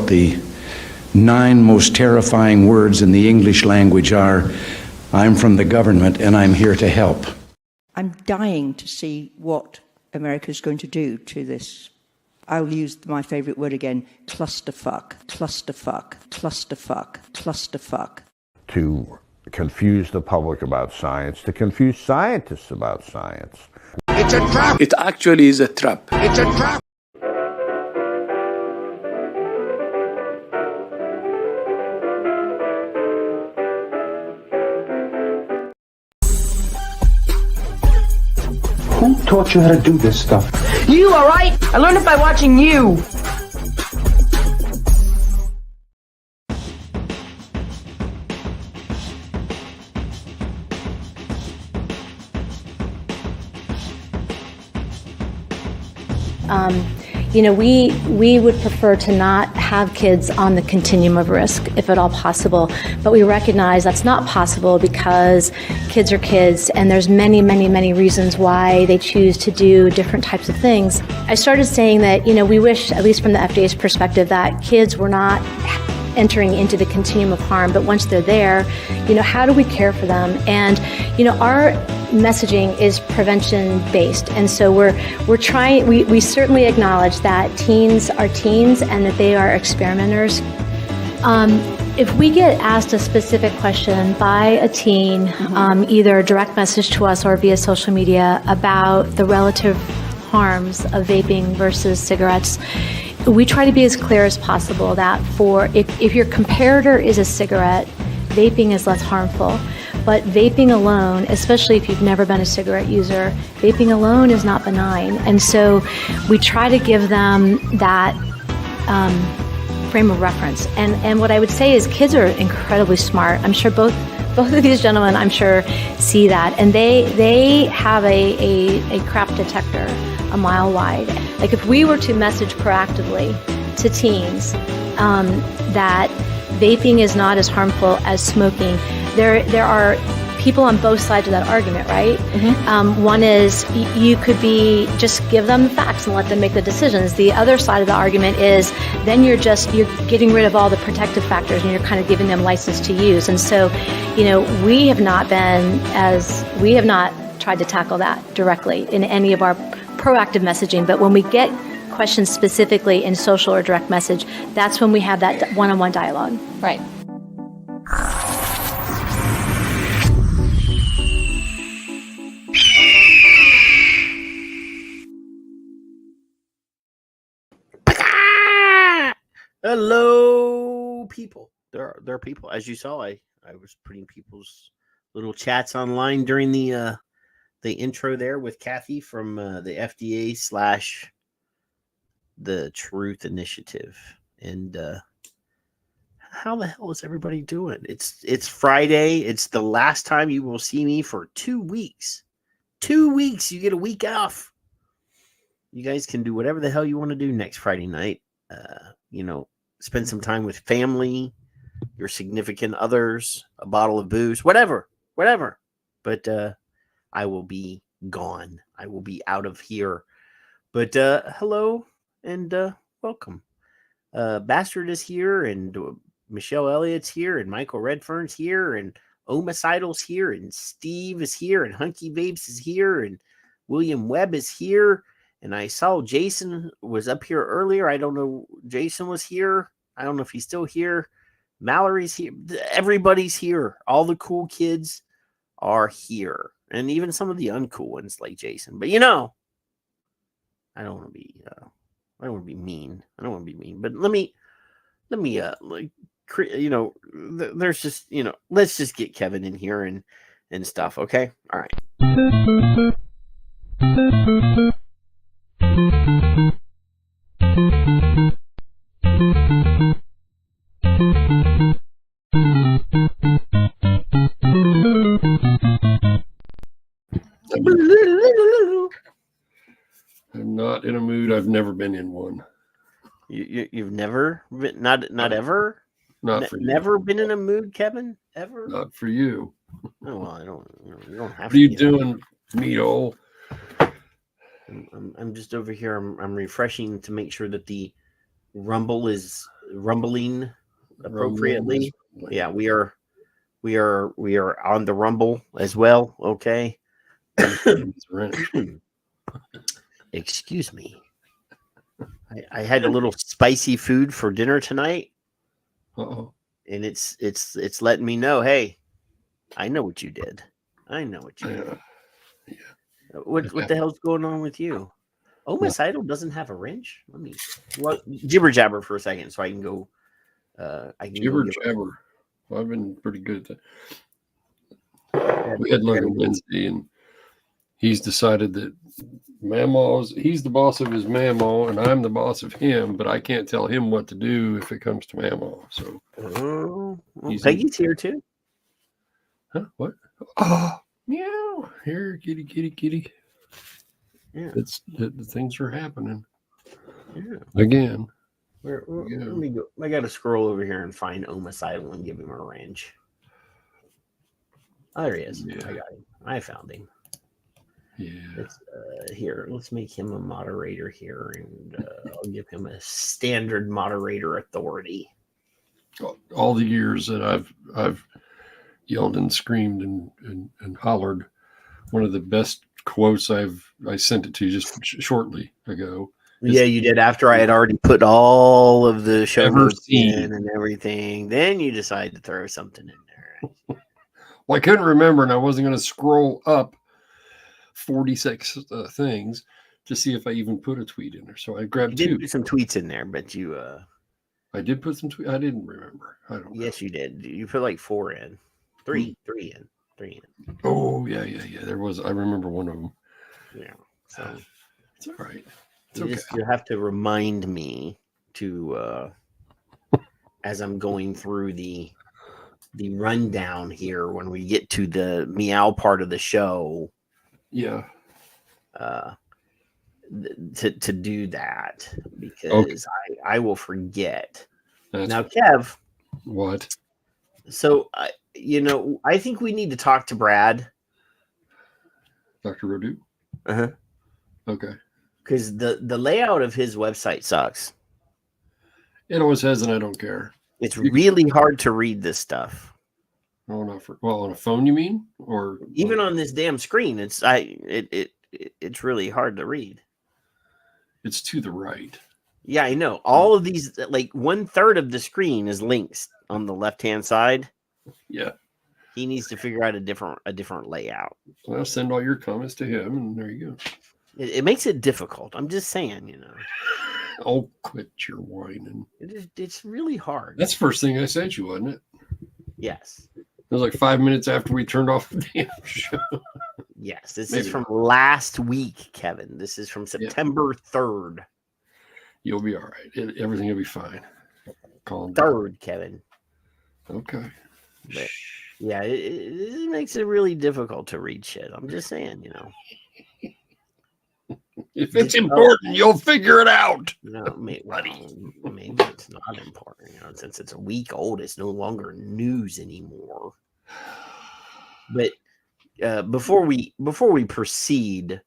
what the 9 most terrifying words in the English language are. I'm from the government and I'm here to help. I'm dying to see what America's going to do to this. I'll use my favorite word again, clusterfuck, clusterfuck, clusterfuck, clusterfuck. To confuse the public about science, to confuse scientists about science. It's a trap! It actually is a trap. It's a trap! Who taught you how to do this stuff? You, all right? I learned it by watching you. We would prefer to not have kids on the continuum of risk, if at all possible. But we recognize that's not possible because kids are kids, and there's many, many, many reasons why they choose to do different types of things. I started saying that, we wish, at least from the FDA's perspective, that kids were not entering into the continuum of harm, but once they're there, how do we care for them? And, our messaging is prevention based, and so we're trying. We certainly acknowledge that teens are teens and that they are experimenters. If we get asked a specific question by a teen, either a direct message to us or via social media about the relative harms of vaping versus cigarettes, we try to be as clear as possible that if your comparator is a cigarette, vaping is less harmful. But vaping alone, especially if you've never been a cigarette user, vaping alone is not benign. And so we try to give them that frame of reference. And what I would say is kids are incredibly smart. I'm sure both of these gentlemen, I'm sure, see that. And they have a crap detector a mile wide. Like if we were to message proactively to teens that vaping is not as harmful as smoking, there are people on both sides of that argument, right? Mm-hmm. One is you could just give them the facts and let them make the decisions. The other side of the argument is then you're getting rid of all the protective factors and you're kind of giving them license to use. And so, we have not tried to tackle that directly in any of our proactive messaging. But when we get questions specifically in social or direct message, that's when we have that one-on-one dialogue. Right. Hello, people. There are people. As you saw, I was putting people's little chats online during the intro there with Kathy from the FDA / the Truth Initiative. And how the hell is everybody doing? It's Friday. It's the last time you will see me for 2 weeks. 2 weeks. You get a week off. You guys can do whatever the hell you want to do next Friday night. Spend some time with family, your significant others, a bottle of booze, whatever. But I will be gone. I will be out of here. But hello and welcome. Bastard is here, and Michelle Elliott's here, and Michael Redfern's here, and Omicidal's here, and Steve is here, and Hunky Vapes is here, and William Webb is here. And I saw Jason was up here earlier. I don't know. Jason was here. I don't know if he's still here. Mallory's here. Everybody's here. All the cool kids are here. And even some of the uncool ones like Jason. But I don't want to be mean. But let me there's just, let's just get Kevin in here and stuff. Okay. All right. I'm not in a mood. I've never been in one. You've never been, not ever? Not for you. Never been in a mood, Kevin? Ever? Not for you. Oh, well, I don't. You don't have. What are you doing, meathole? I'm just over here. I'm refreshing to make sure that the Rumble is rumbling appropriately. Yeah, we are on the rumble as well. Okay. Excuse me. I had a little spicy food for dinner tonight. Uh-oh. And it's letting me know, hey, I know what you did. I know what you did. Yeah. What the hell's going on with you? Homicidal doesn't have a wrench. Let me jibber jabber for a second so I can go. Jibber jabber. I've been pretty good at that. We had Logan Wednesday, and he's decided that he's the boss of his mamaw, and I'm the boss of him, but I can't tell him what to do if it comes to mamaw. So Peggy's here too. Huh? What? Oh, meow. Here, kitty. Yeah. The things are happening. Yeah. Again. Let me go. I got to scroll over here and find Homicidal and give him a wrench. Oh, there he is. Yeah. I got him. I found him. Yeah. Here, let's make him a moderator here, and I'll give him a standard moderator authority. All the years that I've yelled and screamed and hollered, one of the best quotes I sent it to you just shortly ago. Yeah, you did. After I had already put all of the show notes in and everything, then you decided to throw something in there. Well, I couldn't remember, and I wasn't going to scroll up 46 things to see if I even put a tweet in there. So I grabbed you did two. Put some tweets in there, but you. I did put some tweets. I didn't remember. I don't know. Yes, you did. You put like 4 in, 3 in. Oh yeah. There was. I remember one of them. Yeah. So it's all right. You have to remind me to as I'm going through the rundown here when we get to the meow part of the show. Yeah. To do that because I will forget. Now, Kev. What? So I think we need to talk to Brad. Dr. Rodu? Uh-huh. Okay. Because the layout of his website sucks. It always has, and I don't care. It's really hard to read this stuff. Oh, on a phone, you mean? Or even on this damn screen, it's really hard to read. It's to the right. Yeah, I know. All of these, like 1/3 of the screen is links on the left-hand side. Yeah. He needs to figure out a different layout. Well, send all your comments to him, and there you go. It makes it difficult. I'm just saying, Oh, quit your whining. It's really hard. That's the first thing I sent you, wasn't it? Yes. It was like 5 minutes after we turned off the damn show. Yes, this is from last week, Kevin. This is from September 3rd. You'll be all right. Everything will be fine. Calm down. 3rd, Kevin. Okay. But, yeah, it makes it really difficult to read shit. I'm just saying, If it's important, you'll figure it out. No, maybe it's not important. Since it's a week old, it's no longer news anymore. But before we proceed,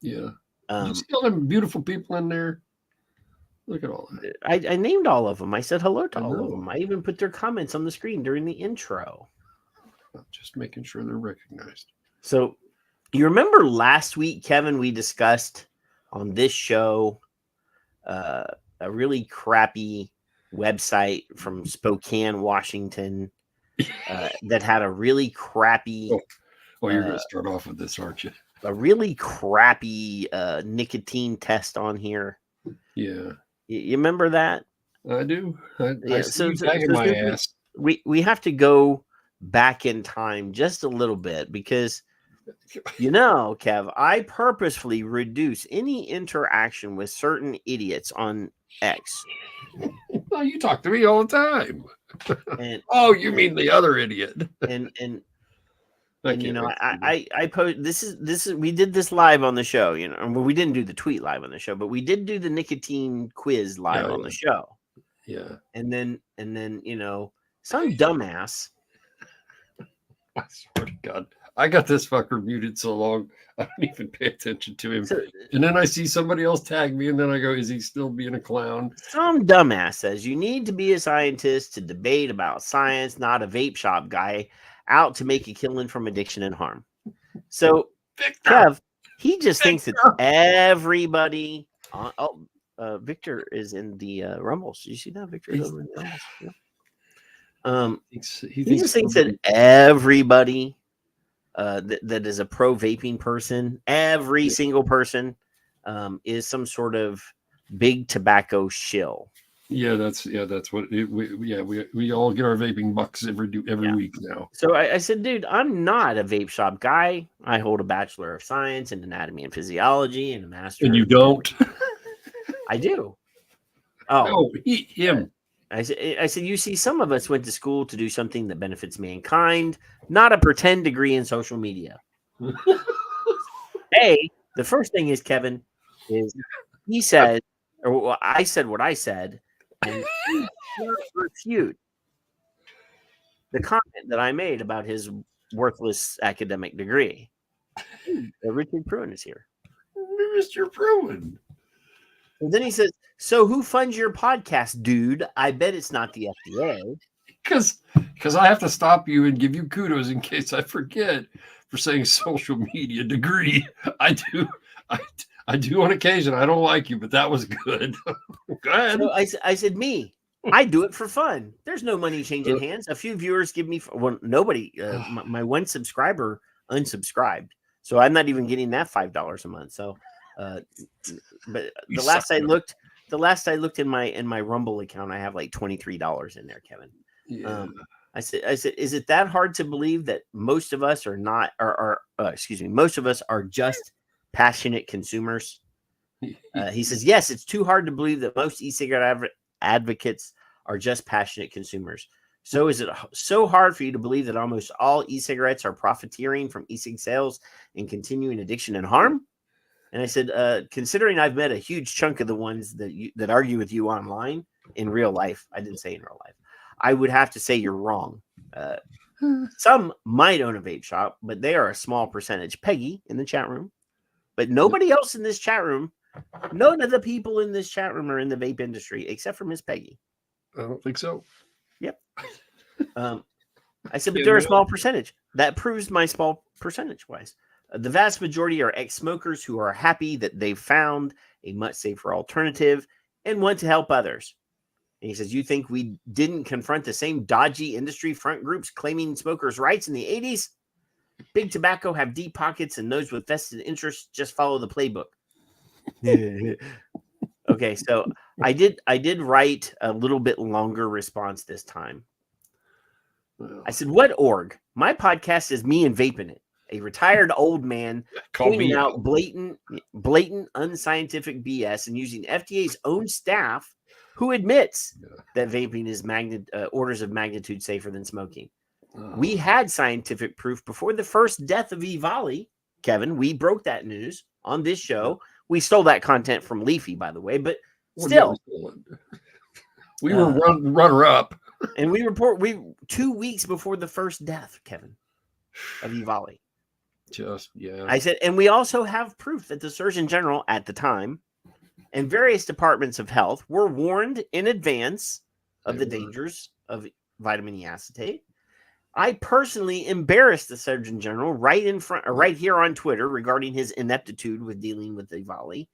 yeah, you see all them beautiful people in there. Look at all that. I named all of them. I said hello to all of them. I even put their comments on the screen during the intro. Just making sure they're recognized. So, you remember last week, Kevin, we discussed on this show a really crappy website from Spokane, Washington, that had a really crappy. Oh, you're going to start off with this, aren't you? A really crappy nicotine test on here. Yeah. You remember that? I do. I see you bagging my ass. We have to go back in time just a little bit because, Kev, I purposefully reduce any interaction with certain idiots on X. Well, you talk to me all the time. And, you mean the other idiot? And I post this is we did this live on the show, well, we didn't do the tweet live on the show, but we did do the nicotine quiz live on the show. Yeah. And then some dumbass. I swear to God, I got this fucker muted so long, I don't even pay attention to him. And then I see somebody else tag me, and then I go, is he still being a clown? Some dumbass says you need to be a scientist to debate about science, not a vape shop guy out to make a killing from addiction and harm. So, Kev, he just thinks that everybody. Victor is in the Rumbles. Did you see that? Victor is over in the Rumbles. Yeah. He just thinks that everybody that is a pro vaping person, every single person, is some sort of big tobacco shill. Yeah, that's what we all get our vaping bucks every week now. So I said, dude, I'm not a vape shop guy. I hold a Bachelor of Science in Anatomy and Physiology and a Master. And you don't? I do. Oh, him. I said, you see, some of us went to school to do something that benefits mankind, not a pretend degree in social media. The first thing is, Kevin, is he said, or I said what I said, and he refute the comment that I made about his worthless academic degree. Richard Pruin is here. Mr. Pruin. And then he says, so who funds your podcast, dude? I bet it's not the FDA. Because I have to stop you and give you kudos in case I forget for saying social media degree. I do on occasion. I don't like you, but that was good. Go ahead. So I said, I do it for fun. There's no money changing hands. A few viewers give me, nobody, my one subscriber unsubscribed. So I'm not even getting that $5 a month. So, but the last I looked in my Rumble account, I have like $23 in there, Kevin. Yeah. I said, is it that hard to believe that most of us are not, most of us are just passionate consumers? He says, yes, it's too hard to believe that most e-cigarette advocates are just passionate consumers. So is it so hard for you to believe that almost all e-cigarettes are profiteering from e-cig sales and continuing addiction and harm? And I said, considering I've met a huge chunk of the ones that argue with you online in real life, I didn't say in real life, I would have to say you're wrong. Some might own a vape shop, but they are a small percentage. Peggy in the chat room, but nobody else in this chat room. None of the people in this chat room are in the vape industry except for Miss Peggy. I don't think so. Yep. I said, but they're a small percentage. That proves my small percentage wise. The vast majority are ex-smokers who are happy that they've found a much safer alternative and want to help others. And he says, you think we didn't confront the same dodgy industry front groups claiming smokers' rights in the 80s? Big tobacco have deep pockets, and those with vested interests just follow the playbook. Okay, so I did write a little bit longer response this time. I said, what org? My podcast is me and Vaping It, a retired old man pointing out blatant unscientific BS and using FDA's own staff who admits that vaping is orders of magnitude safer than smoking. We had scientific proof before the first death of EVALI. Kevin, we broke that news on this show. We stole that content from Leafy, by the way, but still. We were runner-up. And we 2 weeks before the first death, Kevin, of EVALI. I said, and we also have proof that the Surgeon General at the time and various departments of health were warned in advance of the dangers of vitamin E acetate. I personally embarrassed the Surgeon General right here on Twitter regarding his ineptitude with dealing with EVALI.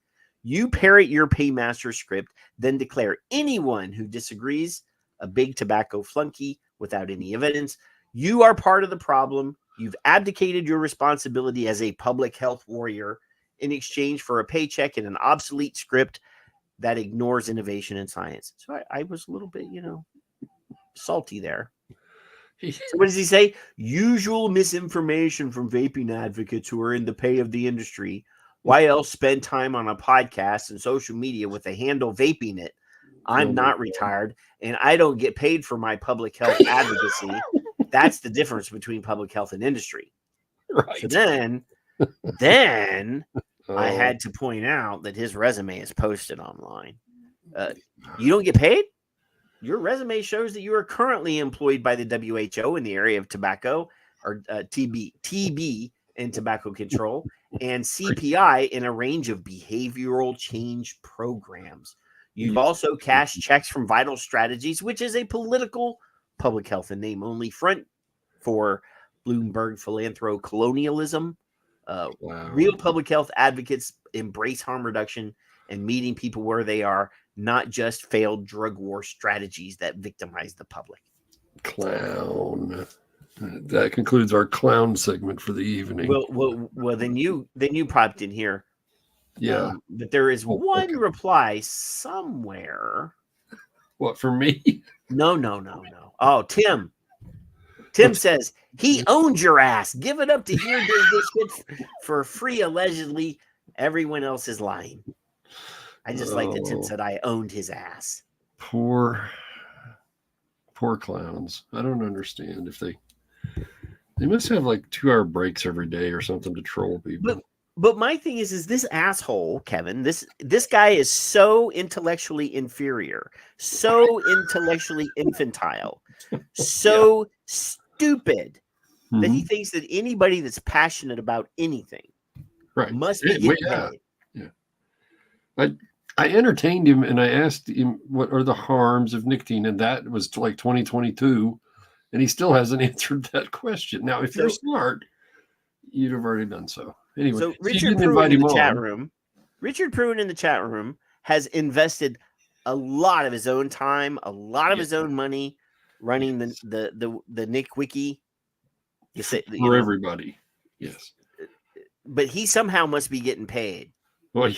You parrot your paymaster script, then declare anyone who disagrees a big tobacco flunky without any evidence. You are part of the problem. You've abdicated your responsibility as a public health warrior in exchange for a paycheck and an obsolete script that ignores innovation and science. So I was a little bit, salty there. So what does he say? Usual misinformation from vaping advocates who are in the pay of the industry. Why else spend time on a podcast and social media with the handle Vaping It? I'm not retired, and I don't get paid for my public health advocacy. That's the difference between public health and industry. Right. So then I had to point out that his resume is posted online. You don't get paid? Your resume shows that you are currently employed by the WHO in the area of tobacco or TB in tobacco control, and CPI in a range of behavioral change programs. You've also cashed checks from Vital Strategies, which is a political public health and name only front for Bloomberg philanthro-colonialism. Real public health advocates embrace harm reduction and meeting people where they are, not just failed drug war strategies that victimize the public. Clown. That concludes our clown segment for the evening. Well, then you popped in here. Yeah. But there is one reply somewhere. What, for me? No. Oh, Tim. Tim says, he owns your ass. Give it up to here does this shit for free, allegedly. Everyone else is lying. I just like that Tim said I owned his ass. Poor clowns. I don't understand if they must have like 2-hour breaks every day or something to troll people. But my thing is this asshole, Kevin, this guy is so intellectually inferior, so intellectually infantile, so stupid that he thinks that anybody that's passionate about anything must be getting paid. Yeah. I entertained him and I asked him what are the harms of nicotine, and that was like 2022, and he still hasn't answered that question. Now, if you're smart, you'd have already done so. Anyway, so Richard Pruitt in the chat room has invested a lot of his own time, a lot of his own money running the Nick Wiki. For everybody. Yes. But he somehow must be getting paid. Well,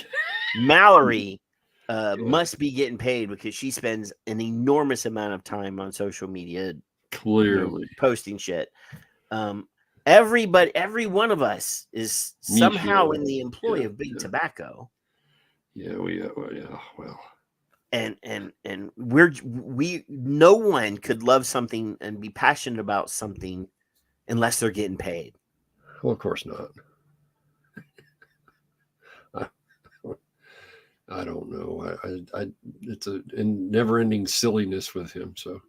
Mallory must be getting paid because she spends an enormous amount of time on social media, clearly posting shit. Every one of us is somehow in the employ of big tobacco. Yeah, well. And no one could love something and be passionate about something unless they're getting paid. Well, of course not. I don't know. It's a never-ending silliness with him. So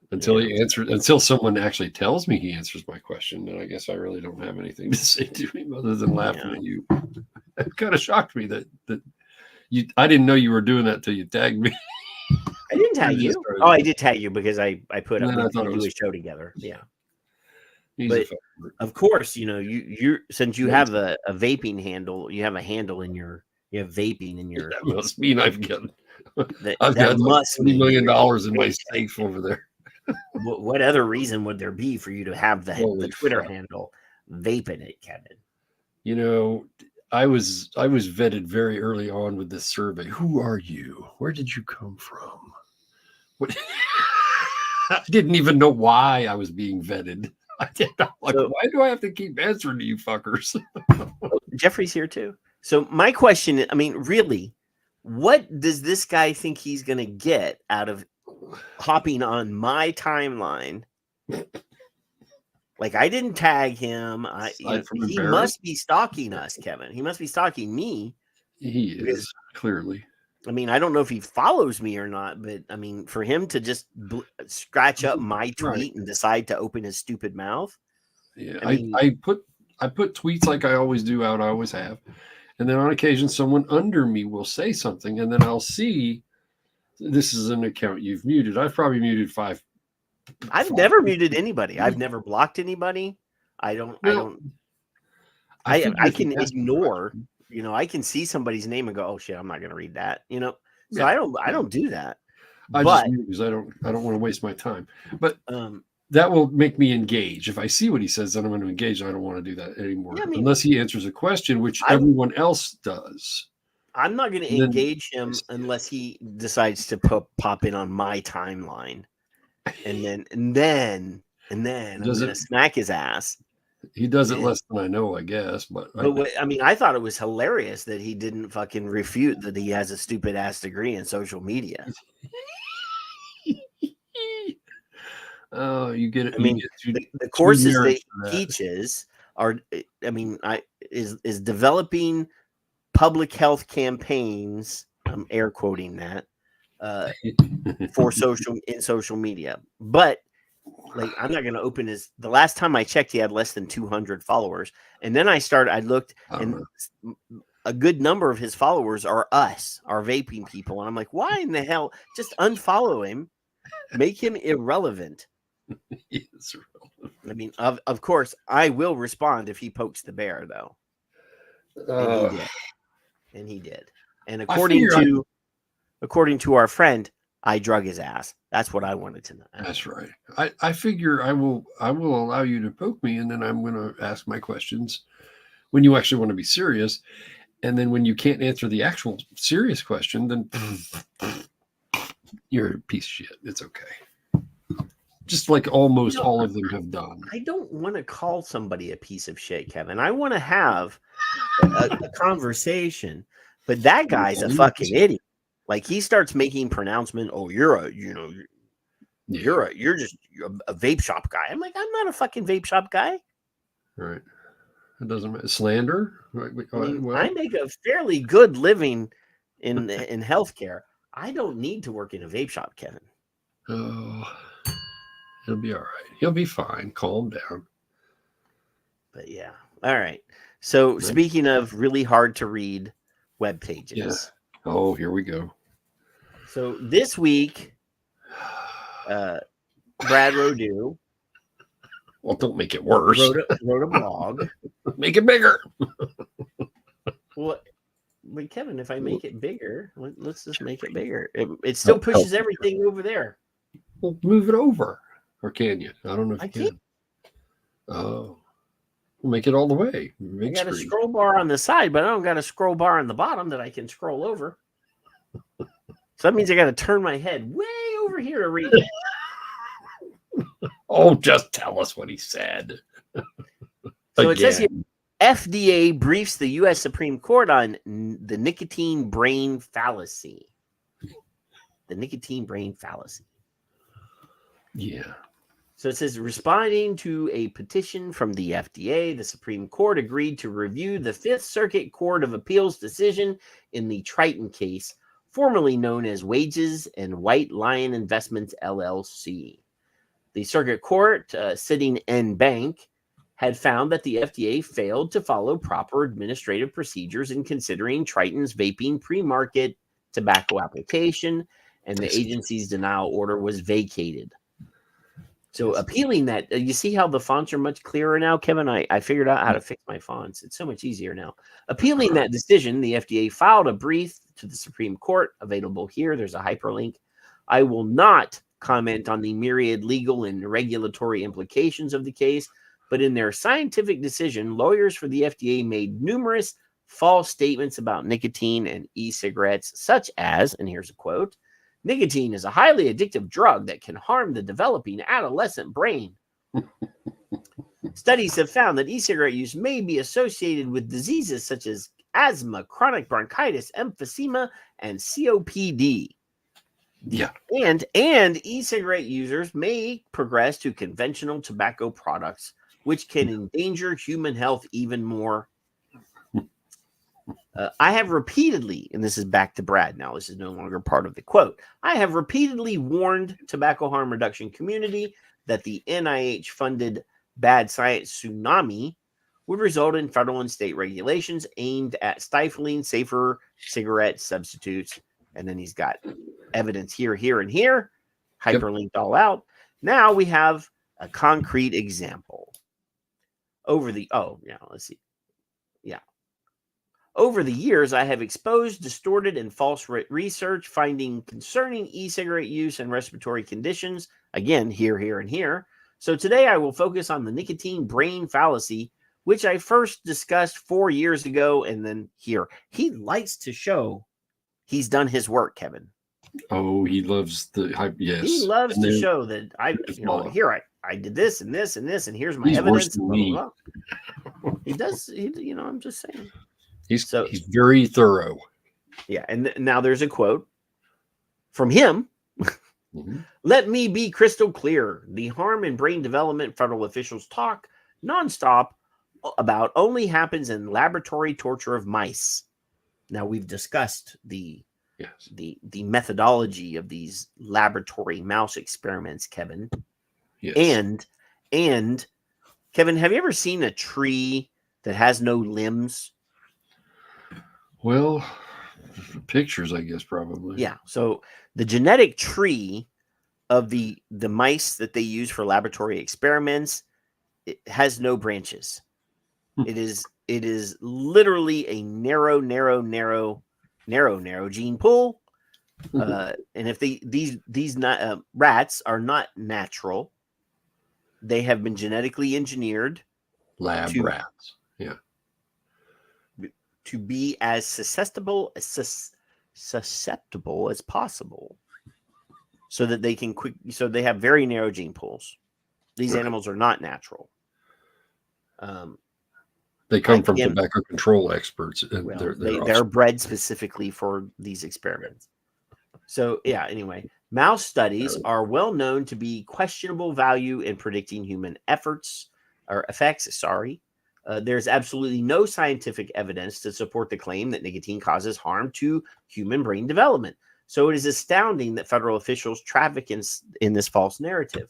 until someone actually tells me he answers my question, then I guess I really don't have anything to say to him other than laughing at you. It kind of shocked me that you. I didn't know you were doing that till you tagged me. I didn't tag you. Oh, I did tag you because I put up we do a show together. Yeah. But of course, you since you have a vaping handle, you have a handle in your. You have vaping in your. That must mean I've got must $20 million in my safe over there. What other reason would there be for you to have the Twitter handle vaping it, Kevin? I was vetted very early on with this survey. Who are you? Where did you come from? What? I didn't even know why I was being vetted. I didn't know, why do I have to keep answering to you fuckers? Jeffrey's here too. So my question, really, what does this guy think he's going to get out of hopping on my timeline? Like, I didn't tag him. He must be stalking us, Kevin. He must be stalking me. He is, clearly. I don't know if he follows me or not, but for him to just scratch up my tweet and decide to open his stupid mouth. Yeah, I put tweets like I always do out. I always have. And then on occasion, someone under me will say something, and then I'll see this is an account you've muted. I've probably muted 5. I've never muted anybody. I've never blocked anybody. I can ignore. I can see somebody's name and go, "Oh shit, I'm not going to read that." So I don't do that. Just mute because I don't want to waste my time. But that will make me engage. If I see what he says, then I'm going to engage. I don't want to do that anymore. Yeah, unless he answers a question, which everyone else does. I'm not going to engage him unless he decides to pop in on my timeline. And then I'm going to smack his ass. He does it less than I know, I guess. But I thought it was hilarious that he didn't fucking refute that he has a stupid ass degree in social media. Oh, you get it. The courses that he teaches are, is developing public health campaigns. I'm air quoting that for social media. But Like, I'm not going to open his. The last time I checked, he had less than 200 followers. And then I looked, and a good number of his followers are us, our vaping people. And I'm like, why in the hell? Just unfollow him, make him irrelevant. Yes. I mean, of course, I will respond if he pokes the bear, though. And he did. And according to our friend, I drug his ass. That's what I wanted to know. That's right. I figure I will allow you to poke me, and then I'm going to ask my questions when you actually want to be serious. And then when you can't answer the actual serious question, then you're a piece of shit. It's okay. Just like almost all of them have done. I don't want to call somebody a piece of shit, Kevin. I want to have a conversation, but that guy's a fucking idiot. Like, he starts making pronouncement. Oh, you're a vape shop guy. I'm like, I'm not a fucking vape shop guy. Right. It doesn't matter. Slander. I make a fairly good living in healthcare. I don't need to work in a vape shop, Kevin. Oh, he'll be all right. He'll be fine. Calm down. But yeah. All right. So speaking of really hard to read web pages. Yeah. Oh, here we go. So this week, Brad Rodew. Well, don't make it worse. Wrote a blog. Make it bigger. Well, but Kevin, if I make it bigger, let's just make it bigger. It still pushes everything over there. Well, move it over. Or can you? I don't know if you can. Can't. Oh. Make it all the way. I got a scroll bar on the side, but I don't got a scroll bar on the bottom that I can scroll over. So that means I got to turn my head way over here to read it. Oh, just tell us what he said. So it says here, FDA briefs the U.S. Supreme Court on the nicotine brain fallacy. The nicotine brain fallacy. Yeah. So it says, responding to a petition from the FDA, the Supreme Court agreed to review the Fifth Circuit Court of Appeals decision in the Triton case, formerly known as Wages and White Lion Investments, LLC. The Circuit Court, sitting en banc, had found that the FDA failed to follow proper administrative procedures in considering Triton's vaping pre-market tobacco application, and the agency's denial order was vacated. So appealing that, you see how the fonts are much clearer now, Kevin? I figured out how to fix my fonts. It's so much easier now. Appealing that decision, the FDA filed a brief to the Supreme Court, available here. There's a hyperlink. I will not comment on the myriad legal and regulatory implications of the case, but in their scientific decision, lawyers for the FDA made numerous false statements about nicotine and e-cigarettes, such as, and here's a quote, nicotine is a highly addictive drug that can harm the developing adolescent brain. Studies have found that e-cigarette use may be associated with diseases such as asthma, chronic bronchitis, emphysema, and COPD. Yeah. And e-cigarette users may progress to conventional tobacco products, which can endanger human health even more. I have repeatedly, and this is back to Brad now, this is no longer part of the quote, I have repeatedly warned tobacco harm reduction community that the NIH-funded bad science tsunami would result in federal and state regulations aimed at stifling safer cigarette substitutes. And then he's got evidence here, here, and here, hyperlinked all out. Now we have a concrete example. Over the years, I have exposed distorted and false research finding concerning e-cigarette use and respiratory conditions. Again, here, here, and here. So today I will focus on the nicotine brain fallacy, which I first discussed 4 years ago, and then here. He likes to show he's done his work, Kevin. Oh, he loves the hype. Yes. He loves to show that I did this and this and this, and here's my evidence. Blah, blah, blah. He does, I'm just saying. He's very thorough. Yeah, and now there's a quote from him. Mm-hmm. Let me be crystal clear. The harm in brain development federal officials talk nonstop about only happens in laboratory torture of mice. Now, we've discussed the methodology of these laboratory mouse experiments, Kevin. Yes. And Kevin, have you ever seen a tree that has no limbs? Well, pictures, I guess, probably. Yeah. So the genetic tree of the mice that they use for laboratory experiments, it has no branches. It is literally a narrow gene pool. And if these rats are not natural, they have been genetically engineered Lab rats. Yeah. To be as susceptible as possible, so that they can so they have very narrow gene pools. These animals are not natural. They come from tobacco control experts, and they're bred specifically for these experiments. So yeah, anyway, mouse studies are well known to be questionable value in predicting human effects. There's absolutely no scientific evidence to support the claim that nicotine causes harm to human brain development. So it is astounding that federal officials traffic in this false narrative.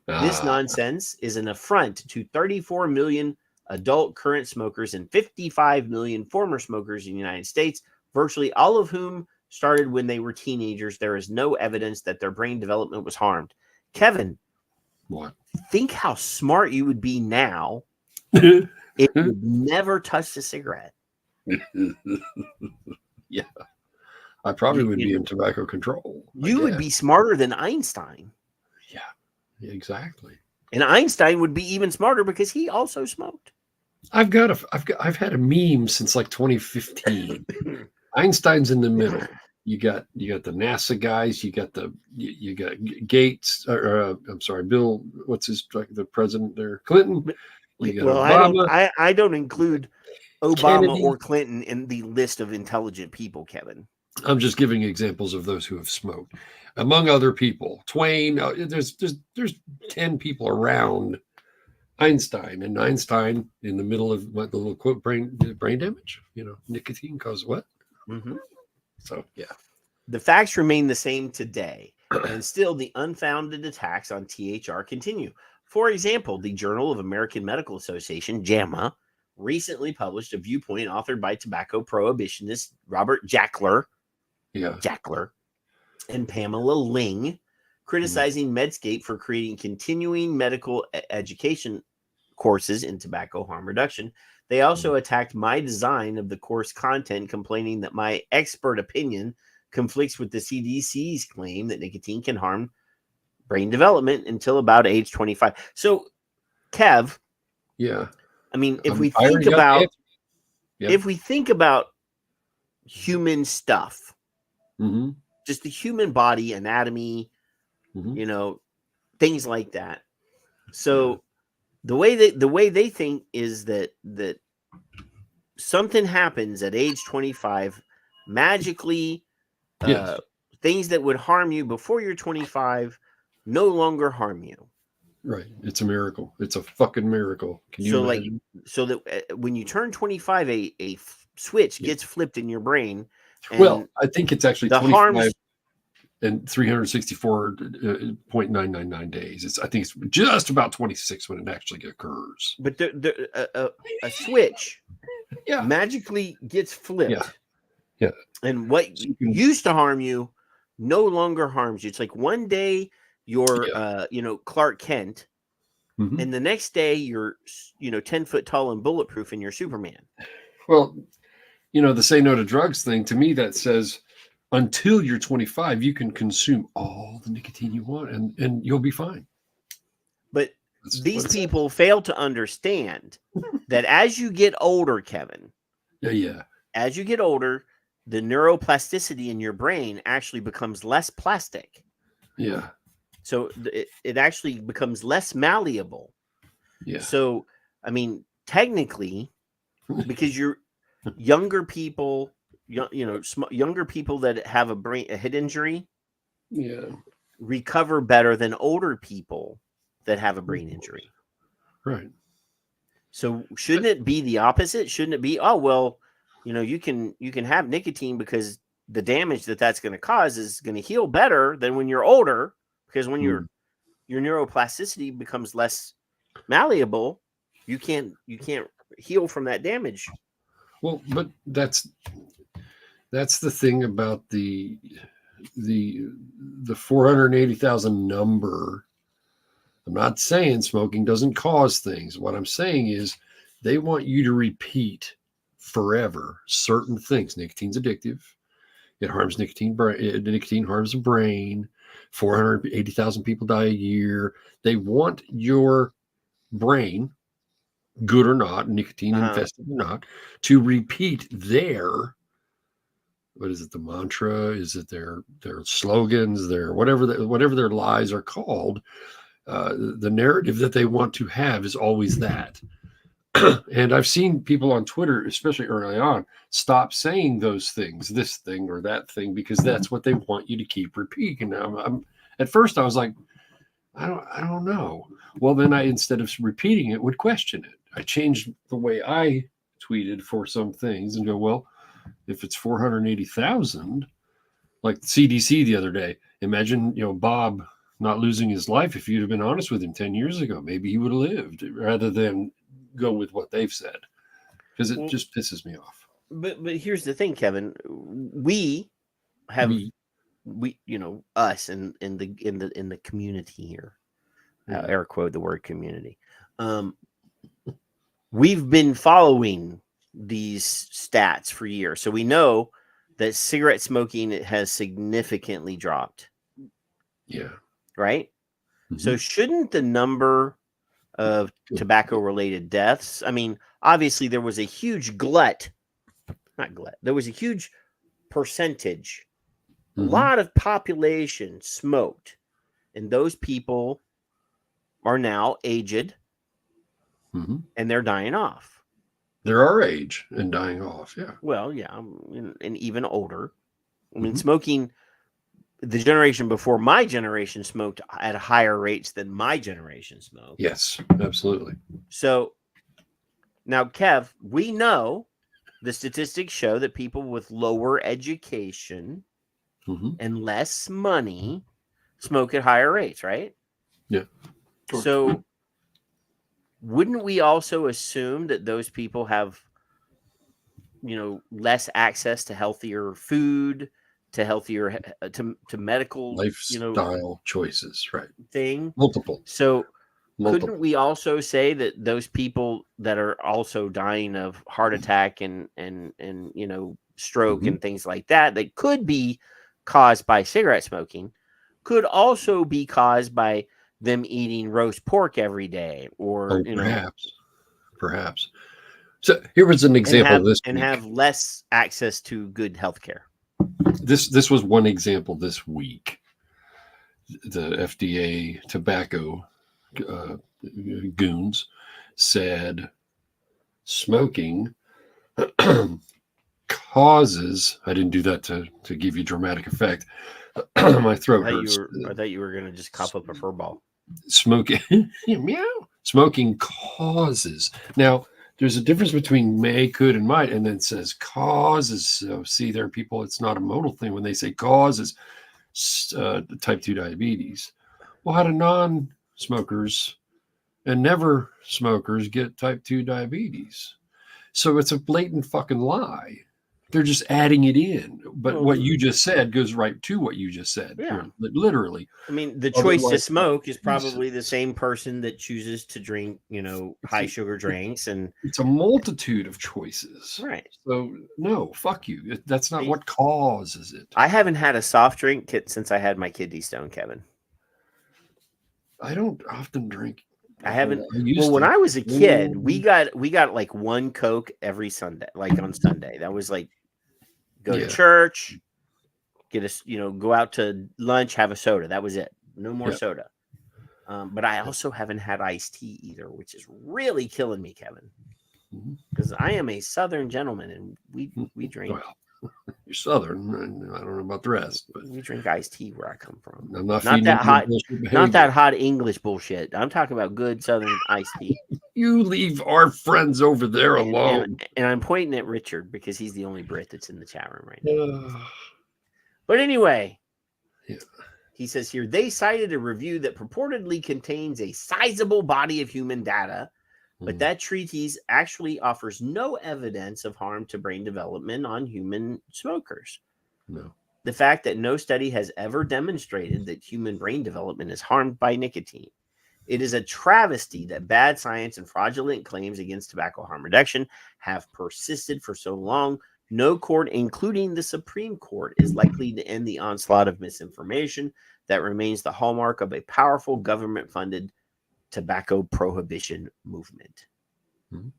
This nonsense is an affront to 34 million adult current smokers and 55 million former smokers in the United States, virtually all of whom started when they were teenagers. There is no evidence that their brain development was harmed. Kevin, what? Think how smart you would be now if you never touched a cigarette. Yeah. I probably would be in tobacco control. You would be smarter than Einstein. Yeah, exactly. And Einstein would be even smarter because he also smoked. I've had a meme since like 2015. Einstein's in the middle. You got the NASA guys. You got Gates. I'm sorry, Bill. What's the president there? Clinton. I don't include Obama Kennedy. or Clinton in the list of intelligent people, Kevin. I'm just giving examples of those who have smoked, among other people. Twain. There's 10 people around Einstein, and Einstein in the middle of what the little quote brain damage. Nicotine causes what? Mm-hmm. So yeah, the facts remain the same today, and still the unfounded attacks on THR continue. For example, the Journal of American Medical Association (JAMA) recently published a viewpoint authored by tobacco prohibitionist Robert Jackler. Jackler and Pamela Ling, criticizing Medscape for creating continuing medical education courses in tobacco harm reduction. They also attacked my design of the course content, complaining that my expert opinion conflicts with the CDC's claim that nicotine can harm brain development until about age 25. So, Kev, I mean, if we think about human stuff, just the human body anatomy, things like that. So the way they think is that something happens at age 25 magically. Things that would harm you before you're 25 no longer harm you. Right. It's a miracle. It's a fucking miracle. So that when you turn 25, a switch gets flipped in your brain. Well, I think it's actually the 25 harms and 364.999 days. I think it's just about 26 when it actually occurs. But a switch magically gets flipped. Yeah. And what used to harm you no longer harms you. It's like one day you're Clark Kent, and the next day you're 10 foot tall and bulletproof and you're Superman. Well, the say no to drugs thing, to me that says until you're 25 you can consume all the nicotine you want and you'll be fine. But these people fail to understand that as you get older, Kevin, as you get older, the neuroplasticity in your brain actually becomes less plastic. Yeah. So it actually becomes less malleable. Yeah. So, I mean, technically, because you're younger people, younger people that have a head injury, recover better than older people that have a brain injury. Right. So shouldn't it be the opposite? Shouldn't it be, oh, well, you can have nicotine because the damage that's going to cause is going to heal better than when you're older, because when you're your neuroplasticity becomes less malleable. You can't heal from that damage. Well, but that's the thing about the 480,000 number. I'm not saying smoking doesn't cause things. What I'm saying is they want you to repeat forever certain things. Nicotine's addictive. It harms nicotine. Nicotine harms the brain. 480,000 people die a year. They want your brain, good or not, nicotine infested or not, to repeat their, what is it, the mantra? Is it their slogans, their whatever their lies are called? The narrative that they want to have is always that. And I've seen people on Twitter, especially early on, stop saying those things, this thing or that thing, because that's what they want you to keep repeating. At first I was like, I don't know. Well, then I, instead of repeating it, would question it. I changed the way I tweeted for some things and go, well, if it's 480,000, like the CDC the other day, imagine, Bob not losing his life. If you'd have been honest with him 10 years ago, maybe he would have lived, rather than go with what they've said, because it just pisses me off. But here's the thing, Kevin. We have us in the community here. Air quote the word community. We've been following these stats for years, so we know that cigarette smoking has significantly dropped. Yeah. Right. Mm-hmm. So shouldn't the number of tobacco-related deaths? I mean, obviously there was a huge there was a huge percentage. Mm-hmm. A lot of population smoked, and those people are now aged, mm-hmm. and they're dying off. They're our age and dying off, yeah. Well, yeah, and even older. I mean, mm-hmm. smoking, the generation before my generation smoked at higher rates than my generation smoked. Yes, absolutely. So now, Kev, we know the statistics show that people with lower education mm-hmm. and less money smoke at higher rates, right? Yeah. Sure. So wouldn't we also assume that those people have, less access to healthier food, to healthier, to medical lifestyle choices, right? Thing. Multiple. So couldn't we also say that those people that are also dying of heart attack and stroke mm-hmm. and things like that could be caused by cigarette smoking, could also be caused by them eating roast pork every day, or perhaps. So here was an example of this, and have less access to good health care. This was one example this week. The FDA tobacco goons said smoking causes. I didn't do that to give you dramatic effect. My throat hurts. I thought you were going to just cop up a fur ball. Smoking, meow. Smoking causes. Now, there's a difference between may, could, and might, and then it says causes. So, see, there are people, it's not a modal thing when they say causes type 2 diabetes. Well, how do non-smokers and never smokers get type 2 diabetes? So it's a blatant fucking lie. They're just adding it in. But what you just said goes right to what you just said. Yeah. Literally. I mean, the choice to smoke is probably the same person that chooses to drink, high sugar drinks. And it's a multitude of choices. Right. So, no, fuck you. That's not what causes it. I haven't had a soft drink since I had my kidney stone, Kevin. I don't often drink. I haven't. When I was a kid, we got like one Coke every Sunday, like on Sunday. That was like go to church, get a go out to lunch, have a soda. That was it. No more soda. But I also haven't had iced tea either, which is really killing me, Kevin. Because I am a Southern gentleman, and we drink. Well, you're Southern. I don't know about the rest, but we drink iced tea where I come from. I'm not that hot. Not that hot English bullshit. I'm talking about good Southern iced tea. You leave our friends over there alone. And I'm pointing at Richard because he's the only Brit that's in the chat room right now. But anyway, he says here, they cited a review that purportedly contains a sizable body of human data, but that treatise actually offers no evidence of harm to brain development on human smokers. No. The fact that no study has ever demonstrated that human brain development is harmed by nicotine. It is a travesty that bad science and fraudulent claims against tobacco harm reduction have persisted for so long. No court, including the Supreme Court, is likely to end the onslaught of misinformation that remains the hallmark of a powerful government-funded tobacco prohibition movement. Mm-hmm.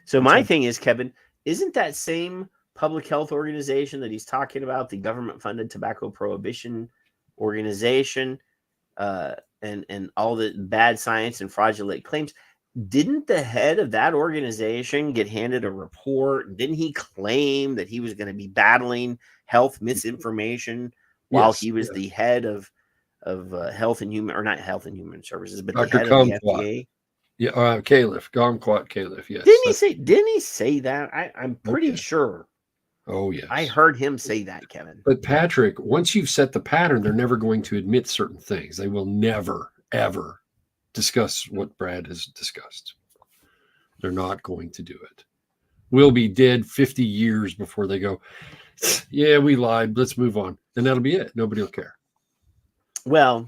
So my thing is, Kevin, isn't that same public health organization that he's talking about, the government-funded tobacco prohibition organization, and all the bad science and fraudulent claims, didn't the head of that organization get handed a report? Didn't he claim that he was going to be battling health misinformation while he was the head of health and human, or not health and human services, but Dr. the head of the FDA? Yeah, Caliph, Gomquat Caliph, yes. Didn't he say that? I'm pretty sure. Oh, yes. I heard him say that, Kevin. But Patrick, once you've set the pattern, they're never going to admit certain things. They will never, ever discuss what Brad has discussed. They're not going to do it. We'll be dead 50 years before they go, yeah, we lied. Let's move on. And that'll be it. Nobody will care. Well,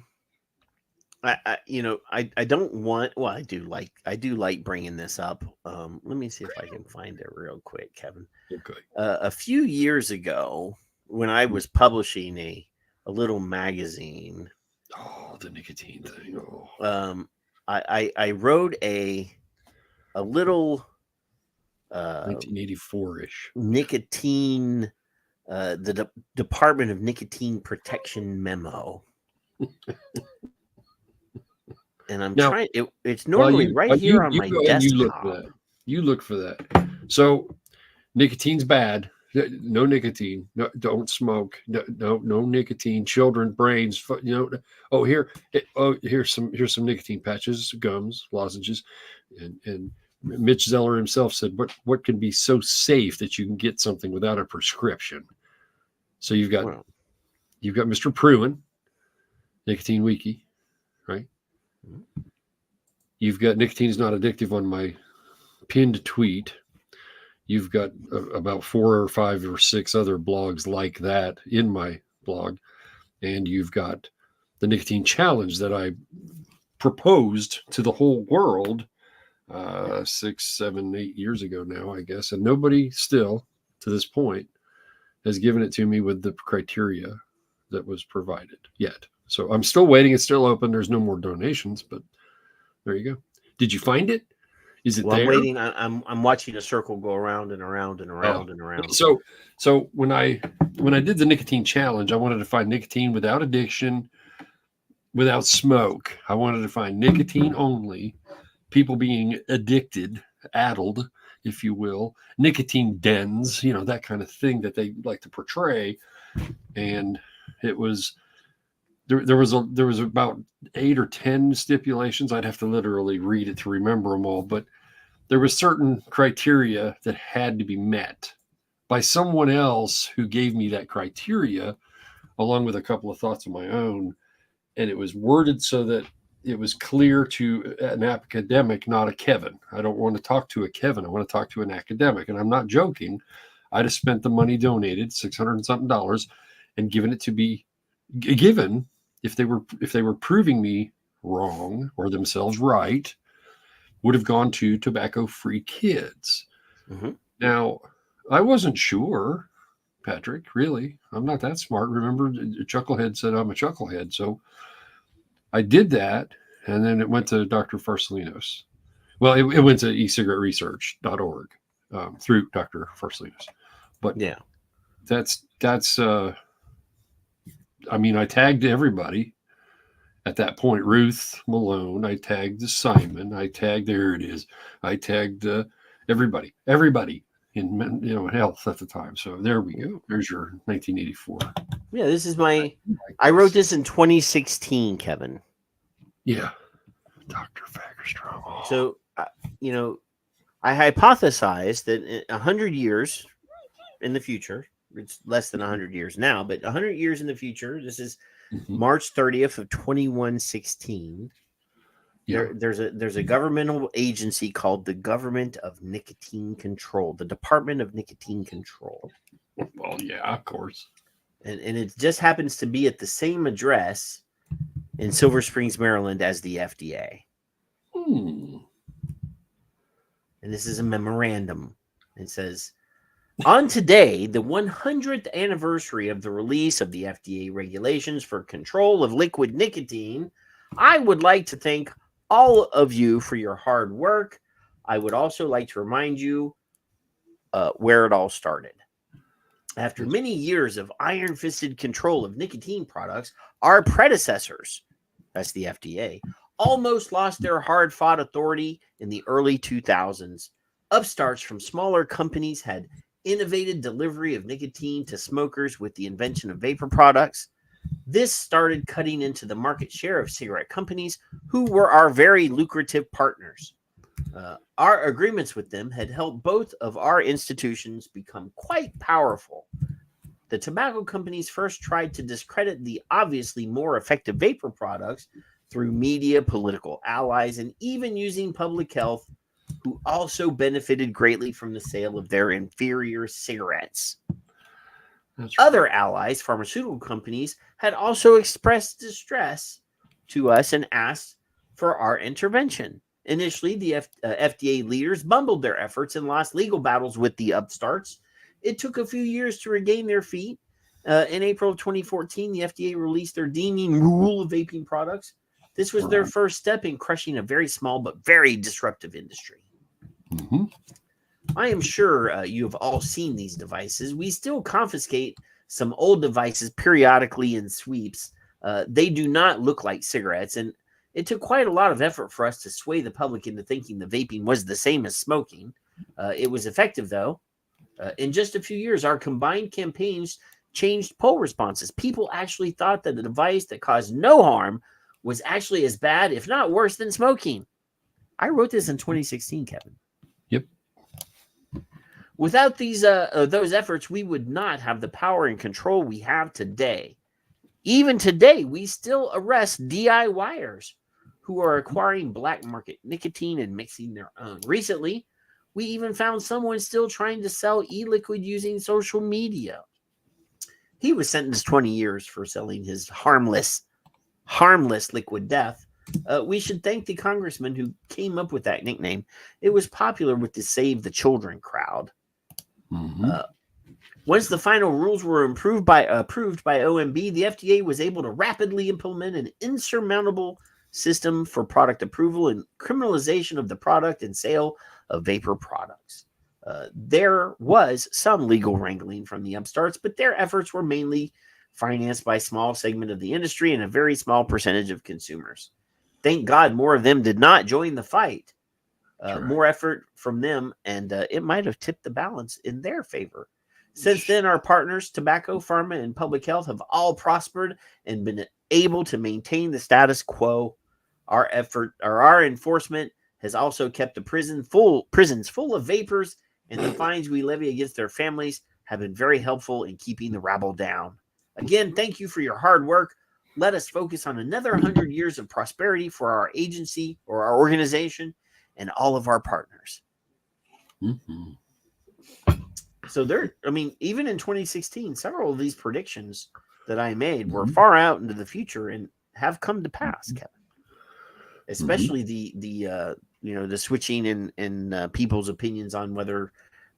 I don't want, well, I do like bringing this up. Let me see if I can find it real quick, Kevin. Okay. A few years ago, when I was publishing a little magazine. Oh, the nicotine thing. Oh. I wrote a little 1984-ish nicotine, the Department of Nicotine Protection memo. And I'm trying. It's normally here on my desktop. You look for that. So, nicotine's bad. No nicotine. No, don't smoke. No nicotine. Children, brains. Oh, here's some nicotine patches, gums, lozenges, and Mitch Zeller himself said, "What can be so safe that you can get something without a prescription?" So you've got Mr. Pruin, Nicotine Wiki, right? You've got Nicotine is Not Addictive on my pinned tweet. You've got about 4 or 5 or 6 other blogs like that in my blog. And you've got the Nicotine Challenge that I proposed to the whole world 6, 7, 8 years ago now, I guess. And nobody still, to this point, has given it to me with the criteria that was provided yet. So I'm still waiting. It's still open. There's no more donations, but there you go. Did you find it? Is it there? I'm waiting. I'm watching a circle go around and around and around and around. So when I did the nicotine challenge, I wanted to find nicotine without addiction, without smoke. I wanted to find nicotine only, people being addicted, addled, if you will, nicotine dens, that kind of thing that they like to portray. And it was there was about 8 or 10 stipulations. I'd have to literally read it to remember them all, but there was certain criteria that had to be met by someone else who gave me that criteria, along with a couple of thoughts of my own. And it was worded so that it was clear to an academic, not a Kevin. I don't want to talk to a Kevin. I want to talk to an academic. And I'm not joking. I'd have spent the money donated, $600 and something, and given it to be given if they were proving me wrong or themselves right, would have gone to tobacco-free kids. Mm-hmm. Now, I wasn't sure, Patrick, really. I'm not that smart. Remember, Chucklehead said I'm a chucklehead. So I did that, and then it went to Dr. Farsalinos. Well, it went to ecigaretteresearch.org through Dr. Farsalinos. But yeah, that's I tagged everybody at that point. Ruth Malone, I tagged Simon, I tagged everybody in health at the time. So there we go. There's your 1984. Yeah, this is I wrote this in 2016, Kevin. Yeah, Dr. Fagerstrom. Oh. So I hypothesized that in 100 years in the future, it's less than 100 years now, but 100 years in the future, this is March 30th of 2116. There's a governmental agency called the Government of Nicotine Control, the Department of Nicotine Control. Well, yeah, of course. And it just happens to be at the same address in Silver Springs, Maryland, as the FDA. And this is a memorandum. It says, on today, the 100th anniversary of the release of the FDA regulations for control of liquid nicotine, I would like to thank all of you for your hard work. I would also like to remind you where it all started. After many years of iron-fisted control of nicotine products, our predecessors, that's the FDA, almost lost their hard-fought authority in the early 2000s. Upstarts from smaller companies had innovated delivery of nicotine to smokers with the invention of vapor products. This started cutting into the market share of cigarette companies, who were our very lucrative partners. Our agreements with them had helped both of our institutions become quite powerful. The tobacco companies first tried to discredit the obviously more effective vapor products through media, political allies, and even using public health, who also benefited greatly from the sale of their inferior cigarettes. Other allies, pharmaceutical companies, had also expressed distress to us and asked for our intervention. Initially, the FDA leaders bumbled their efforts and lost legal battles with the upstarts. It took a few years to regain their feet. In April of 2014, the FDA released their deeming rule of vaping products. This was their first step in crushing a very small but very disruptive industry. I am sure you have all seen these devices. We still confiscate some old devices periodically in sweeps. They do not look like cigarettes, and it took quite a lot of effort for us to sway the public into thinking the vaping was the same as smoking. It was effective, though. In just a few years, our combined campaigns changed poll responses. People actually thought that a device that caused no harm was actually as bad, if not worse, than smoking. I wrote this in 2016, Kevin. Yep. Without those efforts, we would not have the power and control we have today. Even today, we still arrest DIYers who are acquiring black market nicotine and mixing their own. Recently, we even found someone still trying to sell e-liquid using social media. He was sentenced 20 years for selling his harmless liquid death. We should thank the congressman who came up with that nickname. It was popular with the Save the Children crowd. Once the final rules were approved by OMB, the FDA was able to rapidly implement an insurmountable system for product approval and criminalization of the product and sale of vapor products. There was some legal wrangling from the upstarts, but their efforts were mainly financed by a small segment of the industry and a very small percentage of consumers. Thank God more of them did not join the fight. More effort from them, and it might have tipped the balance in their favor. Since then, our partners, tobacco, pharma, and public health, have all prospered and been able to maintain the status quo. Our enforcement has also kept the prisons full of vapors, and the fines we levy against their families have been very helpful in keeping the rabble down. Again, thank you for your hard work. Let us focus on another 100 years of prosperity for our agency or our organization and all of our partners. So even in 2016, several of these predictions that I made were far out into the future and have come to pass, Kevin. Especially the switching in people's opinions on whether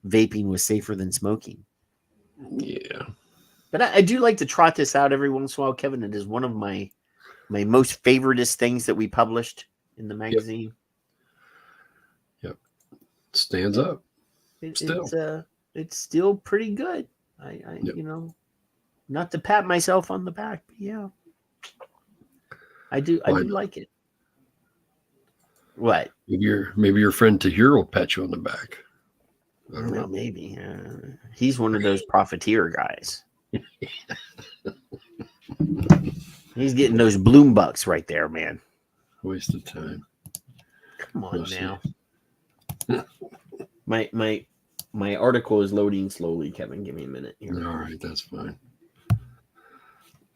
vaping was safer than smoking. Yeah. But I do like to trot this out every once in a while, Kevin. It is one of my most favoritist things that we published in the magazine. Yep. Stands up. It's still pretty good. I not to pat myself on the back, but yeah. I do like it. What? Maybe your friend Tahir will pat you on the back. I don't know. Maybe. He's one of those profiteer guys. He's getting those bloom bucks right there, man. Waste of time. Come on now. My article is loading slowly, Kevin. Give me a minute here. All right, that's fine.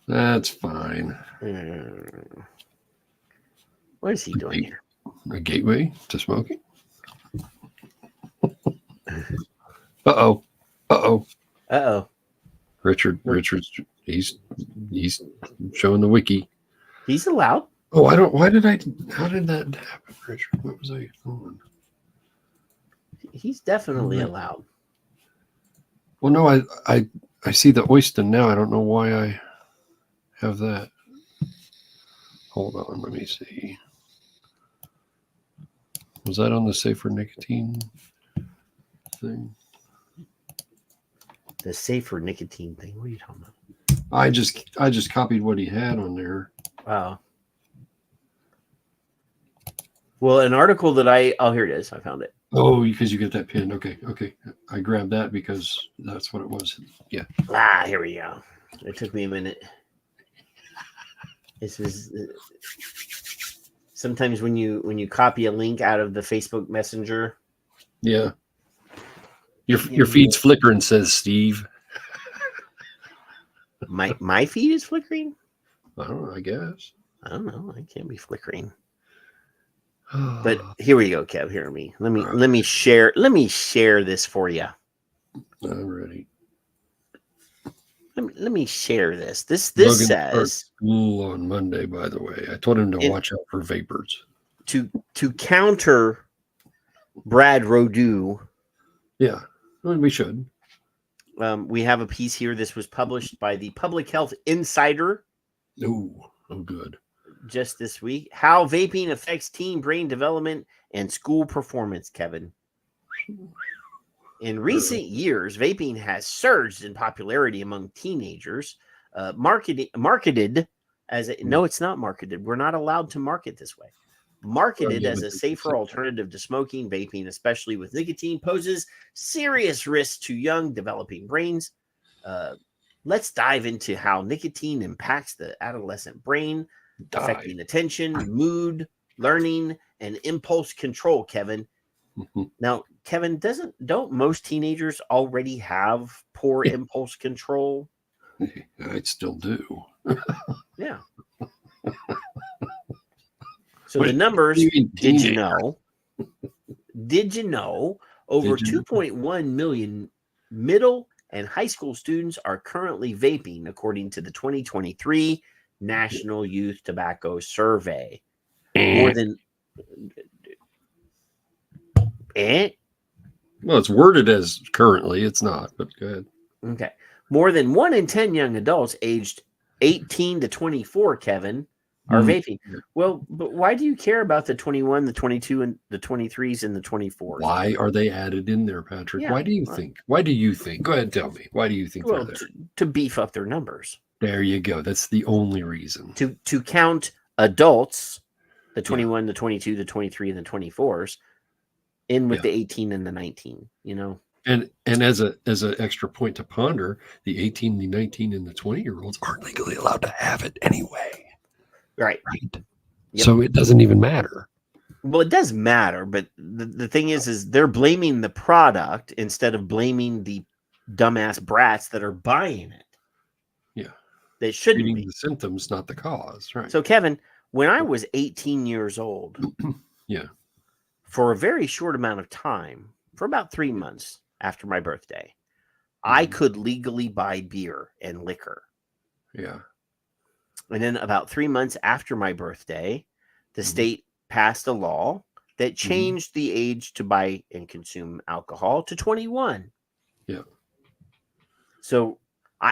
That's fine. What is he doing here? A gateway to smoking? Uh-oh. Richard's he's showing the wiki. He's allowed. Oh, how did that happen, Richard? What was I doing? He's definitely allowed. Well, no, I see the oyster now. I don't know why I have that. Hold on, let me see. Was that on the safer nicotine thing? The safer nicotine thing. What are you talking about? I just copied what he had on there. Wow. Well, an article that here it is. I found it. Oh, because you get that pin. Okay. I grabbed that because that's what it was. Yeah. Here we go. It took me a minute. This is sometimes when you copy a link out of the Facebook Messenger. Yeah. Your feed's flickering, says Steve. My feed is flickering? I don't know, I guess. I don't know. It can't be flickering. But here we go, Kev. Hear me. Let me share this for you. I'm ready. Let me share this. This Logan says school on Monday, by the way. I told him to watch out for vapors. To counter Brad Rodew. Yeah, well, we should. We have a piece here. This was published by the Public Health Insider. Oh, good. Just this week. How vaping affects teen brain development and school performance, Kevin. In recent years, vaping has surged in popularity among teenagers. Marketed as no, it's not marketed. We're not allowed to market this way. Marketed as a safer alternative to smoking, vaping, especially with nicotine, poses serious risks to young developing brains. Let's dive into how nicotine impacts the adolescent brain, affecting attention, mood, learning, and impulse control, Kevin. Now, Kevin, don't most teenagers already have poor impulse control? I still do. Yeah. So the numbers, did you know over 2.1 million middle and high school students are currently vaping, according to the 2023 National Youth Tobacco Survey. More than well, it's worded as currently. It's not, but go ahead. Okay. More than 1 in 10 young adults aged 18 to 24, Kevin, are vaping. Well, but why do you care about the 21, the 22, and the 23s and the 24s? Why are they added in there, Patrick? Yeah, why do you think? Why do you think? Go ahead and tell me. Why do you think they're there? To beef up their numbers. There you go. That's the only reason. To count adults, the 21, the 22, the 23, and the 24s, in with the 18 and the 19, you know? And as an extra point to ponder, the 18, the 19, and the 20-year-olds aren't legally allowed to have it anyway. Right. Yep. So it doesn't even matter. Well, it does matter, but the thing is they're blaming the product instead of blaming the dumbass brats that are buying it. Yeah. They shouldn't be. The symptoms, not the cause. Right. So, Kevin, when I was 18 years old, yeah, for a very short amount of time, for about 3 months after my birthday, I could legally buy beer and liquor. Yeah. And then about 3 months after my birthday, the state passed a law that changed the age to buy and consume alcohol to 21. Yeah. So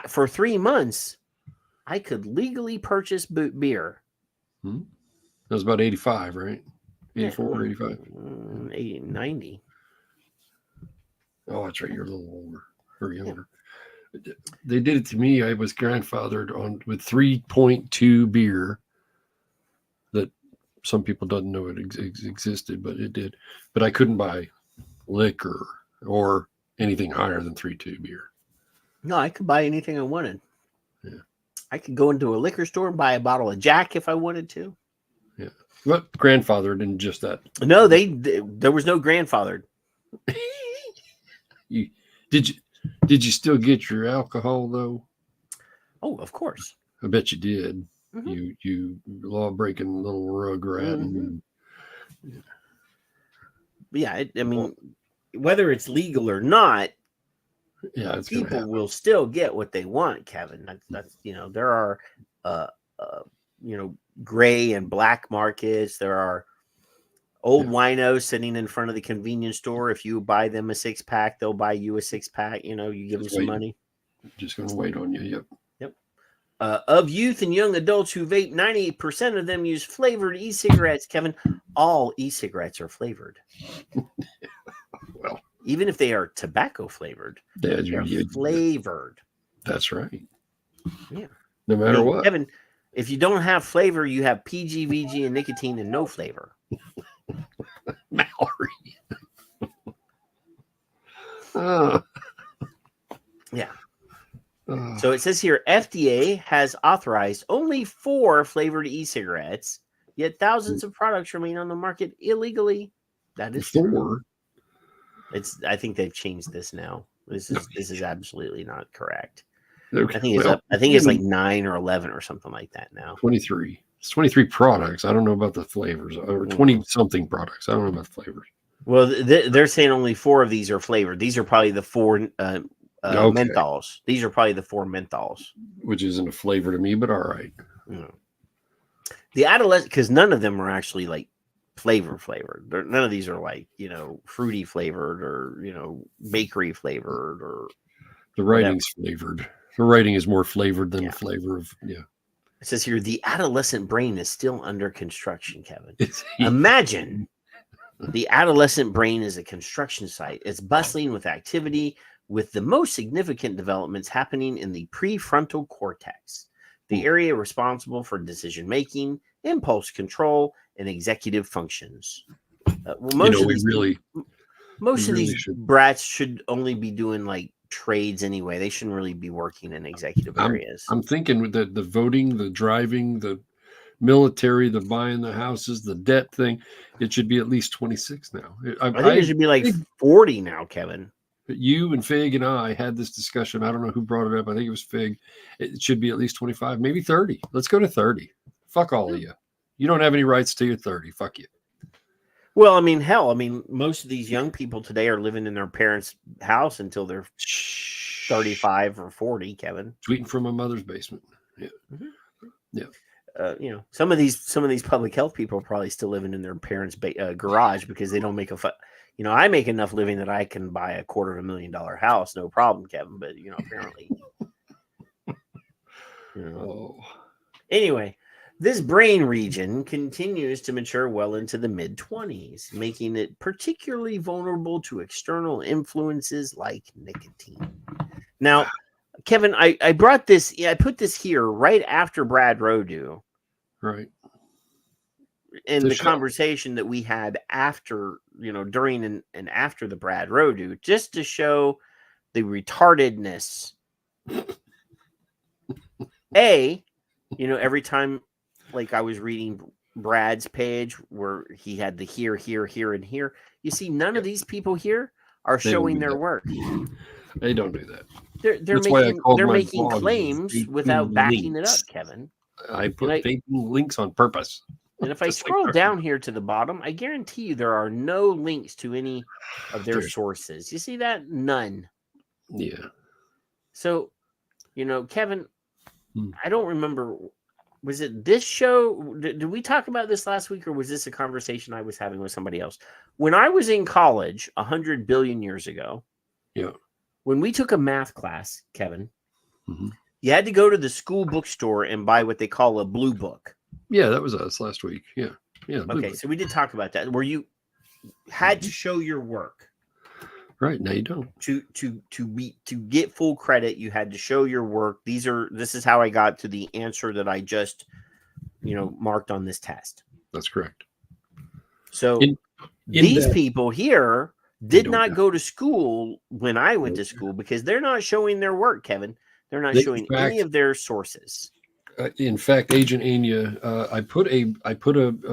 for 3 months, I could legally purchase beer. That was about 85, right? 84 or 85? 90. Oh, that's right. You're a little older or younger. Yeah. They did it to me. I was grandfathered on with 3.2 beer that some people don't know it existed, but it did. But I couldn't buy liquor or anything higher than 3.2 beer. No, I could buy anything I wanted. Yeah. I could go into a liquor store and buy a bottle of Jack if I wanted to. Yeah. What grandfathered in just that? No, there was no grandfathered. Did you still get your alcohol though? Oh, of course. I bet you did. You law-breaking little rugrat. Yeah, I mean, whether it's legal or not, it's people will still get what they want, Kevin. That's there are gray and black markets. There are old winos sitting in front of the convenience store. If you buy them a 6-pack, they'll buy you a 6-pack. You give them some money. Just going to wait on you. Yep. Of youth and young adults who vape, 98% of them use flavored e-cigarettes. Kevin, all e-cigarettes are flavored. Well, even if they are tobacco flavored, they're flavored. That's right. Yeah. No matter what. Kevin, if you don't have flavor, you have PG, VG, and nicotine and no flavor. Mallory. Yeah. So it says here, FDA has authorized only 4 flavored e-cigarettes, yet thousands of products remain on the market illegally. That is 4. I think they've changed this now. This is absolutely not correct. Okay. I think it's like 9 or 11 or something like that now. 23. It's 23 products. I don't know about the flavors. Or 20 something products. I don't know about the flavors. Well, they're saying only 4 of these are flavored. These are probably the 4 menthols. These are probably the 4 menthols, which isn't a flavor to me, but all right. The adolescent, because none of them are actually like flavored. None of these are like fruity flavored or bakery flavored or the writing's flavored. The writing is more flavored than the flavor of It says here the adolescent brain is still under construction, Kevin. Imagine the adolescent brain is a construction site. It's bustling with activity, with the most significant developments happening in the prefrontal cortex, the area responsible for decision-making, impulse control, and executive functions. Most of these brats should only be doing like trades anyway. They shouldn't really be working in executive areas. I'm thinking with the voting, the driving, the military, the buying the houses, the debt thing, it should be at least 26 now. I think it should be like 40 now, Kevin. You and Fig and I had this discussion. I don't know who brought it up. I think it was Fig. It should be at least 25, maybe 30. Let's go to 30. Fuck all of you. You don't have any rights till you're 30. Fuck you. Well, I mean, most of these young people today are living in their parents' house until they're 35 or 40, Kevin. Tweeting from my mother's basement. Yeah. Yeah. Some of these public health people are probably still living in their parents' garage because they don't make I make enough living that I can buy a $250,000 house, no problem, Kevin. But apparently, Anyway, this brain region continues to mature well into the mid-20s, making it particularly vulnerable to external influences like nicotine. Now, Kevin, I brought this. I put this here right after Brad Rodu. Right. In the conversation that we had after, during and after the Brad Rodu, just to show the retardedness. Every time, like I was reading Brad's page where he had the here, and here, you see, none of these people here are showing their work. They don't do that. They're making claims without backing it up, Kevin. I put vaping links on purpose. And if I scroll down here to the bottom, I guarantee you there are no links to any of their sources. You see that? None. Yeah. So, Kevin, I don't remember. Was it this show? Did we talk about this last week, or was this a conversation I was having with somebody else? When I was in college 100 billion years ago, when we took a math class, Kevin, you had to go to the school bookstore and buy what they call a blue book. Yeah, that was us last week. Yeah. Okay, so we did talk about that, where you had to show your work. Right, now you don't. To get full credit, you had to show your work. This is how I got to the answer that I just, marked on this test. That's correct. So these people here did not go to school when I went to school because they're not showing their work, Kevin. They're not showing any of their sources. In fact, Agent Anya, I put a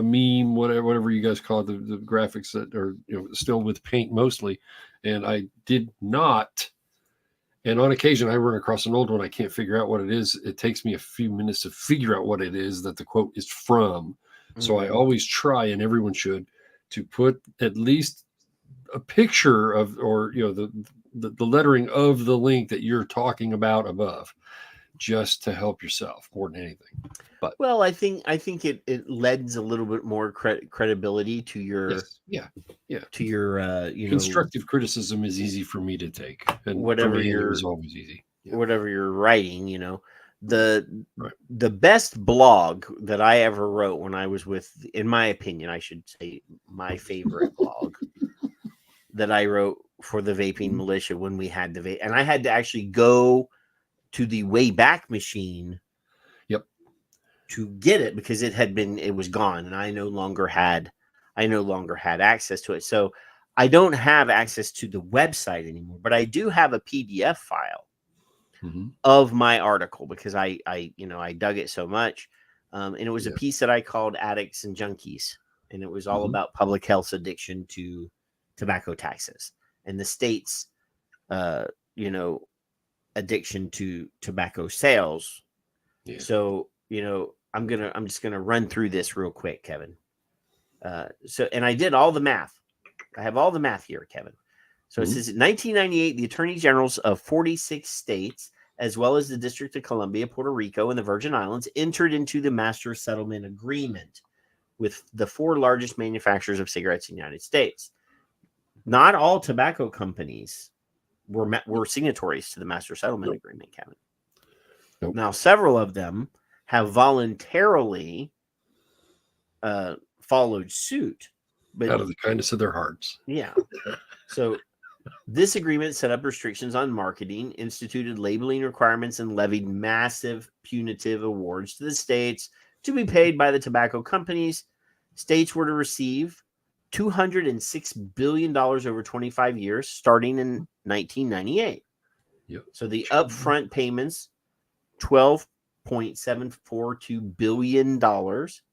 meme, whatever you guys call it, the graphics that are still with paint mostly, and I did not And on occasion, I run across an old one. I can't figure out what it is. It takes me a few minutes to figure out what it is that the quote is from. So I always try, and everyone should, to put at least a picture of, or the lettering of the link that you're talking about above, just to help yourself more than anything. But well, I think it lends a little bit more credibility to your to your constructive criticism is easy for me to take, and whatever you're is always easy. Whatever you're writing, the best blog that I ever wrote when I was with, in my opinion, I should say my favorite blog that I wrote for the Vaping Militia when we had the vape, and I had to actually go to the Wayback Machine to get it because it was gone, and I no longer had access to it. So I don't have access to the website anymore, but I do have a PDF file of my article because I dug it so much. And it was a piece that I called Addicts and Junkies. And it was all about public health's addiction to tobacco taxes and the state's, addiction to tobacco sales. Yeah. So, I'm just going to run through this real quick, Kevin. And I did all the math. I have all the math here, Kevin. So it says in 1998, the attorney generals of 46 states, as well as the District of Columbia, Puerto Rico, and the Virgin Islands, entered into the Master Settlement Agreement with the 4 largest manufacturers of cigarettes in the United States. Not all tobacco companies were signatories to the Master Settlement Agreement, Kevin. Nope. Now, several of them have voluntarily followed suit. But, out of the kindness of their hearts. Yeah. So this agreement set up restrictions on marketing, instituted labeling requirements, and levied massive punitive awards to the states to be paid by the tobacco companies. States were to receive $206 billion over 25 years, starting in 1998. Yep. So the upfront payments, $12.742 billion,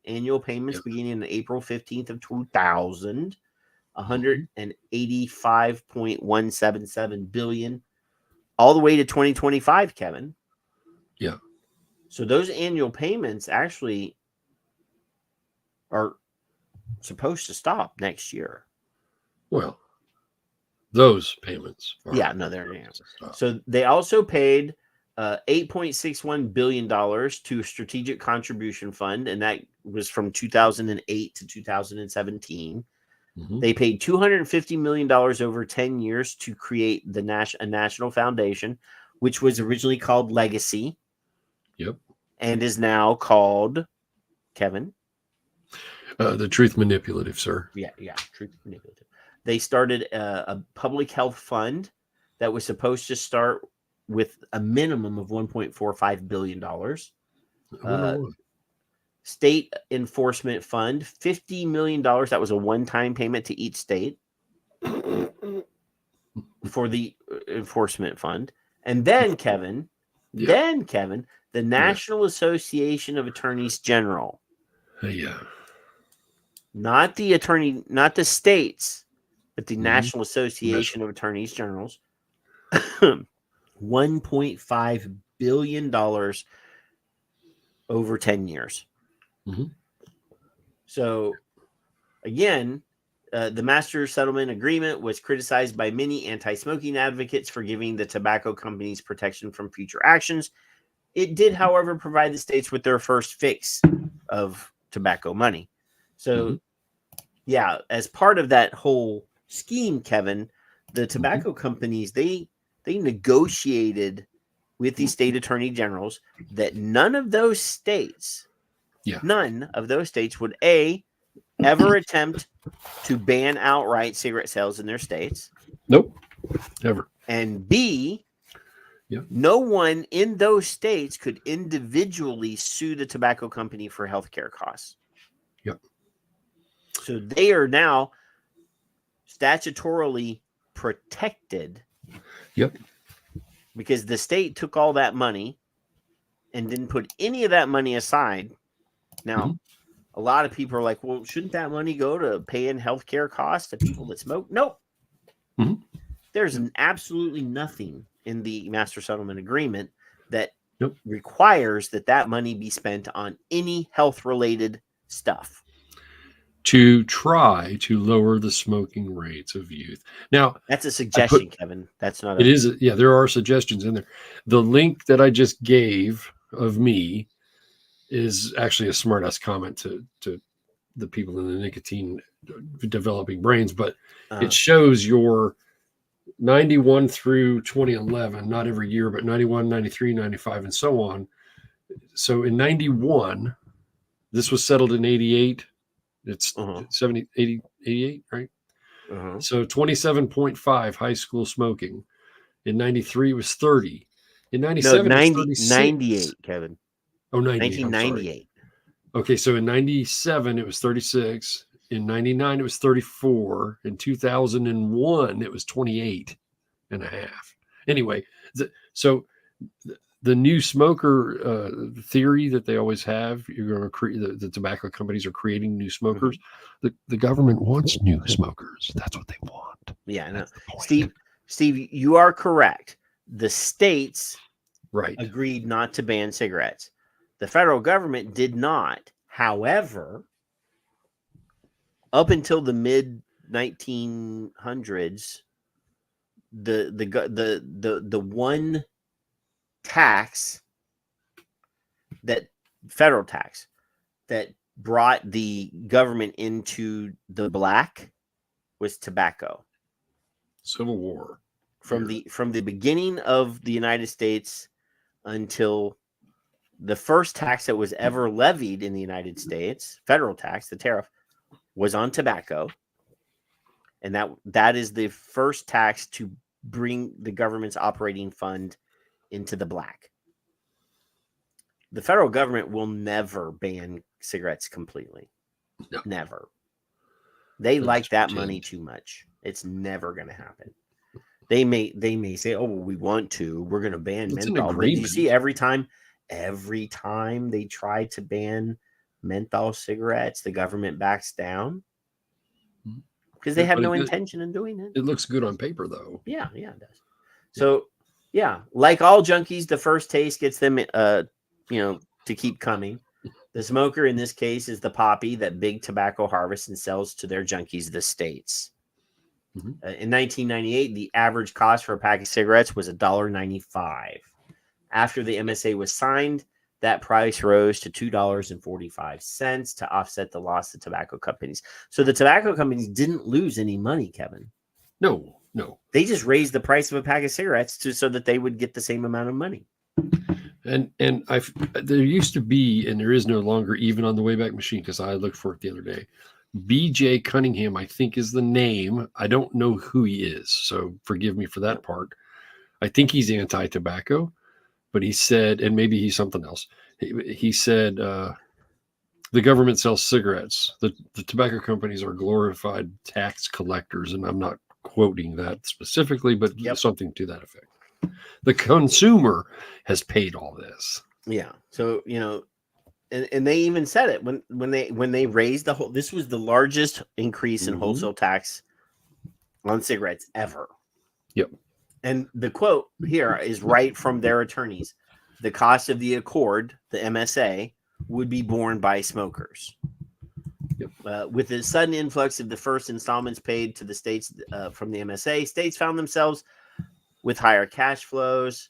annual payments beginning on April 15th of 2000, $185.177 billion, all the way to 2025, Kevin. Yeah. So those annual payments actually are supposed to stop next year. Well, those payments. They're so they also paid $8.61 billion to a strategic contribution fund, and that was from 2008 to 2017. They paid $250 million over 10 years to create a national foundation, which was originally called Legacy. Yep. And is now called, Kevin? The Truth Manipulative, sir. Yeah, Truth Manipulative. They started a public health fund that was supposed to start with a minimum of $1.45 billion. State Enforcement Fund, $50 million. That was a one-time payment to each state for the enforcement fund. And then, Kevin, the National Association of Attorneys General. Not the states, but the National Association of Attorneys Generals. $1.5 billion over 10 years. So, again, the Master Settlement Agreement was criticized by many anti-smoking advocates for giving the tobacco companies protection from future actions. It did, however, provide the states with their first fix of tobacco money. So, as part of that whole scheme, Kevin, the tobacco companies, they negotiated with the state attorney generals that none of those states would ever attempt to ban outright cigarette sales in their states. Nope, never. And B, no one in those states could individually sue the tobacco company for healthcare costs. Yep. So they are now statutorily protected. Yep. Because the state took all that money and didn't put any of that money aside. Now, a lot of people are like, well, shouldn't that money go to paying healthcare costs to people that smoke? Nope. There's absolutely nothing in the master settlement agreement that requires that money be spent on any health related stuff to try to lower the smoking rates of youth. Now, that's a suggestion, Kevin. That's not. It is. Yeah, there are suggestions in there. The link that I just gave of me is actually a smart-ass comment to the people in the nicotine developing brains, but it shows your 91 through 2011, not every year, but 91, 93, 95, and so on. So in 91, this was settled in 88. It's 70, 80, 88, right? So 27.5 high school smoking. In 93, it was 30. In 97, no, 90, it was 98, Kevin. Oh, 1998. Okay, so in 97, it was 36. In 99, it was 34. In 2001, it was 28 and a half. Anyway, so the new smoker theory that they always have, you're going to create, the tobacco companies are creating new smokers. The government wants new smokers. That's what they want. Yeah, no. Steve, you are correct. The states agreed not to ban cigarettes. The federal government did not. However, up until the mid 1900s, the one tax, that federal tax that brought the government into the black was tobacco. Civil War. From the beginning of the United States until the first tax that was ever levied in the United States, federal tax, the tariff, was on tobacco. And that is the first tax to bring the government's operating fund into the black. The federal government will never ban cigarettes completely. No. Never. They like that money too much. It's never going to happen. They may say, "Oh, well, we want to. We're going to ban menthol." But you see, every time they try to ban menthol cigarettes, the government backs down because they have no intention in doing it. It looks good on paper, though. Yeah, it does. So, yeah, like all junkies, the first taste gets them, to keep coming. The smoker in this case is the poppy that big tobacco harvests and sells to their junkies, the states. In 1998, the average cost for a pack of cigarettes was $1.95. After the MSA was signed, that price rose to $2.45 to offset the loss of tobacco companies. So the tobacco companies didn't lose any money, Kevin. No. They just raised the price of a pack of cigarettes so that they would get the same amount of money. And there used to be, and there is no longer, even on the Wayback Machine, because I looked for it the other day. BJ Cunningham, I think, is the name. I don't know who he is, so forgive me for that part. I think he's anti-tobacco, but he said, and maybe he's something else. He said the government sells cigarettes. The tobacco companies are glorified tax collectors, and I'm not quoting that specifically, but something to that effect. The consumer has paid all this. Yeah. So, and they even said it when they raised this was the largest increase in wholesale tax on cigarettes ever. Yep. And the quote here is right from their attorneys. The cost of the accord, the MSA, would be borne by smokers. Yep. With the sudden influx of the first installments paid to the states from the MSA, states found themselves with higher cash flows.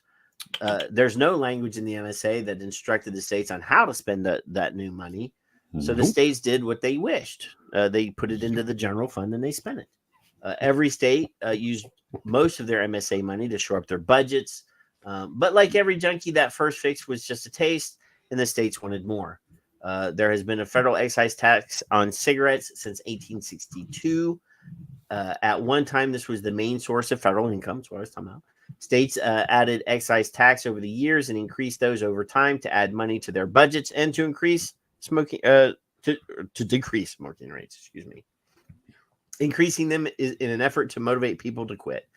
There's no language in the MSA that instructed the states on how to spend that new money. So the states did what they wished. They put it into the general fund and they spent it. Every state used most of their MSA money to shore up their budgets. But like every junkie, that first fix was just a taste, and the states wanted more. There has been a federal excise tax on cigarettes since 1862. At one time, this was the main source of federal income. That's what I was talking about. States added excise tax over the years and increased those over time to add money to their budgets and to increase smoking, to decrease smoking rates. Increasing them is in an effort to motivate people to quit.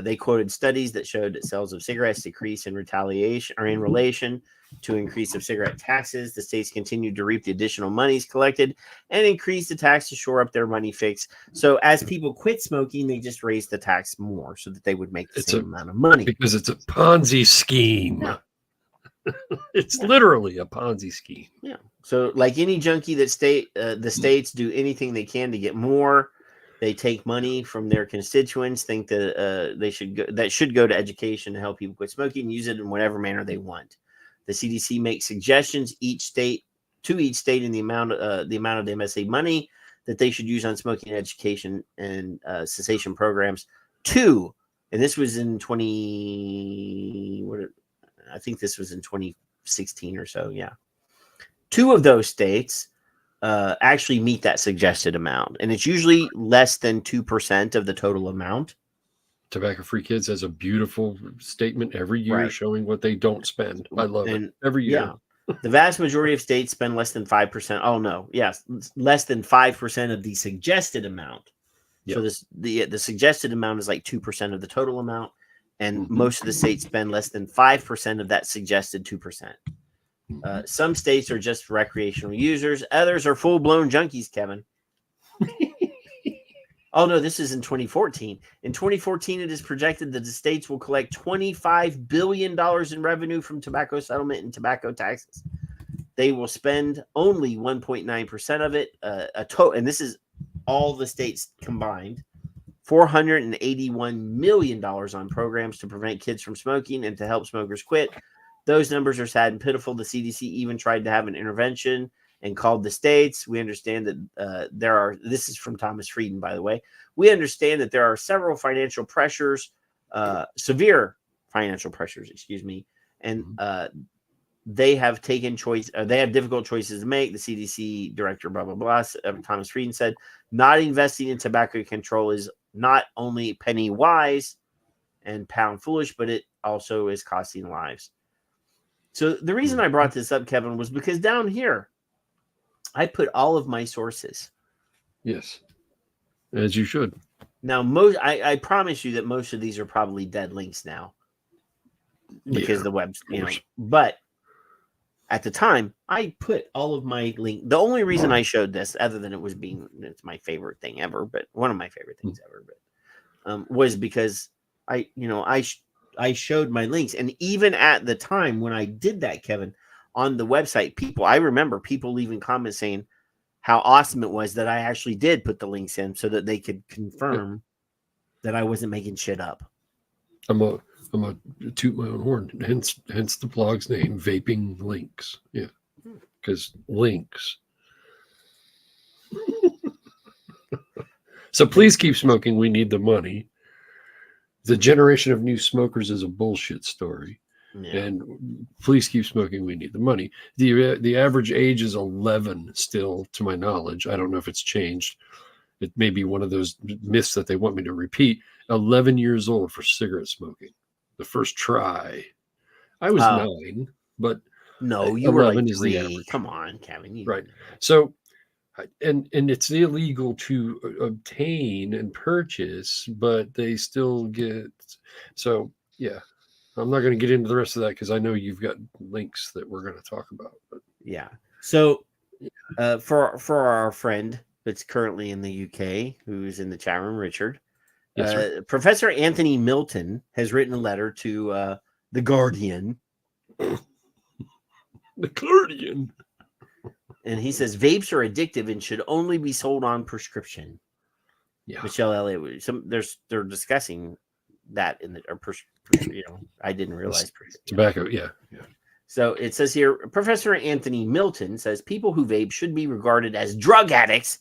They quoted studies that showed that sales of cigarettes decrease in retaliation or in relation to increase of cigarette taxes. The states continued to reap the additional monies collected and increase the tax to shore up their money fix. So as people quit smoking, they just raised the tax more so that they would make the same amount of money. Because it's a Ponzi scheme. Yeah. It's literally a Ponzi scheme. Yeah. So like any junkie that the states do anything they can to get more. They take money from their constituents, think that should go to education to help people quit smoking, use it in whatever manner they want. The CDC makes suggestions each state in the amount of the MSA money that they should use on smoking education and cessation programs. And this was in 2016 or so. Yeah. 2 of those states actually meet that suggested amount, and it's usually less than 2% of the total amount. Tobacco Free Kids has a beautiful statement every year showing what they don't spend. I love it every year. Yeah. The vast majority of states spend less than 5%. Oh no, yes, less than 5% of the suggested amount. Yep. So the suggested amount is like 2% of the total amount, and most of the states spend less than 5% of that suggested 2%. Some states are just recreational users. Others are full-blown junkies, Kevin. Oh, no, this is in 2014. In 2014, it is projected that the states will collect $25 billion in revenue from tobacco settlement and tobacco taxes. They will spend only 1.9% of it, and this is all the states combined, $481 million on programs to prevent kids from smoking and to help smokers quit. Those numbers are sad and pitiful. The CDC even tried to have an intervention and called the states. We understand that this is from Thomas Frieden, by the way. We understand that there are several financial pressures, severe financial pressures, and they have taken they have difficult choices to make. The CDC director, blah, blah, blah, Thomas Frieden said, not investing in tobacco control is not only penny wise and pound foolish, but it also is costing lives. So the reason I brought this up, Kevin, was because down here, I put all of my sources. Yes, as you should. Now, I promise you that most of these are probably dead links now because the web's, but at the time, I put all of my link. The only reason I showed this, other than it's my favorite thing ever, but one of my favorite things ever, but was because I showed my links. And even at the time when I did that, Kevin, on the website, I remember people leaving comments saying how awesome it was that I actually did put the links in so that they could confirm that I wasn't making shit up. I'm a toot my own horn, hence the blog's name, Vaping Links. Yeah, because links. So please keep smoking. We need the money. The generation of new smokers is a bullshit story. Yeah. And please keep smoking. We need the money. The average age is 11 still, to my knowledge. I don't know if it's changed. It may be one of those myths that they want me to repeat. 11 years old for cigarette smoking. The first try. I was 9, but no, you were like 3. Come on, Kevin. Right. So, and it's illegal to obtain and purchase, but they still get. So, yeah. I'm not going to get into the rest of that because I know you've got links that we're going to talk about. But. Yeah. So for our friend that's currently in the UK, who's in the chat room, Richard, yes, Professor Anthony Milton has written a letter to The Guardian. The Guardian. And he says vapes are addictive and should only be sold on prescription. Yeah. Michelle Elliott, they're discussing that in the I didn't realize tobacco. Yeah. So it says here, Professor Anthony Milton says people who vape should be regarded as drug addicts,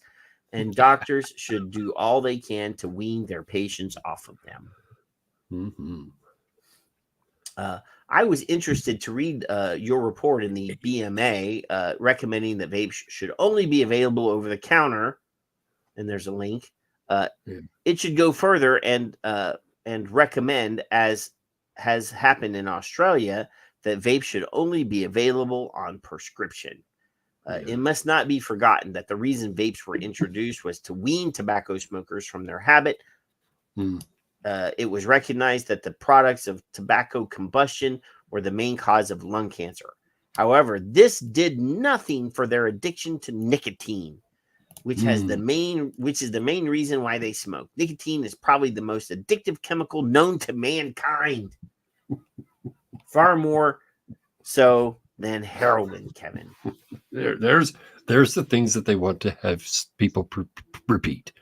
and doctors should do all they can to wean their patients off of them. Mm-hmm. I was interested to read your report in the BMA recommending that vapes should only be available over the counter, and there's a link. It should go further and recommend, as has happened in Australia, that vapes should only be available on prescription. It must not be forgotten that the reason vapes were introduced was to wean tobacco smokers from their habit it was recognized that the products of tobacco combustion were the main cause of lung cancer. However, this did nothing for their addiction to nicotine, which is the main reason why they smoke. Nicotine is probably the most addictive chemical known to mankind. Far more so than heroin, Kevin. There's the things that they want to have people repeat.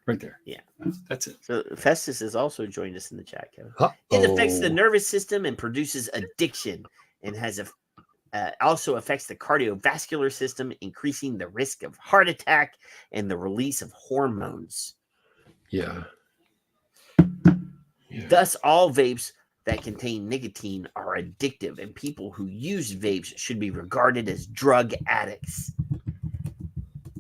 Right there. Yeah. That's it. So Festus has also joined us in the chat, Kevin. Uh-oh. It affects the nervous system and produces addiction, and also affects the cardiovascular system, increasing the risk of heart attack and the release of hormones. Yeah. Thus, all vapes that contain nicotine are addictive, and people who use vapes should be regarded as drug addicts.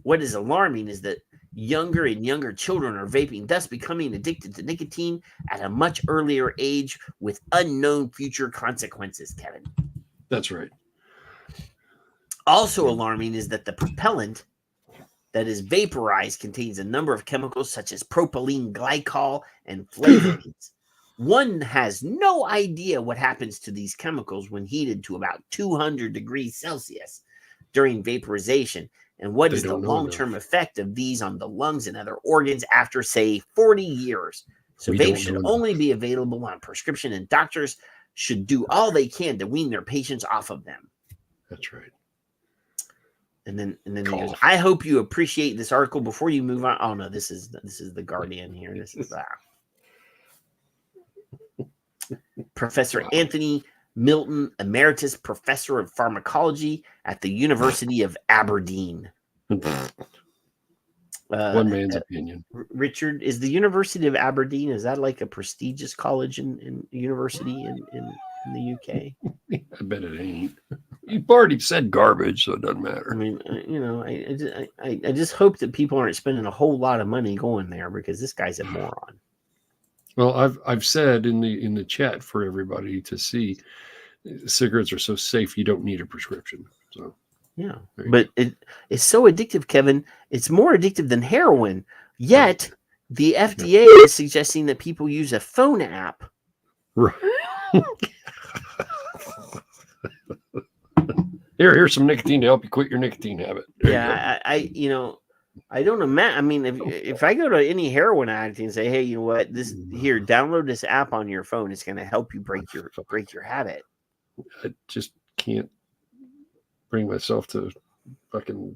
What is alarming is that younger and younger children are vaping, thus becoming addicted to nicotine at a much earlier age with unknown future consequences, Kevin. That's right. Also alarming is that the propellant that is vaporized contains a number of chemicals such as propylene glycol and flavorants. One has no idea what happens to these chemicals when heated to about 200 degrees Celsius during vaporization, and what is the long-term effect of these on the lungs and other organs after, say, 40 years. So vapes should only be available on prescription, and doctors should do all they can to wean their patients off of them. That's right. And then he goes, I hope you appreciate this article before you move on. Oh no, this is the Guardian here. This is Professor Anthony Milton, Emeritus Professor of Pharmacology at the University of Aberdeen. One man's opinion. Richard, is the University of Aberdeen, is that like a prestigious college in university in the UK? I bet it ain't. You've already said garbage, so it doesn't matter. I mean, I just hope that people aren't spending a whole lot of money going there, because this guy's a moron. Well, I've said in the chat for everybody to see, cigarettes are so safe you don't need a prescription. So yeah, but it's so addictive, Kevin. It's more addictive than heroin. Yet the FDA is suggesting that people use a phone app. Right. Here's some nicotine to help you quit your nicotine habit. I don't imagine. I mean, if I go to any heroin addict and say, hey, you know what, download this app on your phone, it's going to help you break your habit. I just can't bring myself to fucking.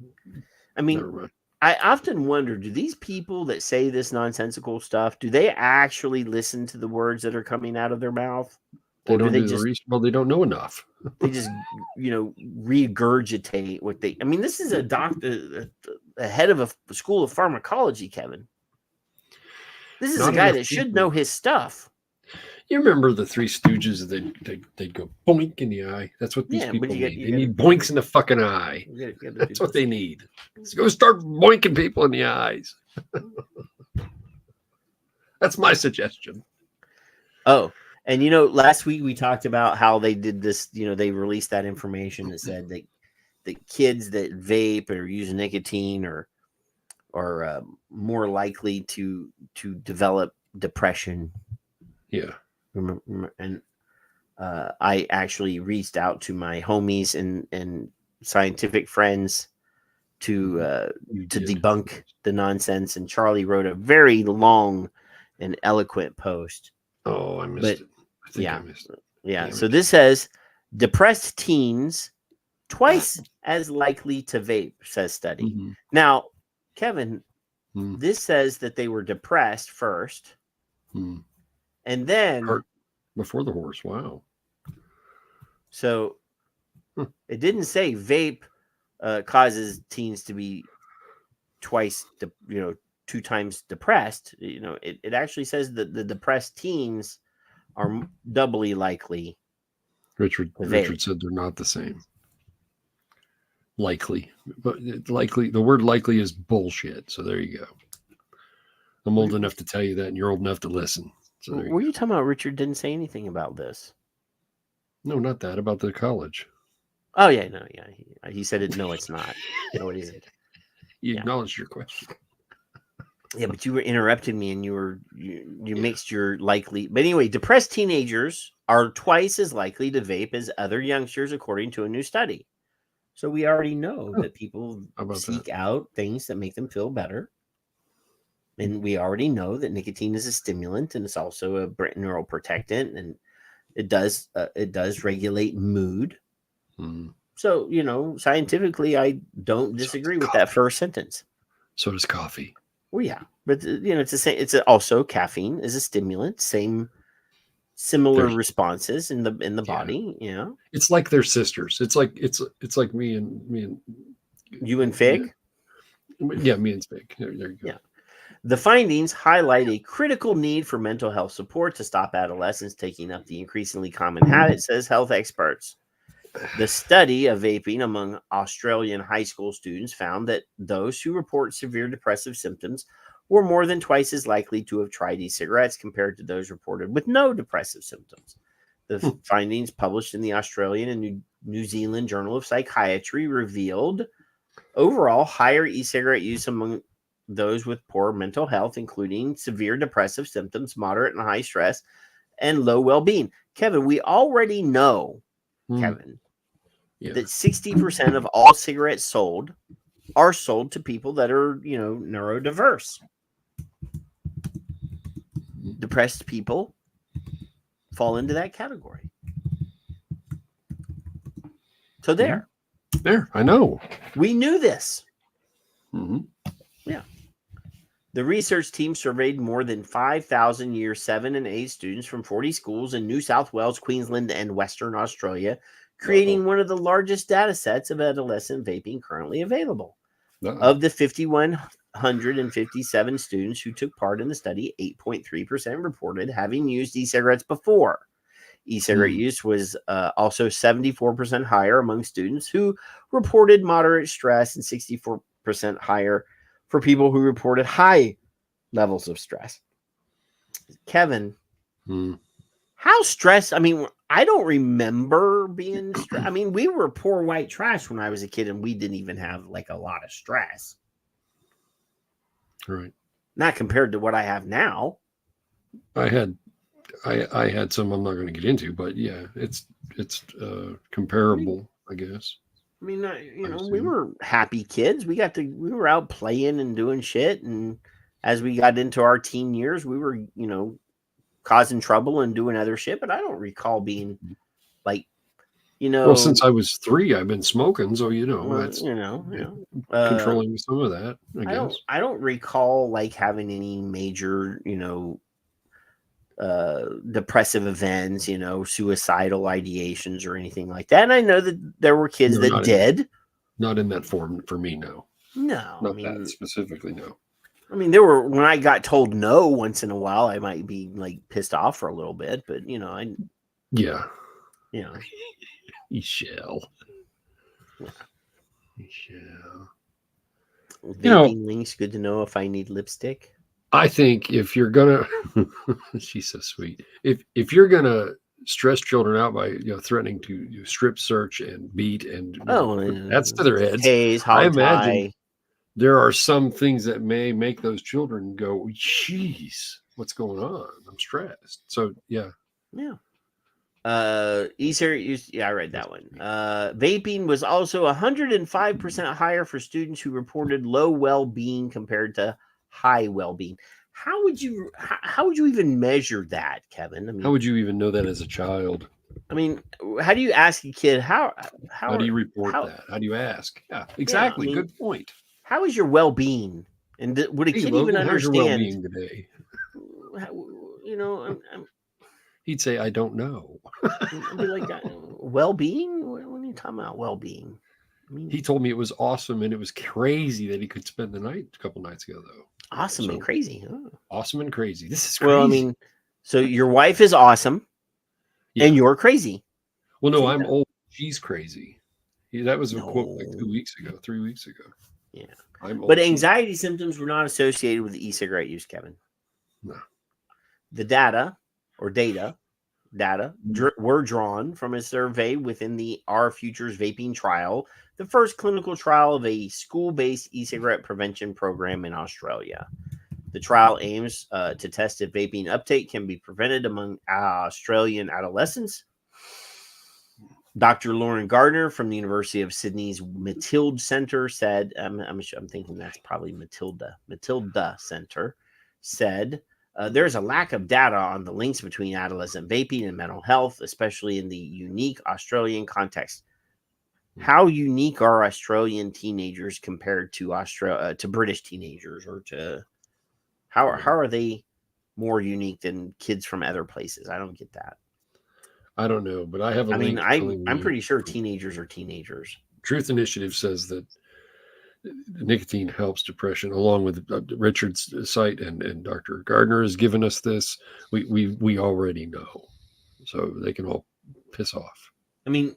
I mean, I often wonder, do these people that say this nonsensical stuff, do they actually listen to the words that are coming out of their mouth? They don't do the research. Well, they don't know enough. They just, regurgitate what they. I mean, this is a doctor, a head of a school of pharmacology, Kevin. This is a guy that should know his stuff. You remember the Three Stooges? They'd go boink in the eye. That's what these people need. They need boinks in the fucking eye. That's what they need. So go start boinking people in the eyes. That's my suggestion. Oh. And, last week we talked about how they did this, they released that information that said that the kids that vape or use nicotine are more likely to develop depression. Yeah. And I actually reached out to my homies and scientific friends to debunk the nonsense. And Charlie wrote a very long and eloquent post. Oh, I missed it. I missed it. Yeah. So this says depressed teens twice as likely to vape, says study. Mm-hmm. Now, Kevin, this says that they were depressed first, and then before the horse. Wow. So it didn't say vape causes teens to be twice, two times depressed. It actually says that the depressed teens are doubly likely. Richard said they're not the same. Likely, but likely. The word likely is bullshit. So there you go. I'm old enough to tell you that, and you're old enough to listen. So were you talking about Richard didn't say anything about this? No, not that. About the college. Oh yeah, no, yeah. He said it. No, it's not. No, it isn't. You acknowledged your question. Yeah, but you were interrupting me, and you mixed your likely. But anyway, depressed teenagers are twice as likely to vape as other youngsters, according to a new study. So we already know that people seek out things that make them feel better. And we already know that nicotine is a stimulant, and it's also a neuroprotectant, and it does regulate mood. So, scientifically, I don't disagree with that first sentence. So does coffee. Well, yeah, but it's the same. It's also caffeine is a stimulant. Similar responses in the body. It's like they're sisters. It's like me and you and Fig. Yeah, me and Fig. There you go. Yeah. The findings highlight a critical need for mental health support to stop adolescents taking up the increasingly common habit, says health experts. The study of vaping among Australian high school students found that those who report severe depressive symptoms were more than twice as likely to have tried e-cigarettes compared to those reported with no depressive symptoms. The findings published in the Australian and New Zealand Journal of Psychiatry revealed overall higher e-cigarette use among those with poor mental health, including severe depressive symptoms, moderate and high stress, and low well-being. Kevin, we already know, that 60% of all cigarettes sold are sold to people that are, neurodiverse. Depressed people fall into that category. So there, I know. We knew this. Mm-hmm. Yeah. The research team surveyed more than 5,000 year 7 and 8 students from 40 schools in New South Wales, Queensland, and Western Australia, creating one of the largest data sets of adolescent vaping currently available. Of the 5,157 students who took part in the study, 8.3% reported having used e-cigarettes before. E-cigarette use was also 74% higher among students who reported moderate stress and 64% higher for people who reported high levels of stress. Kevin, how stressed? I mean, I don't remember being stressed. I mean, we were poor white trash when I was a kid, and we didn't even have like a lot of stress. Right. Not compared to what I have now. I had some I'm not going to get into, but yeah, it's comparable, I guess. I mean, we were happy kids. We were out playing and doing shit. And as we got into our teen years, we were, causing trouble and doing other shit. But I don't recall being like, Well, since I was 3, I've been smoking. So, that's, controlling some of that, I guess. I don't recall like having any major, depressive events, suicidal ideations or anything like that. And I know that there were kids that did. Not in that form for me, no. No. Not that specifically, no. I mean, there were, when I got told no once in a while, I might be like pissed off for a little bit, but You shall. Vaping links, good to know if I need lipstick. I think if you're gonna, she's so sweet. If you're gonna stress children out by threatening to strip search and beat and that's to their heads, I imagine there are some things that may make those children go, "Jeez, what's going on? I'm stressed." So yeah. E-cigarette use. Yeah, I read that one. Vaping was also 105% higher for students who reported low well-being compared to high well-being. How would you even measure that, Kevin? I mean, how would you even know that as a child? I mean, how do you ask a kid how do you report that? How do you ask? Yeah, exactly. Good point. How is your well-being? And would a kid even understand? How's your well-being today? I'm He'd say, "I don't know." I'd be like, well-being? What are you talking about? Well-being? I mean, he told me it was awesome, and it was crazy that he could spend the night a couple nights ago, though. Awesome and crazy. Huh? Awesome and crazy. This is crazy. Well, I mean, so your wife is awesome, and you're crazy. Well, no, I'm old. She's crazy. That was a quote like 3 weeks ago. Yeah. But anxiety symptoms were not associated with e-cigarette use, Kevin. No. The data were drawn from a survey within the Our Futures Vaping trial, the first clinical trial of a school-based e-cigarette prevention program in Australia. The trial aims to test if vaping uptake can be prevented among Australian adolescents. Dr. Lauren Gardner from the University of Sydney's Matilda Center said, I'm thinking that's probably Matilda Center, said, there's a lack of data on the links between adolescent vaping and mental health, especially in the unique Australian context. How unique are Australian teenagers compared to British teenagers, or to how are they more unique than kids from other places? I don't get that. I don't know, but I have a link. I'm pretty sure teenagers are teenagers. Truth Initiative says that nicotine helps depression, along with Richard's site, and Dr. Gardner has given us this. We already know, so they can all piss off. I mean,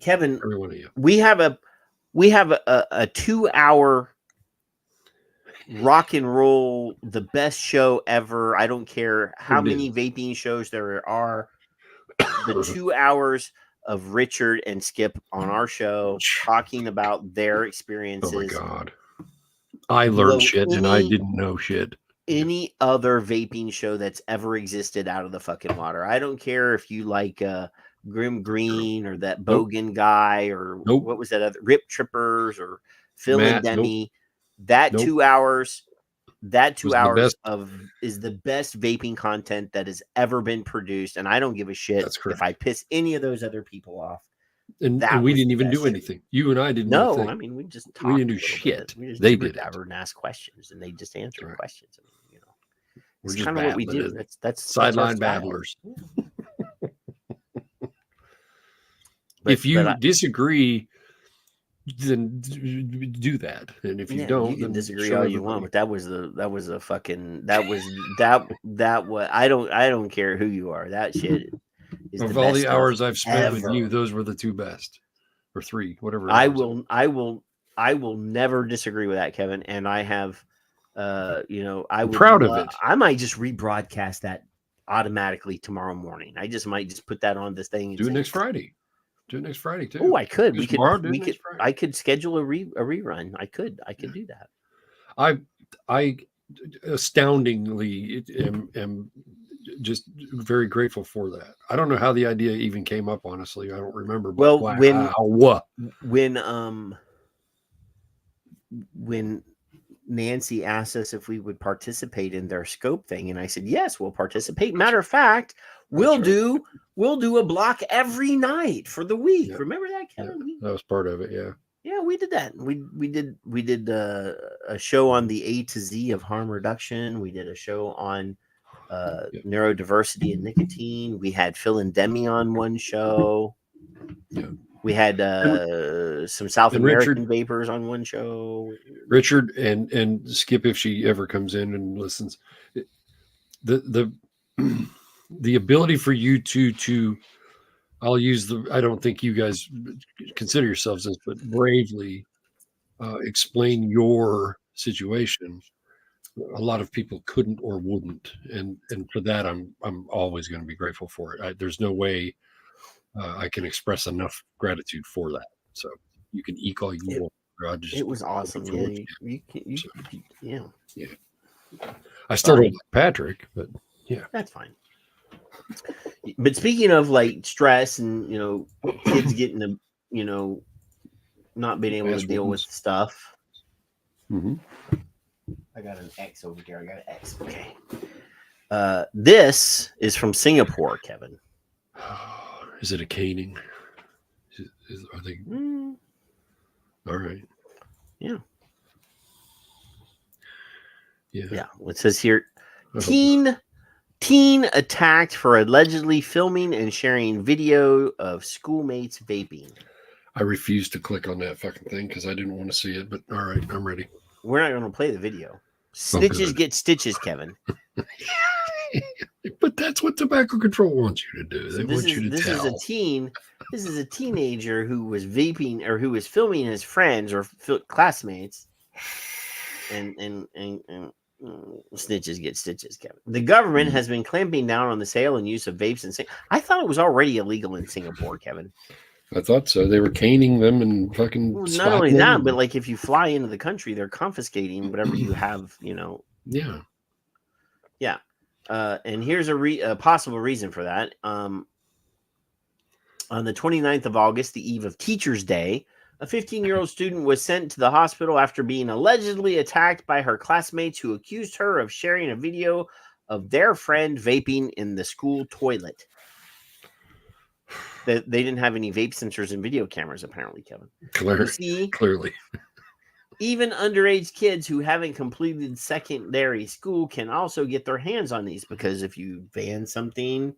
Kevin, every one of you. We have a 2-hour rock and roll, the best show ever. I don't care how many vaping shows there are. The 2 hours of Richard and Skip on our show talking about their experiences. Oh my God. I learned shit and I didn't know shit. Any other vaping show that's ever existed out of the fucking water. I don't care if you like Grim Green or that Bogan guy or what was that other Rip Trippers or Phil and Demi. That 2 hours. That 2 hours is the best vaping content that has ever been produced, and I don't give a shit if I piss any of those other people off. And we didn't even do anything. You and I didn't. No, I mean we just talked. We didn't do shit. They did and ask questions, and they just answered questions. I mean, we're it's kind of what we do. That's sideline babblers. If you disagree, then do that, and if you don't, you can disagree all you want. But that was I don't care who you are. That shit is of all the hours I've spent with you, those were the two best, or three, whatever. I will never disagree with that, Kevin. And I have, I'm proud of it. I might just rebroadcast that automatically tomorrow morning. I might put that on this thing. Do it next Friday. Do it next Friday too. Oh, I could. I could schedule a rerun. I could do that. I astoundingly am just very grateful for that. I don't know how the idea even came up. Honestly, I don't remember. But when Nancy asked us if we would participate in their scope thing, and I said yes, we'll participate. Matter of fact, we'll do a block every night for the week. Yeah. Remember that, Kevin? Yeah, that was part of it. Yeah. Yeah, we did that. We did a show on the A to Z of harm reduction. We did a show on neurodiversity and nicotine. We had Phil and Demi on one show. Yeah. We had some South American vapors on one show. Richard and Skip, if she ever comes in and listens, the ability for you to I'll use I don't think you guys consider yourselves this, but bravely explain your situation. A lot of people couldn't or wouldn't, and for that I'm always going to be grateful for it. There's no way I can express enough gratitude for that. So you can eke all you want. It was awesome. Yeah. I still don't like Patrick, but yeah, that's fine. But speaking of like stress and kids getting to not being able to deal with stuff. Mm-hmm. I got an X over there. I got an X. Okay. This is from Singapore, Kevin. Is it a caning? Are they? All right. Yeah. Yeah. It says here, teen attacked for allegedly filming and sharing video of schoolmates vaping. I refused to click on that fucking thing because I didn't want to see it. But all right, I'm ready. We're not going to play the video. Snitches get stitches, Kevin. But that's what tobacco control wants you to do. They want you to tell. This is a teenager who was vaping or who was filming his friends or classmates, and snitches get stitches, Kevin. The government has been clamping down on the sale and use of vapes in Singapore. I thought it was already illegal in Singapore, Kevin. I thought so. They were caning them and fucking. Not only that, but like if you fly into the country, they're confiscating whatever you have, Yeah. Yeah. And here's a possible reason for that. On the 29th of August, the eve of Teacher's Day, a 15-year-old student was sent to the hospital after being allegedly attacked by her classmates who accused her of sharing a video of their friend vaping in the school toilet. They didn't have any vape sensors and video cameras, apparently, Kevin. Clearly. Even underage kids who haven't completed secondary school can also get their hands on these, because if you ban something,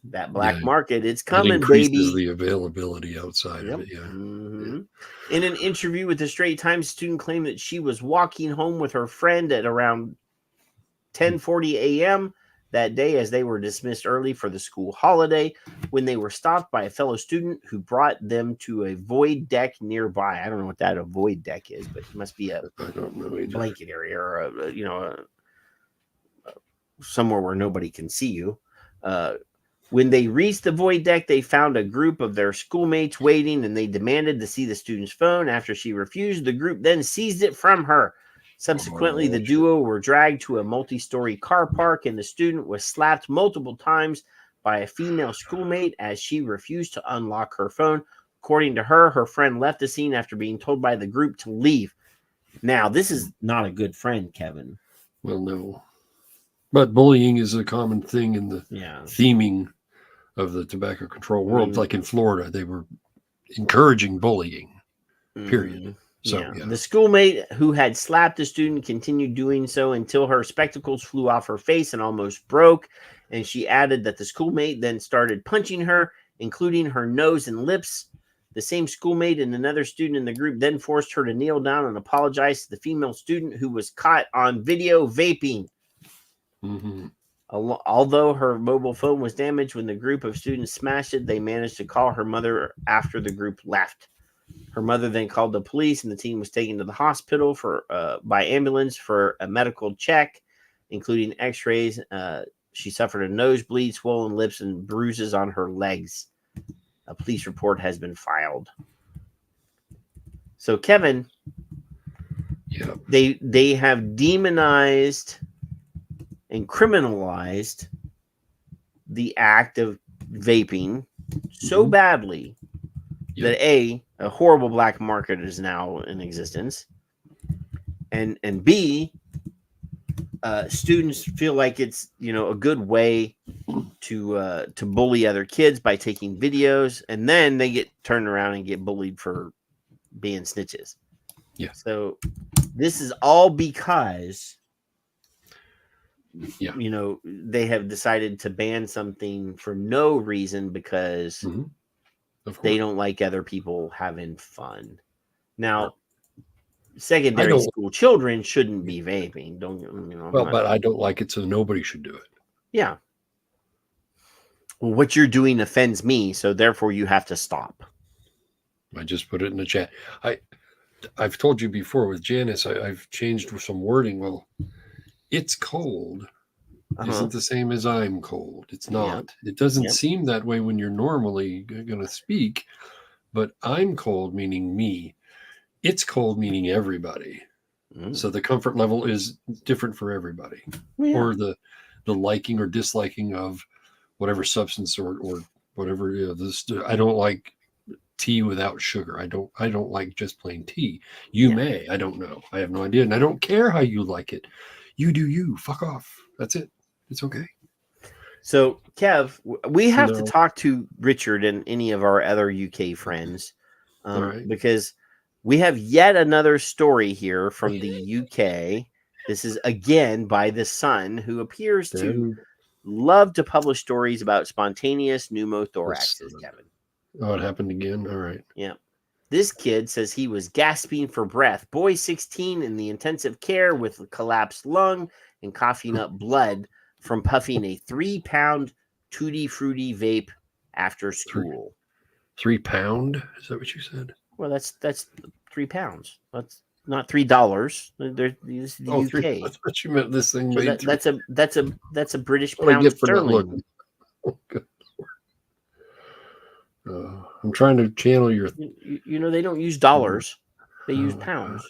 that black market, it's coming, it increases baby. The availability outside of it. Yeah. Mm-hmm. In an interview with the Straits Times, student claimed that she was walking home with her friend at around 10:40 a.m. that day, as they were dismissed early for the school holiday, when they were stopped by a fellow student who brought them to a void deck nearby. I don't know what that a void deck is, but it must be a blanket area or somewhere where nobody can see you. When they reached the void deck, they found a group of their schoolmates waiting, and they demanded to see the student's phone. After she refused, the group then seized it from her. Subsequently, the duo were dragged to a multi-story car park, and the student was slapped multiple times by a female schoolmate as she refused to unlock her phone. According to her, her friend left the scene after being told by the group to leave. Now, this is not a good friend, Kevin. Well, no. But bullying is a common thing in the theming of the tobacco control world. Like in Florida, they were encouraging bullying, period. So The schoolmate who had slapped the student continued doing so until her spectacles flew off her face and almost broke. And she added that the schoolmate then started punching her, including her nose and lips. The same schoolmate and another student in the group then forced her to kneel down and apologize to the female student who was caught on video vaping. Mm-hmm. Although her mobile phone was damaged when the group of students smashed it, they managed to call her mother after the group left. Her mother then called the police, and the team was taken to the hospital by ambulance for a medical check, including x-rays. She suffered a nosebleed, swollen lips, and bruises on her legs. A police report has been filed. So, Kevin, they have demonized and criminalized the act of vaping so badly that a horrible black market is now in existence, and B, students feel like it's a good way to bully other kids by taking videos, and then they get turned around and get bullied for being snitches. Yeah. So this is all because they have decided to ban something for no reason, because they don't like other people having fun. Now, secondary school children shouldn't be vaping. But I don't like it, so nobody should do it. Yeah. Well, what you're doing offends me, so therefore you have to stop. I just put it in the chat. I've told you before with Janice, I've changed some wording. Well, it's cold isn't the same as I'm cold. It's not. It doesn't seem that way when you're normally going to speak, but I'm cold meaning me. It's cold meaning everybody. So the comfort level is different for everybody, or the liking or disliking of whatever substance or whatever. I don't like tea without sugar. I don't like just plain tea. You may. I don't know. I have no idea, and I don't care how you like it. You do you. Fuck off. That's it. It's okay. So, Kev, we have to talk to Richard and any of our other UK friends, because we have yet another story here from the UK. This is again by the Sun, who appears to love to publish stories about spontaneous pneumothoraxes, Kevin. Oh, it happened again? All right. Yeah. This kid says he was gasping for breath. Boy 16 in the intensive care with a collapsed lung and coughing up blood from puffing a 3-pound tutti frutti vape after school. 3 pound? Is that what you said? Well, that's 3 pounds. That's not $3. This is the UK. I thought you meant this thing. So that's a British pound sterling. Oh, good. I'm trying to channel your. They don't use dollars; they use pounds.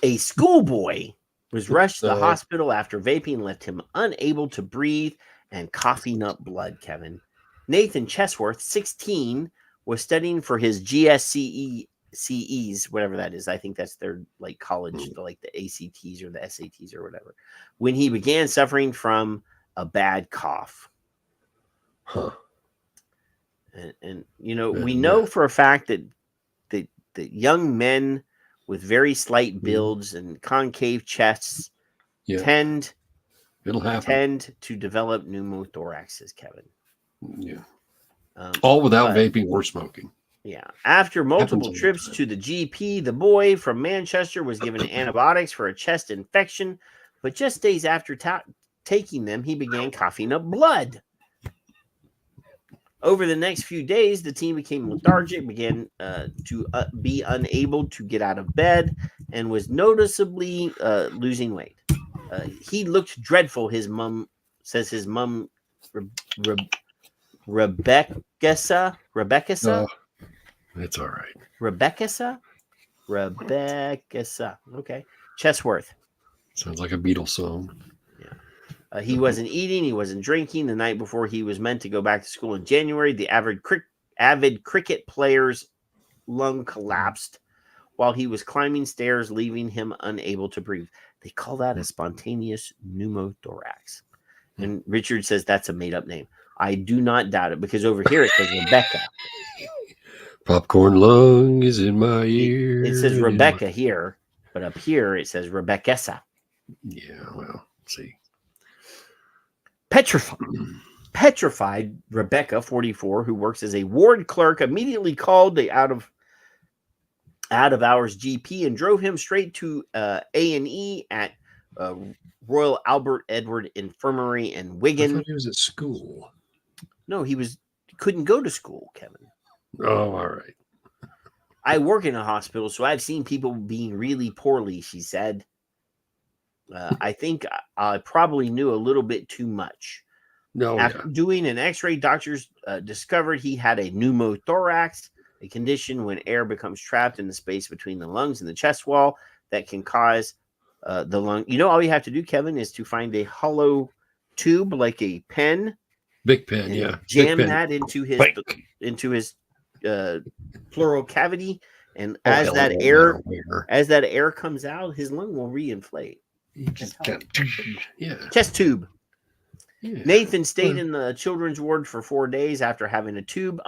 A schoolboy was rushed to the hospital after vaping left him unable to breathe and coughing up blood, Kevin. Nathan Chesworth, 16, was studying for his GSCEs, whatever that is. I think that's their like college, like the ACTs or the SATs or whatever, when he began suffering from a bad cough. Huh. And you know, we know for a fact that young men with very slight builds and concave chests tend to develop pneumothoraxes, Kevin. Yeah. All without vaping or smoking. Yeah. After multiple trips to the GP, the boy from Manchester was given antibiotics for a chest infection, but just days after taking them, he began coughing up blood. Over the next few days, the team became lethargic, began to be unable to get out of bed, and was noticeably losing weight. He looked dreadful. His mom says his mom, Rebecca. It's all right. Rebecca. Okay. Chesworth. Sounds like a Beatles song. He wasn't eating. He wasn't drinking. The night before he was meant to go back to school in January, the avid cricket player's lung collapsed while he was climbing stairs, leaving him unable to breathe. They call that a spontaneous pneumothorax. And Richard says that's a made-up name. I do not doubt it, because over here it says Rebecca. Popcorn lung is in my ear. It says Rebecca here, but up here it says Rebecca. Yeah, well, see. Petrified Rebecca, 44, who works as a ward clerk, immediately called the out of hours GP and drove him straight to A&E at Royal Albert Edward Infirmary in Wigan. I thought he was at school. No, he couldn't go to school, Kevin. Oh, all right. I work in a hospital, so I've seen people being really poorly, she said. I think I probably knew a little bit too much. After doing an x-ray, doctors discovered he had a pneumothorax, a condition when air becomes trapped in the space between the lungs and the chest wall that can cause the lung. You know, all you have to do, Kevin, is to find a hollow tube like a pen. Big pen, yeah. Jam that into his pleural cavity, and as that air comes out, his lung will reinflate. Chest tube. Yeah. Nathan stayed in the children's ward for 4 days after having a tube.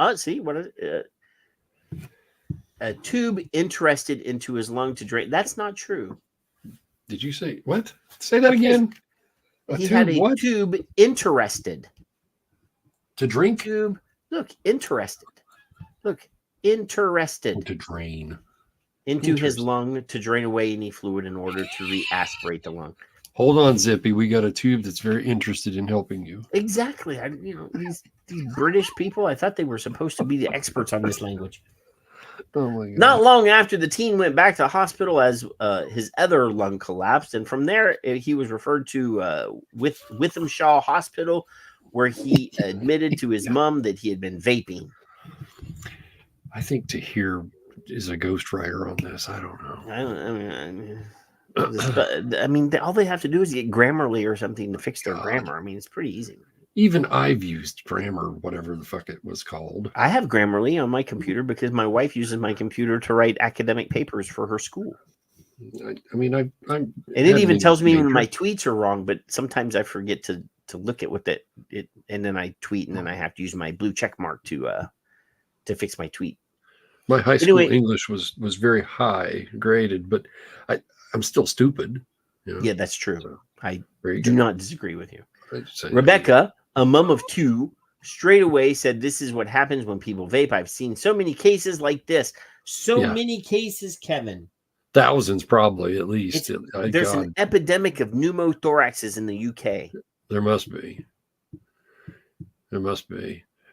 A tube interested into his lung to drain. That's not true. Did you say what? Say that again. He had a tube interested to drink. Tube. Look, interested. Look, interested to drain into his lung to drain away any fluid in order to re-aspirate the lung. Hold on, Zippy. We got a tube that's very interested in helping you. Exactly. These British people, I thought they were supposed to be the experts on this language. Oh my God. Not long after, the teen went back to the hospital as his other lung collapsed, and from there he was referred to Withamshaw Hospital, where he admitted to his mom that he had been vaping. I think Tahir is a ghostwriter on this. I don't know. I mean, all they have to do is get Grammarly or something to fix their grammar. I mean, it's pretty easy. Even I've used Grammar, whatever the fuck it was called. I have Grammarly on my computer because my wife uses my computer to write academic papers for her school. And it even tells me when my tweets are wrong, but sometimes I forget to look at what and then I tweet, and then I have to use my blue check mark to fix my tweet. My high school English was very high graded, but I'm still stupid. You know? Yeah, that's true. So, I do not disagree with you. Rebecca, a mom of two, straight away said, "This is what happens when people vape. I've seen so many cases like this. Many cases, Kevin. Thousands, probably, at least. There's an epidemic of pneumothoraxes in the UK. There must be.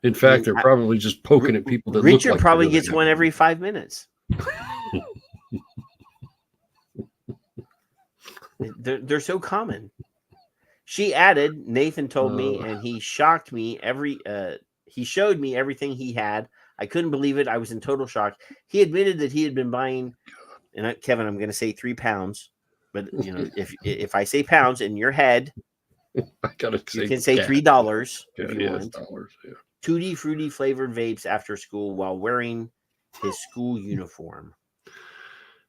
In fact, they're probably just poking at people that Richard look like probably gets one every 5 minutes. They're so common. She added, Nathan told me, and he shocked me. He showed me everything he had. I couldn't believe it. I was in total shock. He admitted that he had been buying and Kevin, I'm going to say 3 pounds, but you know, if I say pounds in your head, I gotta say, you can say $3 if you yes, want. dollars. Yeah. Tutti frutti flavored vapes after school while wearing his school uniform. I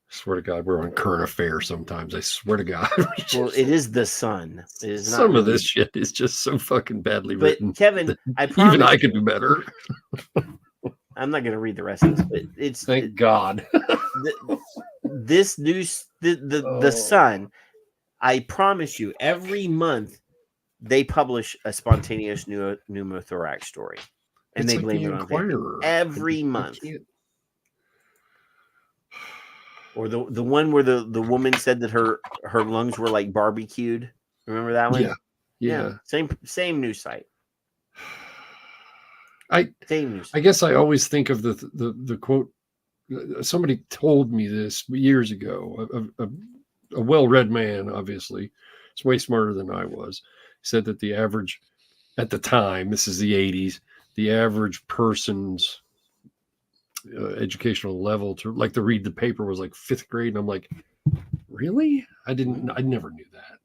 swear to God, we're on current affairs sometimes. I swear to God. Well, it is the Sun. It is Some not of this shit is just so fucking badly but written. Kevin, I promise even I could do better. I'm not going to read the rest of this, but it's thank God. This news, the Sun. I promise you, every month they publish a spontaneous pneumothorax story, and It's they like blame the it on Inquirer. vaping every month. Or the one where the woman said that her lungs were like barbecued. Remember that one? Yeah. Same news site. I guess I always think of the quote. Somebody told me this years ago. A well-read man, obviously, is way smarter than I was. Said that the average, at the time, this is the 80s, the average person's educational level to read the paper was like 5th grade, and I'm like, really? I never knew that.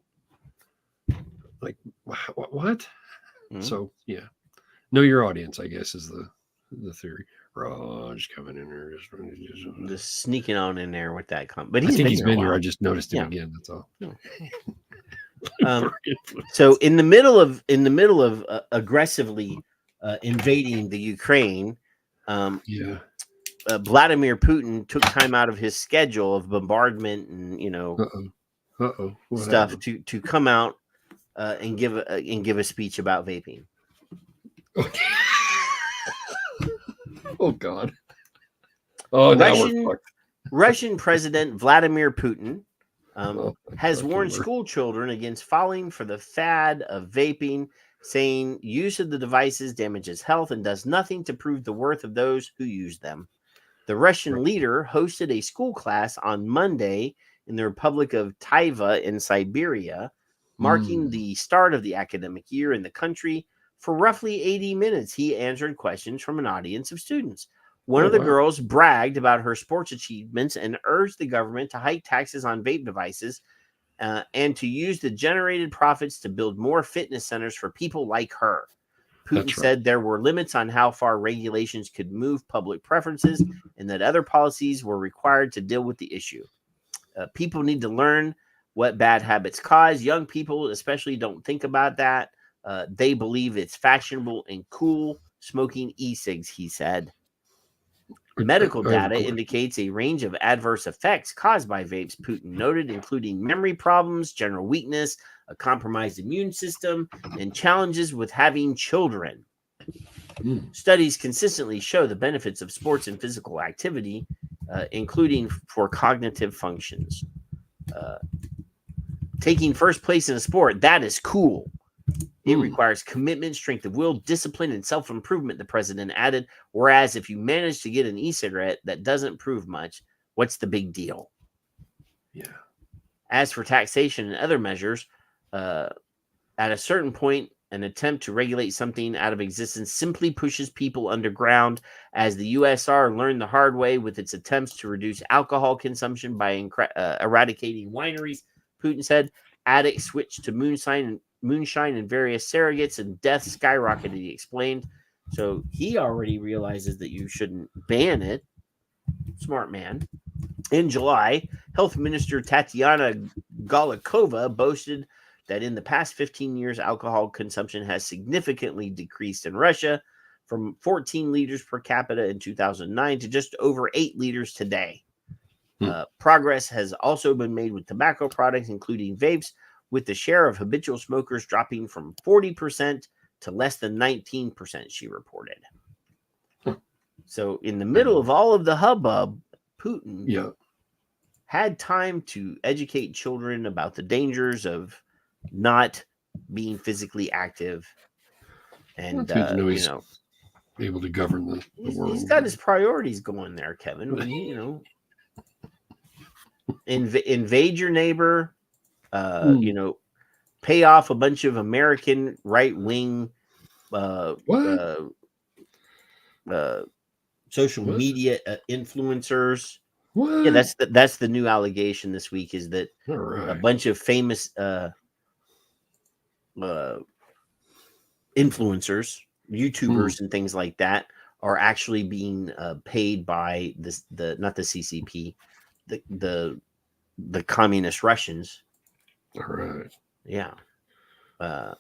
Like, what? Mm-hmm. So yeah, know your audience, I guess, is the theory. Raj coming in there, just sneaking on in there with that comment. But I think he's been here. I just noticed him again. That's all. So in the middle of aggressively invading the Ukraine, Vladimir Putin took time out of his schedule of bombardment and stuff to come out and give a speech about vaping. Oh God! Oh, Russian President Vladimir Putin has warned school children against falling for the fad of vaping, saying use of the devices damages health and does nothing to prove the worth of those who use them. The Russian leader hosted a school class on Monday in the Republic of Taiva in Siberia, marking the start of the academic year in the country. For roughly 80 minutes, he answered questions from an audience of students. One of the girls bragged about her sports achievements and urged the government to hike taxes on vape devices and to use the generated profits to build more fitness centers for people like her. Putin said there were limits on how far regulations could move public preferences and that other policies were required to deal with the issue. People need to learn what bad habits cause. Young people especially don't think about that. They believe it's fashionable and cool smoking e-cigs, he said. Medical data indicates a range of adverse effects caused by vapes, Putin noted, including memory problems, general weakness, a compromised immune system, and challenges with having children. Studies consistently show the benefits of sports and physical activity, including for cognitive functions. Taking first place in a sport, that is cool. It requires commitment, strength of will, discipline, and self-improvement, the president added. Whereas if you manage to get an e-cigarette that doesn't prove much, what's the big deal? Yeah. As for taxation and other measures, at a certain point, an attempt to regulate something out of existence simply pushes people underground, as the USR learned the hard way with its attempts to reduce alcohol consumption by eradicating wineries. Putin said addicts switched to moonshine and various surrogates, and death skyrocketed, he explained. So he already realizes that you shouldn't ban it. Smart man. In July, Health Minister Tatiana Golikova boasted that in the past 15 years, alcohol consumption has significantly decreased in Russia from 14 liters per capita in 2009 to just over 8 liters today. Progress has also been made with tobacco products, including vapes, with the share of habitual smokers dropping from 40% to less than 19%, she reported. So in the middle of all of the hubbub, Putin had time to educate children about the dangers of not being physically active. And, he's able to govern the world. He's got his priorities going there, Kevin. I mean, invade your neighbor, pay off a bunch of American right-wing social media influencers What? Yeah, that's the new allegation this week is that a bunch of famous influencers, YouTubers, and things like that are actually being paid by not the CCP, the communist Russians. All right. Yeah. And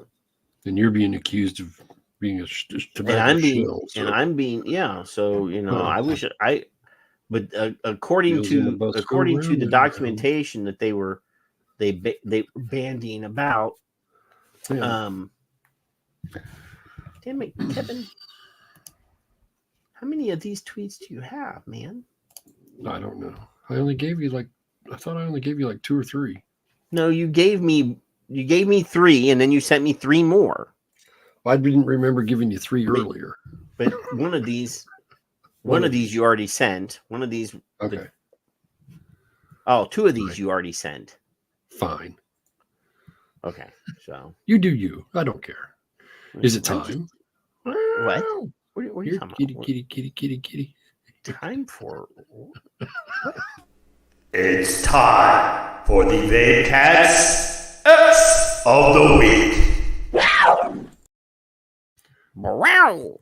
you're being accused of being a tobacco and I'm being yeah. So but according to the documentation that they were bandying about, damn it, Kevin, how many of these tweets do you have, man? I don't know. I only gave you like 2 or 3. No, you gave me 3, and then you sent me 3 more. I didn't remember giving you 3 earlier. But one of these you already sent. One of these. Okay. 2 of these you already sent. Fine. Okay, so you do you. I don't care. Is it time? What? What are you talking about? Kitty. Time for what? It's time for the Vape Cats of the Week. Wow.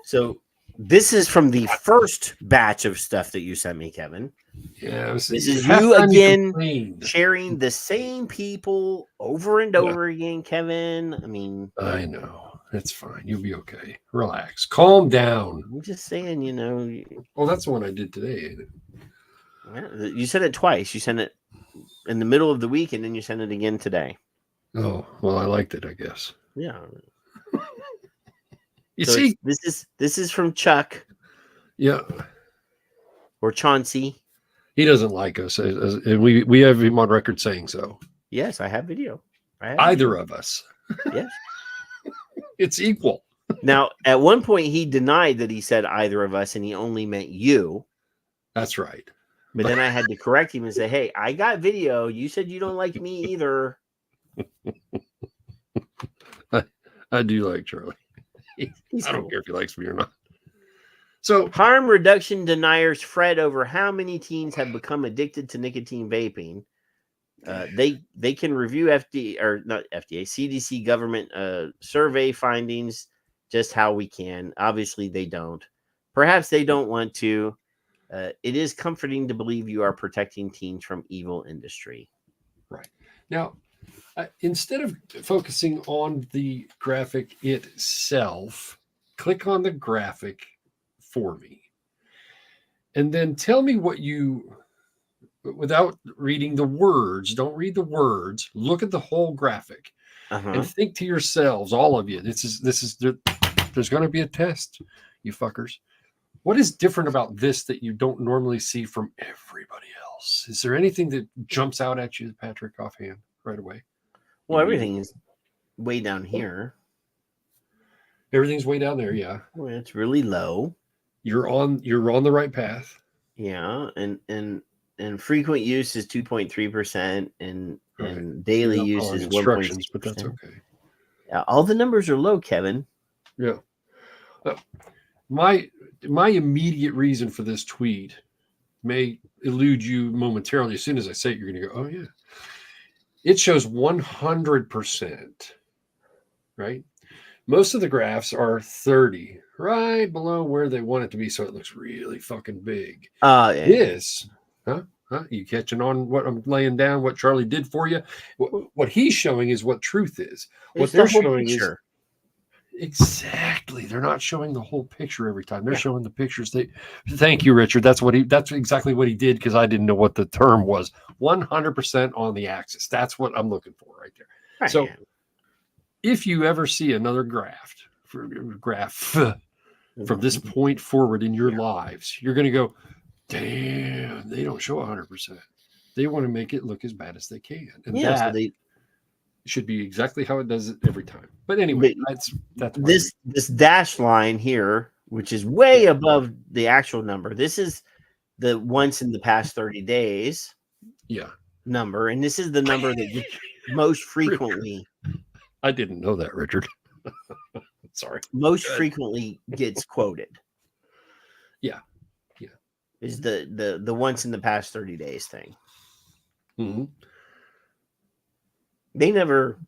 So this is from the first batch of stuff that you sent me, Kevin. Yeah, this is you again sharing the same people over and over again, Kevin. I mean, I know. It's fine. You'll be okay. Relax. Calm down. I'm just saying, Oh, that's the one I did today, ain't it? You said it twice. You sent it in the middle of the week, and then you sent it again today. Oh, well, I liked it, I guess. Yeah. You see, this is from Chuck. Yeah. Or Chauncey. He doesn't like us, and we have him on record saying so. Yes, I have video. Either of us. Yes. It's equal. Now, at one point, he denied that he said either of us, and he only meant you. That's right. But then I had to correct him and say, hey, I got video. You said you don't like me either. I do like Charlie. I don't care if he likes me or not. So harm reduction deniers fret over how many teens have become addicted to nicotine vaping. They can review CDC government survey findings just how we can. Obviously, they don't. Perhaps they don't want to. It is comforting to believe you are protecting teens from evil industry. Right. Now, instead of focusing on the graphic itself, click on the graphic for me. And then tell me what you, without reading the words, don't read the words, look at the whole graphic and think to yourselves, all of you, there's going to be a test, you fuckers. What is different about this that you don't normally see from everybody else? Is there anything that jumps out at you, Patrick, offhand right away? Well, everything is way down here. Everything's way down there, yeah. Well, it's really low. You're on the right path. Yeah, and frequent use is 2.3%, and daily use is 1.6%. But that's okay. Yeah, all the numbers are low, Kevin. Yeah. My immediate reason for this tweet may elude you momentarily. As soon as I say it, you're going to go, oh, yeah. It shows 100%, right? Most of the graphs are 30, right below where they want it to be, so it looks really fucking big. This, you catching on what I'm laying down, what Charlie did for you? What he's showing is what truth is. What they're showing is exactly. They're not showing the whole picture every time. They're showing the pictures. Thank you, Richard. That's exactly what he did, because I didn't know what the term was. 100% on the axis. That's what I'm looking for right there. Right. So if you ever see another graph from this point forward in your lives, you're going to go, damn, they don't show 100%. They want to make it look as bad as they can. And that should be exactly how it does it every time. But anyway, that's this dash line here, which is way above the actual number. This is the once in the past 30 days number, and this is the number that gets most frequently. I didn't know that, Richard. Sorry. Most frequently gets quoted. Yeah. is the once in the past 30 days thing. Mm-hmm. They never,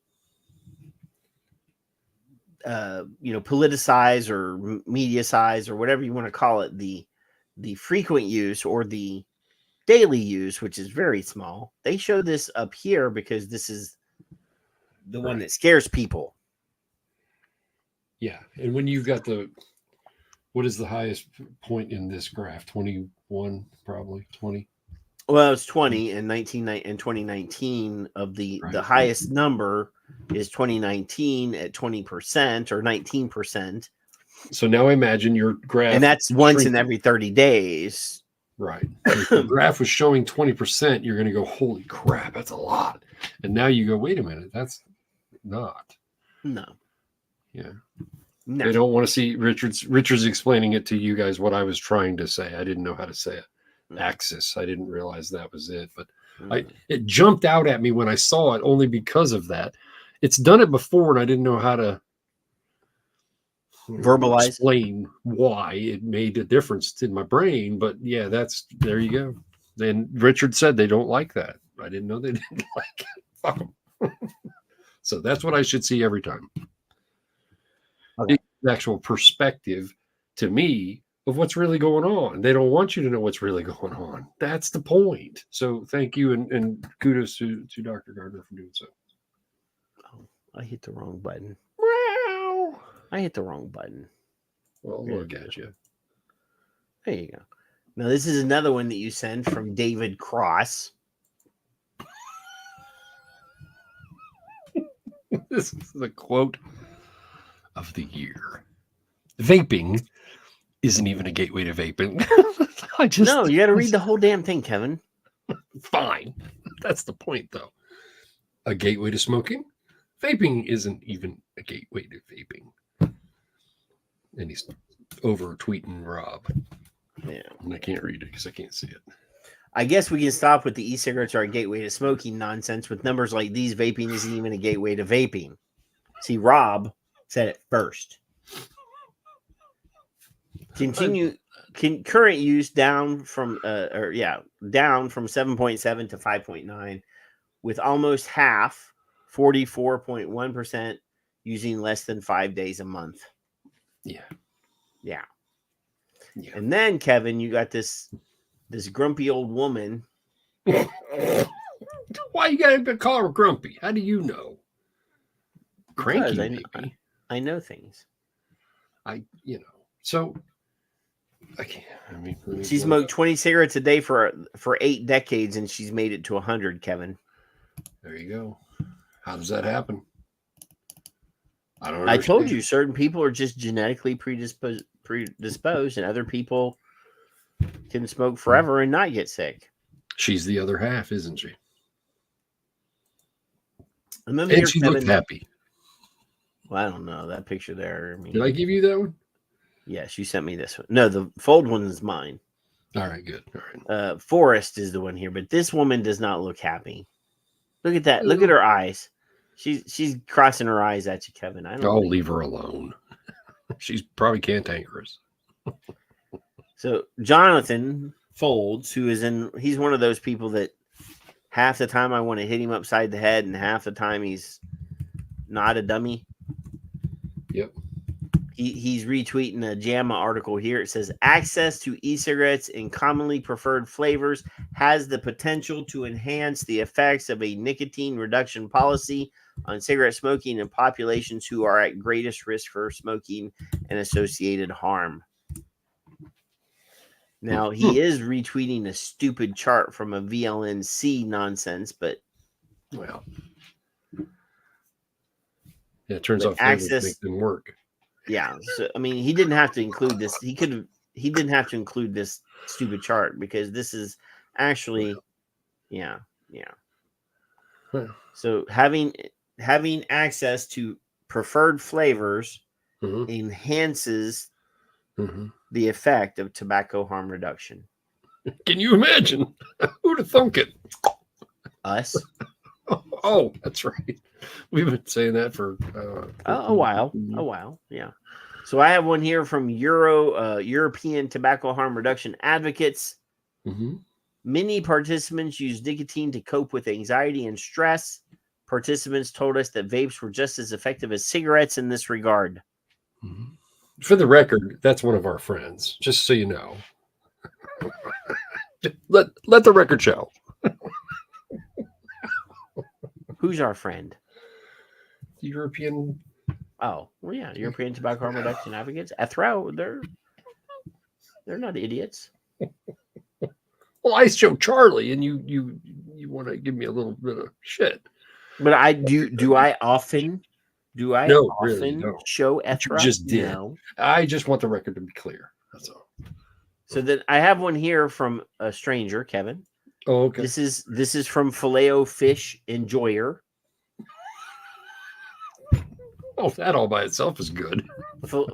politicize or media-size or whatever you want to call it, the frequent use or the daily use, which is very small. They show this up here because this is the one that scares people. Yeah, and when you've got what is the highest point in this graph? 21, probably 20. Well, it's 20 in 2019 of the highest number is 2019 at 20% or 19%. So now imagine your graph. And that's once in every 30 days. Right. If the graph was showing 20%, you're going to go, holy crap, that's a lot. And now you go, wait a minute, that's not. No. Yeah. No. They don't want to see Richard's explaining it to you guys what I was trying to say. I didn't know how to say it. Axis. I didn't realize that was it, but it jumped out at me when I saw it only because of that. It's done it before and I didn't know how to explain why it made a difference in my brain, but yeah, there you go. Then Richard said they don't like that. I didn't know they didn't like it. Fuck them. So that's what I should see every time. Okay. The actual perspective to me of what's really going on. They don't want you to know what's really going on. That's the point. So thank you and kudos to Dr. Gardner for doing so. Oh, I hit the wrong button. I hit the wrong button. Well, look at you. There you go. Now, this is another one that you sent from David Cross. This is the quote of the year. Vaping isn't even a gateway to vaping. No, you got to read the whole damn thing, Kevin. Fine. That's the point, though. A gateway to smoking? Vaping isn't even a gateway to vaping. And he's over tweeting Rob. Yeah. And I can't read it because I can't see it. I guess we can stop with the e-cigarettes are a gateway to smoking nonsense with numbers like these. Vaping isn't even a gateway to vaping. See, Rob said it first. Current use down from 7.7 to 5.9, with almost half, 44.1%, using less than 5 days a month. Yeah. And then, Kevin, you got this grumpy old woman. Why you gotta call her grumpy? How do you know? Cranky, maybe. I know things. So I can't. I mean, she smoked 20 cigarettes a day for 8 decades, and she's made it to 100. Kevin, there you go. How does that happen? I don't. I told you, certain people are just genetically predisposed, and other people can smoke forever and not get sick. She's the other half, isn't she? And she looked happy. Well, I don't know that picture there. I mean, did I give you that one? Yes, you sent me this one. No, the fold one is mine. All right, good. All right. Forrest is the one here, but this woman does not look happy. Look at that. Look at her eyes. She's crossing her eyes at you, Kevin. I'll leave her alone. She's probably cantankerous. So Jonathan Folds, he's one of those people that half the time I want to hit him upside the head, and half the time he's not a dummy. Yep. He's retweeting a JAMA article here. It says access to e-cigarettes in commonly preferred flavors has the potential to enhance the effects of a nicotine reduction policy on cigarette smoking in populations who are at greatest risk for smoking and associated harm. Now, he is retweeting a stupid chart from a VLNC nonsense, but well, yeah, it turns out access make them work. Yeah, so I mean, he didn't have to include this. He didn't have to include this stupid chart because this is actually, yeah. Huh. So having access to preferred flavors enhances the effect of tobacco harm reduction. Can you imagine? Who'd have thunk it? Us. Oh, that's right. We've been saying that for a while. Yeah. So I have one here from European Tobacco Harm Reduction Advocates. Mm-hmm. Many participants use nicotine to cope with anxiety and stress. Participants told us that vapes were just as effective as cigarettes in this regard. Mm-hmm. For the record, that's one of our friends, just so you know. Let the record show. Who's our friend? The European. Oh, well, yeah, European Tobacco Harm Reduction Advocates. Ethro, they're not idiots. Well, I show Charlie, and you want to give me a little bit of shit. But I do. I often really show Ethro? You just did. No. I just want the record to be clear. That's all. So then I have one here from a stranger, Kevin. Oh, okay. This is from Filet Fish Enjoyer. Oh, that all by itself is good.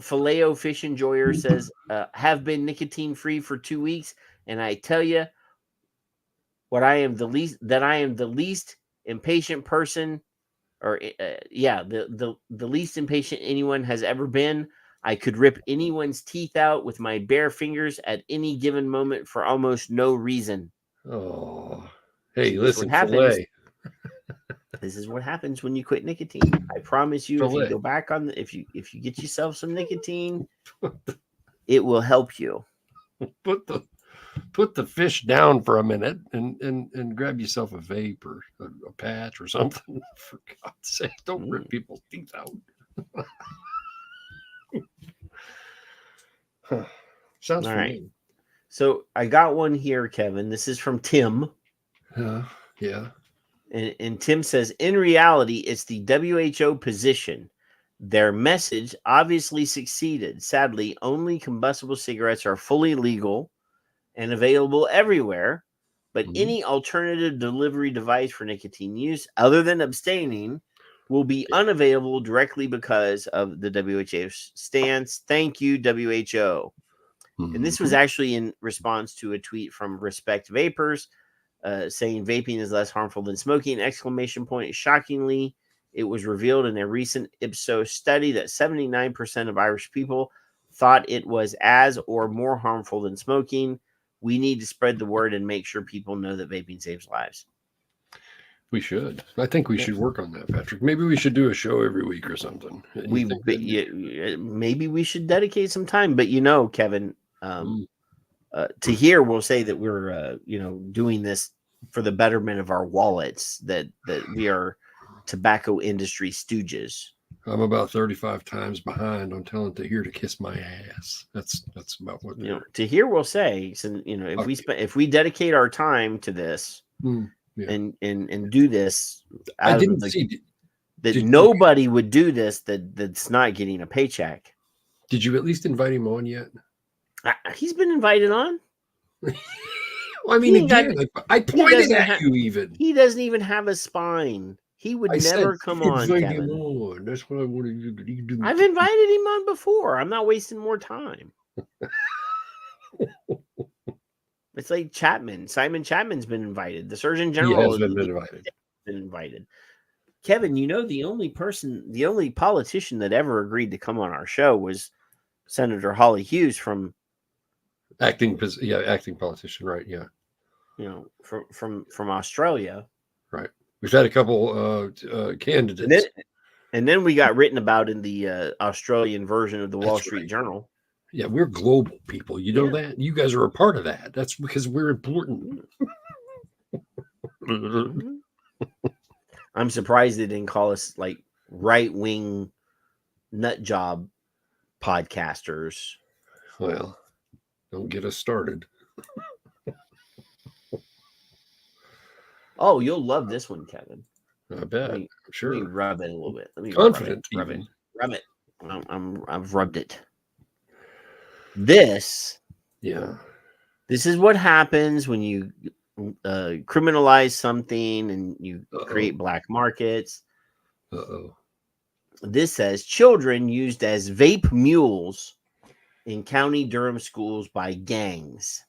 Filet Fish Enjoyer says, have been nicotine free for 2 weeks, and I tell you I am the least impatient person, or the least impatient anyone has ever been. I could rip anyone's teeth out with my bare fingers at any given moment for almost no reason. Oh, hey, So listen, Filet. This is what happens when you quit nicotine. I promise you, if you go back on, if you get yourself some nicotine, it will help you. Put the fish down for a minute and grab yourself a vape or a patch or something. For God's sake, don't rip people's teeth out. Sounds all familiar. right. So I got one here, Kevin. This is from Tim. Yeah. And Tim says, in reality, it's the WHO position. Their message obviously succeeded. Sadly, only combustible cigarettes are fully legal and available everywhere. But any alternative delivery device for nicotine use, other than abstaining, will be unavailable directly because of the WHO stance. Thank you, WHO. And this was actually in response to a tweet from Respect Vapors, saying vaping is less harmful than smoking, ! Shockingly, it was revealed in a recent Ipsos study that 79% of Irish people thought it was as or more harmful than smoking. We need to spread the word and make sure people know that vaping saves lives. We should. I think we should work on that, Patrick. Maybe we should do a show every week or something. Maybe we should dedicate some time. But Kevin, to hear, we'll say that we're doing this for the betterment of our wallets, that we are tobacco industry stooges. I'm about 35 times behind on telling Tahir to kiss my ass. That's about what Tahir will say. So, if we dedicate our time to this and do this, I didn't see that nobody would do this that's not getting a paycheck. Did you at least invite him on yet? He's been invited on. Well, I mean, I pointed at you even. He doesn't even have a spine. He would never come on, Kevin. That's what I wanted you to do. I've invited him on before. I'm not wasting more time. It's like Chapman. Simon Chapman's been invited. The Surgeon General has been invited. Kevin, the only politician that ever agreed to come on our show was Senator Holly Hughes from acting politician, right? Yeah. From Australia. Right. We've had a couple candidates. And then we got written about in the Australian version of the Wall Street Journal. Yeah, we're global people. You know that? You guys are a part of that. That's because we're important. I'm surprised they didn't call us like right-wing nut job podcasters. Well, don't get us started. Oh, you'll love this one, Kevin. I bet. I'm sure. Let me rub it a little bit. Confident. Rub it. I've rubbed it. This is what happens when you criminalize something and you create black markets. This says children used as vape mules in County Durham schools by gangs.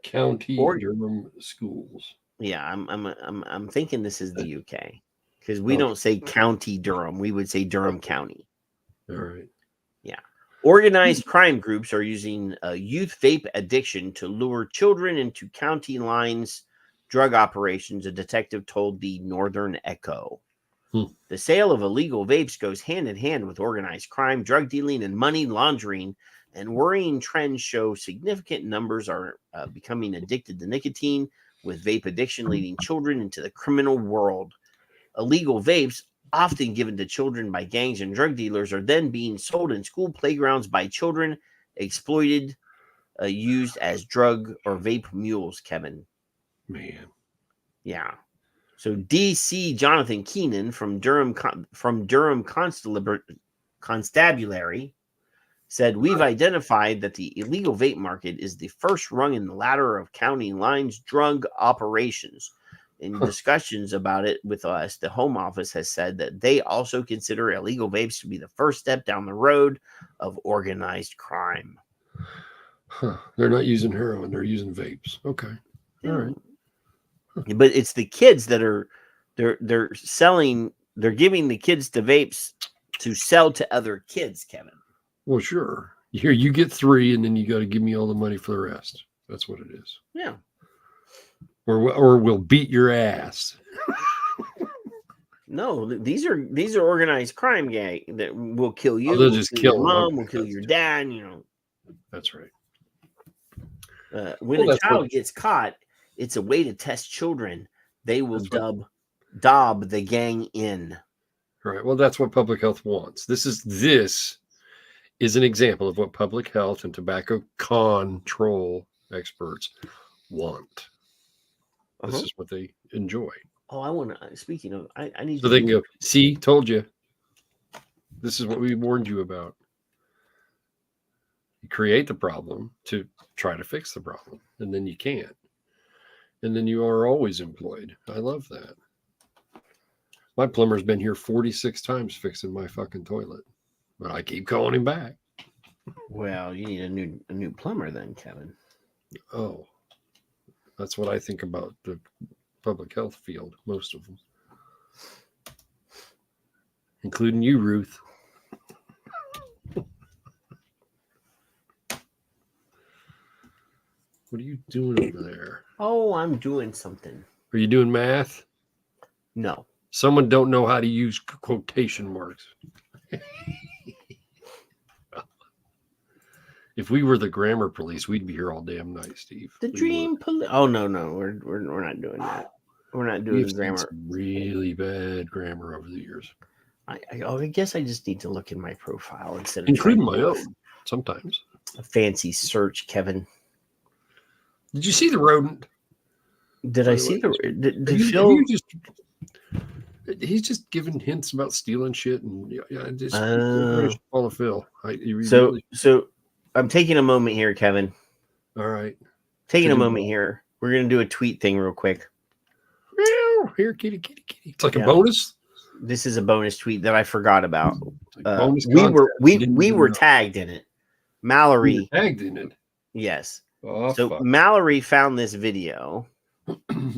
County Durham schools. Yeah, I'm thinking this is the UK because we don't say County Durham. We would say Durham County. All right. Yeah. Organized crime groups are using youth vape addiction to lure children into county lines drug operations, a detective told the Northern Echo. The sale of illegal vapes goes hand in hand with organized crime, drug dealing, and money laundering, and worrying trends show significant numbers are becoming addicted to nicotine, with vape addiction leading children into the criminal world. Illegal vapes, often given to children by gangs and drug dealers, are then being sold in school playgrounds by children, exploited, used as drug or vape mules, Kevin. Man. Yeah. So DC Jonathan Keenan from Durham Constabulary said, "We've identified that the illegal vape market is the first rung in the ladder of county lines drug operations. In discussions about it with us, the Home Office has said that they also consider illegal vapes to be the first step down the road of organized crime." Huh. They're not using heroin; they're using vapes. Okay, all right. But it's the kids that are they're selling. They're giving the kids the vapes to sell to other kids, Kevin. Well, sure. Here, you get 3, and then you got to give me all the money for the rest. That's what it is. Yeah. Or we'll beat your ass. No, these are organized crime gang that will kill you. They'll just kill your mom. Will kill your dad. You know. That's right. When a child gets caught, it's a way to test children. They will dob the gang in. Right. Well, that's what public health wants. This is an example of what public health and tobacco control experts want. This is what they enjoy. Oh, I want to. Speaking of, I need. So they can go. See, told you. This is what we warned you about. You create the problem to try to fix the problem, and then you can't. And then you are always employed. I love that. My plumber's been here 46 times fixing my fucking toilet, but I keep calling him back. Well, you need a new plumber then, Kevin. Oh, that's what I think about the public health field. Most of them, including you, Ruth. What are you doing over there? Oh, I'm doing something. Are you doing math? No. Someone don't know how to use quotation marks. If we were the grammar police, we'd be here all damn night, Steve. The dream police. Oh no, we're not doing that. We're not doing grammar. Really bad grammar over the years. I guess I just need to look in my profile instead of including my own. Sometimes a fancy search, Kevin. Did you see the rodent? Did I see the? Did Phil? He's just giving hints about stealing shit and just all of Phil. So I'm taking a moment here, Kevin. All right, taking a moment here. We're gonna do a tweet thing real quick. Here, kitty. It's like a bonus. This is a bonus tweet that I forgot about. We were tagged in it. Mallory tagged in it. Yes. Oh, so fuck. Mallory found this video.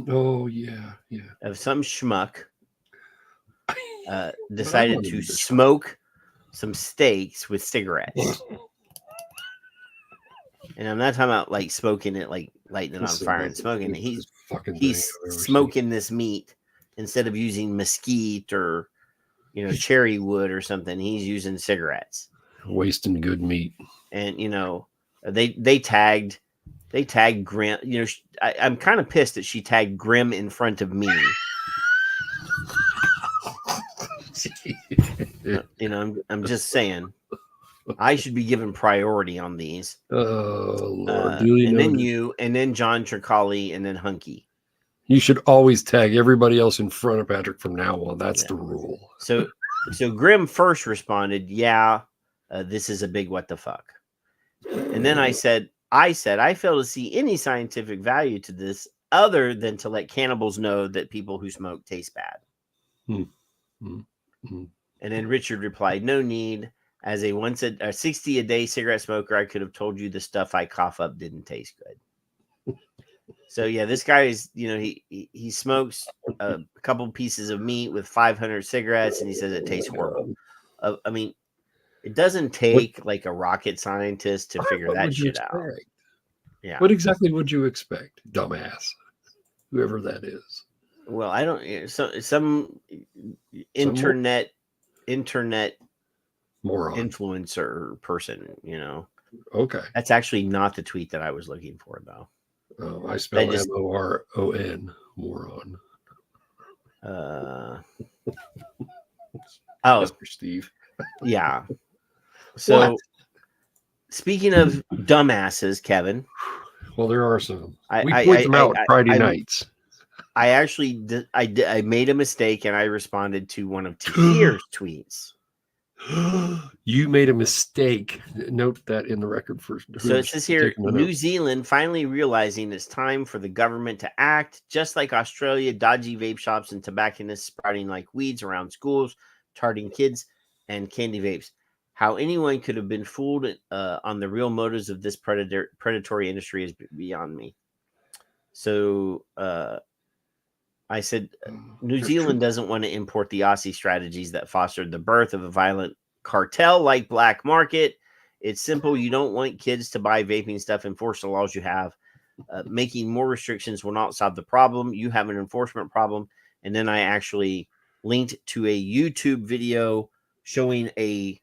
Oh yeah. Of some schmuck decided to smoke some steaks with cigarettes. And I'm not talking about like smoking it, like lighting it on fire and smoking it. He's smoking this meat instead of using mesquite or cherry wood or something. He's using cigarettes, wasting good meat. And they tagged Grim. I'm kind of pissed that she tagged Grim in front of me. I'm just saying, I should be given priority on these. Oh Lord! And then John Tricali, and then Hunky. You should always tag everybody else in front of Patrick from now on. That's the rule. So Grim first responded, "Yeah, this is a big what the fuck." And then I said, I fail to see any scientific value to this other than to let cannibals know that people who smoke taste bad. And then Richard replied, "No need. As a 60 a day cigarette smoker, I could have told you the stuff I cough up didn't taste good." So yeah, this guy is, he smokes a couple pieces of meat with 500 cigarettes, and he says it tastes horrible. I mean, It doesn't take like a rocket scientist to figure that shit out. Yeah. What exactly would you expect, dumbass? Whoever that is. Well, I don't. So some internet moron influencer person, you know. Okay. That's actually not the tweet that I was looking for, though. Oh, I spell MORON, moron. Mr. Steve. Yeah. So, speaking of dumbasses, Kevin. Well, there are some. We point them out Friday nights. I actually I made a mistake and I responded to one of Tahir's tweets. You made a mistake. Note that in the record first. So it says here, New Zealand finally realizing it's time for the government to act. Just like Australia, dodgy vape shops and tobacconists sprouting like weeds around schools, targeting kids and candy vapes. How anyone could have been fooled on the real motives of this predatory industry is beyond me. So I said, New Zealand doesn't want to import the Aussie strategies that fostered the birth of a violent cartel like black market. It's simple. You don't want kids to buy vaping stuff. Enforce the laws you have. Making more restrictions will not solve the problem. You have an enforcement problem. And then I actually linked to a YouTube video showing a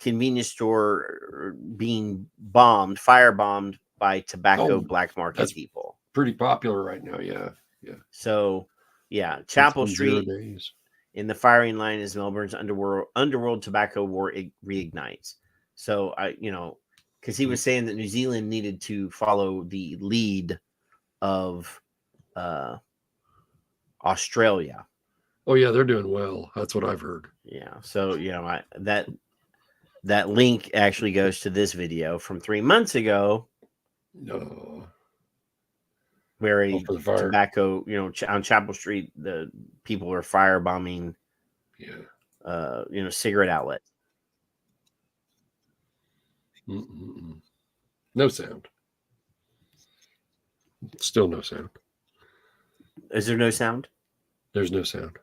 convenience store being firebombed by tobacco black market people. Pretty popular right now. Yeah. Yeah. So, yeah, Chapel Street in the firing line as Melbourne's underworld tobacco war reignites. So, because he was saying that New Zealand needed to follow the lead of Australia. Oh yeah, they're doing well. That's what I've heard. Yeah. So, that link actually goes to this video from 3 months ago. Where a tobacco, on Chapel Street, the people are firebombing, cigarette outlets. No sound. Still no sound. Is there no sound? There's no sound.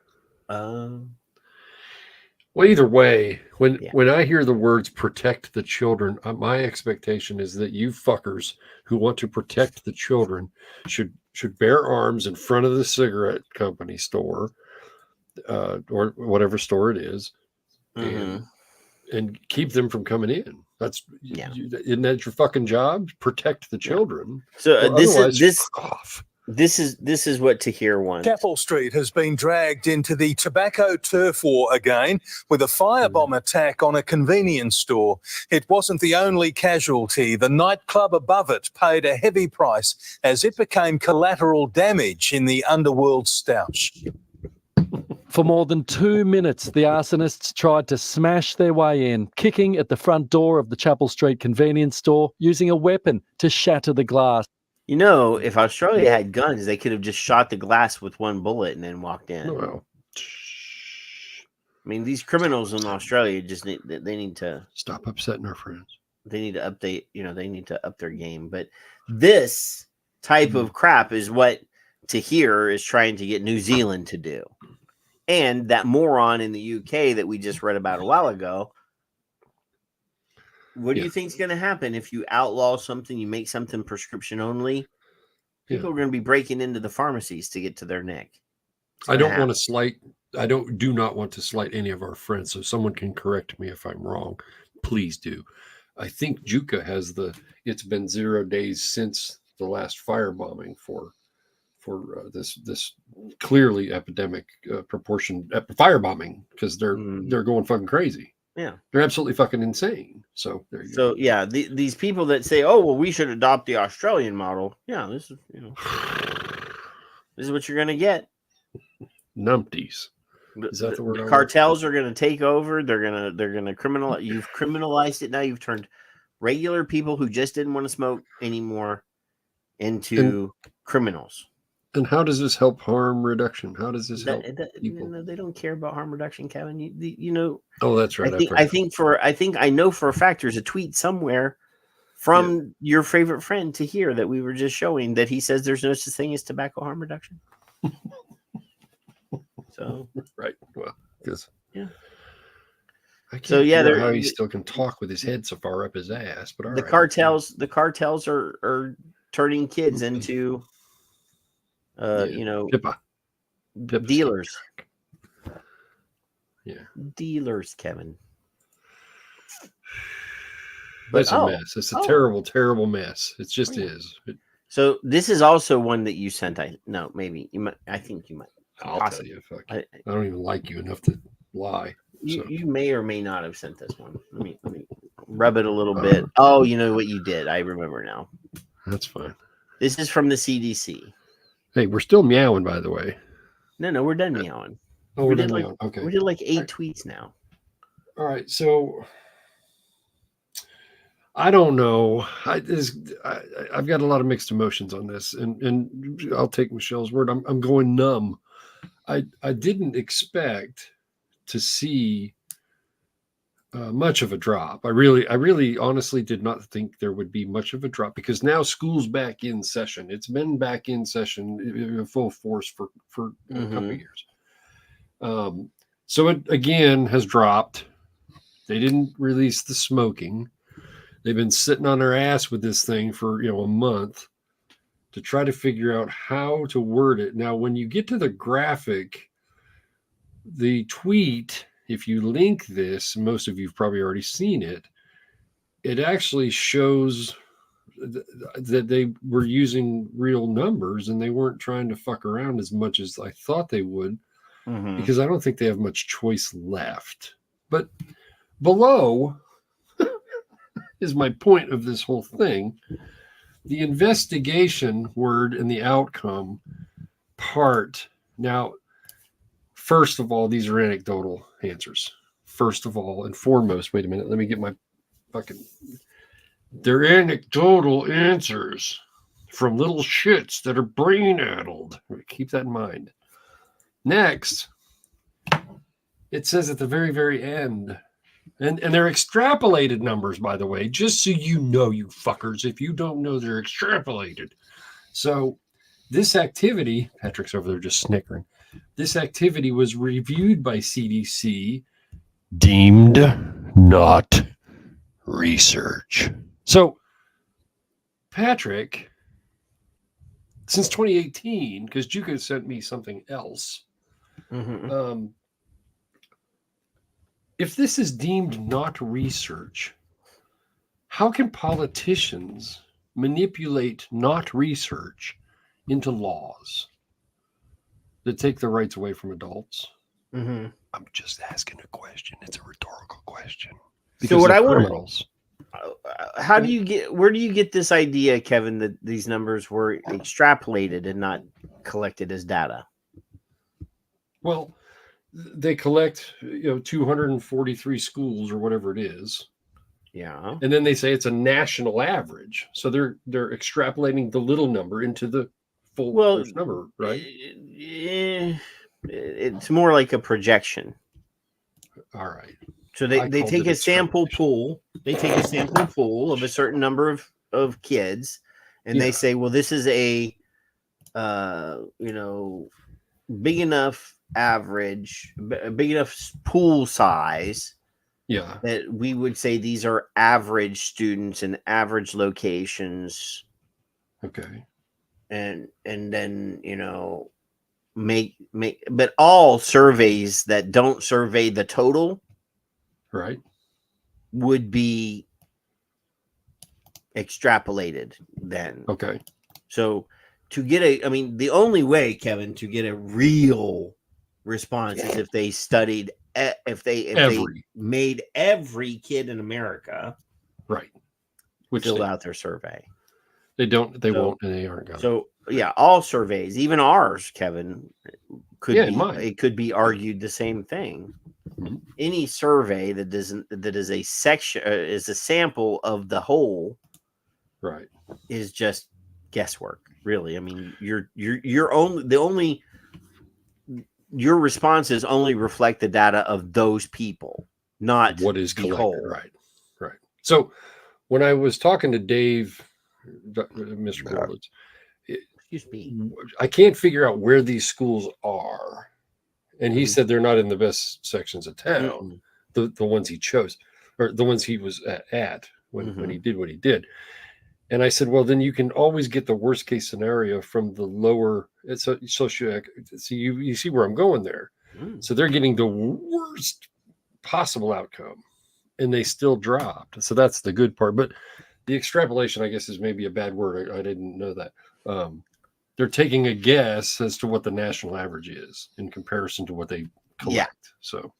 Well, either way, when I hear the words "protect the children," my expectation is that you fuckers who want to protect the children should bear arms in front of the cigarette company store, or whatever store it is, and keep them from coming in. Isn't that your fucking job? Protect the children. So this is what Tahir wants. Chapel Street has been dragged into the tobacco turf war again with a firebomb attack on a convenience store. It wasn't the only casualty. The nightclub above it paid a heavy price as it became collateral damage in the underworld stoush. For more than 2 minutes, the arsonists tried to smash their way in, kicking at the front door of the Chapel Street convenience store, using a weapon to shatter the glass. If Australia had guns, they could have just shot the glass with one bullet and then walked in. Well, I mean, these criminals in Australia they need to stop upsetting our friends. They need to update, they need to up their game. But this type of crap is what Tahir is trying to get New Zealand to do. And that moron in the UK that we just read about a while ago. What do you think is going to happen if you outlaw something, you make something prescription only? People are going to be breaking into the pharmacies to get to their neck. Do not want to slight any of our friends, so someone can correct me if I'm wrong. Please do. I think Juka has it's been 0 days since the last firebombing for this clearly epidemic proportion firebombing, because they're going fucking crazy. Yeah, they're absolutely fucking insane. So there you go. Yeah, these people that say, "Oh, well, we should adopt the Australian model." Yeah, this is what you're gonna get. Numpties. Is that the word? The cartels are gonna take over. They're gonna criminalize. You've criminalized it now. You've turned regular people who just didn't want to smoke anymore into criminals. And how does this help harm reduction? How does this help people? They don't care about harm reduction, Kevin. Oh, that's right. I know for a fact there's a tweet somewhere from your favorite friend Tahir that we were just showing that he says there's no such thing as tobacco harm reduction. So right. Well, because I can't so yeah, figure out how he still can talk with his head so far up his ass. But the cartels are turning kids into Pippa dealers. Yeah, dealers, Kevin. That's a mess. It's a terrible, terrible mess. It just is. So this is also one that you sent. Maybe you might. I think you might. I'll tell you. I don't even like you enough to lie. You may or may not have sent this one. Let me rub it a little bit. Oh, you know what you did. I remember now. That's fine. This is from the CDC. Hey, we're still meowing, by the way. No, we're done meowing. Oh, we're done meowing. Okay. We did like 8 tweets now. All right. So I don't know. I've got a lot of mixed emotions on this, and I'll take Michelle's word. I'm going numb. I didn't expect to see much of a drop. I really honestly did not think there would be much of a drop, because now school's back in session. It's been back in session in full force for a couple of years. So it again has dropped. They didn't release the smoking. They've been sitting on their ass with this thing for a month to try to figure out how to word it. Now, when you get to the graphic, the tweet, if you link this, most of you've probably already seen it, it actually shows that they were using real numbers and they weren't trying to fuck around as much as I thought they would, because I don't think they have much choice left. But below is my point of this whole thing. The investigation word and the outcome part. Now, first of all, these are anecdotal answers. First of all and foremost, wait a minute, let me get my fucking... They're anecdotal answers from little shits that are brain-addled. Keep that in mind. Next, it says at the very, very end, and they're extrapolated numbers, by the way, just so you know, you fuckers. If you don't know, they're extrapolated. So this activity, Patrick's over there just snickering, this activity was reviewed by CDC, deemed not research. So, Patrick, since 2018, because Juka sent me something else, if this is deemed not research, how can politicians manipulate not research into laws that take the rights away from adults? I'm just asking a question. It's a rhetorical question. Because so what I want, where do you get this idea, Kevin, that these numbers were extrapolated and not collected as data? Well, they collect 243 schools or whatever it is. Yeah. And then they say it's a national average. So they're extrapolating the little number into the full first number, right? It's more like a projection. All right. So they take a sample pool. They take a sample pool of a certain number of kids, and they say, well, this is a big enough average, big enough pool size. Yeah. That we would say these are average students in average locations. Okay. And then, make but all surveys that don't survey the total, right, would be extrapolated then. Okay. So to get the only way, Kevin, to get a real response is if they studied, if they made every kid in America, right, filled out their survey. They don't, they won't, and they aren't going. So yeah, all surveys, even ours, Kevin, it could be argued the same thing. Any survey that is a section is a sample of the whole, right, is just guesswork. Really, I mean, your responses only reflect the data of those people, not what is collected. Whole. Right. So when I was talking to Dave, Mr. Roberts, excuse me, I can't figure out where these schools are. And he said they're not in the best sections of town. the ones he chose, or the ones he was at when he did what he did. And I said, well, then you can always get the worst case scenario from the lower socioeconomic. So you see where I'm going there. So they're getting the worst possible outcome, and they still dropped. So that's the good part. But the extrapolation, I guess, is maybe a bad word. I didn't know that. They're taking a guess as to what the national average is in comparison to what they collect. Yeah. So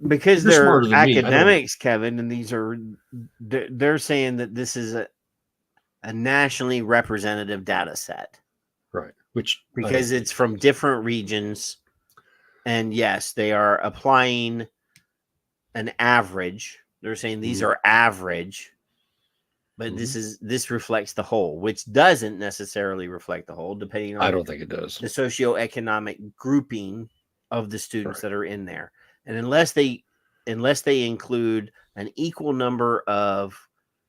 because they're academics, Kevin, and they're saying that this is a nationally representative data set. Right. Because it's from different regions. And yes, they are applying an average. They're saying these are average, but this reflects the whole, which doesn't necessarily reflect the whole, depending on I don't think it does. The socioeconomic grouping of the students that are in there. And unless they include an equal number of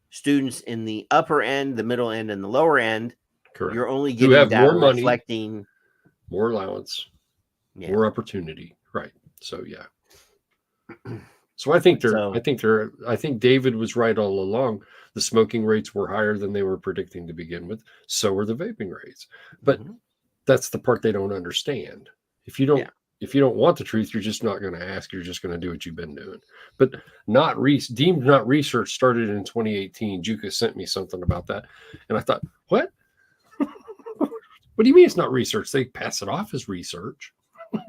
students in the upper end, the middle end, and the lower end, correct, you're only getting data more money, reflecting more allowance, more opportunity. Right. So yeah. So I think David was right all along. The smoking rates were higher than they were predicting to begin with. So were the vaping rates. But that's the part they don't understand. If you don't want the truth, you're just not going to ask. You're just going to do what you've been doing. But deemed not research started in 2018. Juka sent me something about that. And I thought, what? What do you mean it's not research? They pass it off as research.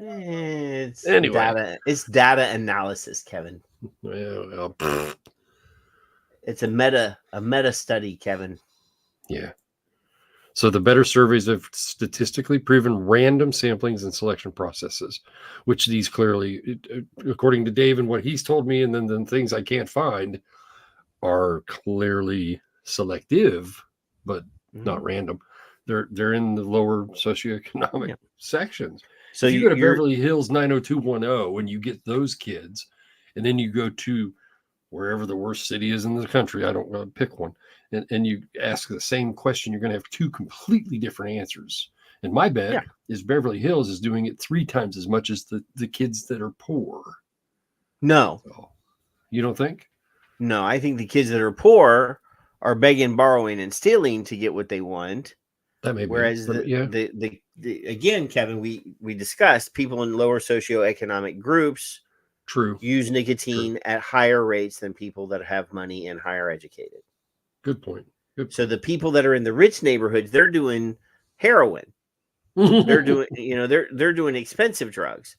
It's data analysis, Kevin. Well, it's a meta study, Kevin. Yeah. So the better surveys have statistically proven random samplings and selection processes, which these clearly, according to Dave and what he's told me, and then the things I can't find, are clearly selective, but not random. They're in the lower socioeconomic sections. So if you go to Beverly Hills 90210 and you get those kids, and then you go to wherever the worst city is in the country, I don't know, pick one, and you ask the same question, you're going to have two completely different answers. And my bet is Beverly Hills is doing it 3 times as much as the kids that are poor. No. So, you don't think? No, I think the kids that are poor are begging, borrowing, and stealing to get what they want. That may Whereas be. Again, Kevin, we discussed people in lower socioeconomic groups use nicotine at higher rates than people that have money and higher educated. Good point. So the people that are in the rich neighborhoods, they're doing heroin. They're doing, they're doing expensive drugs.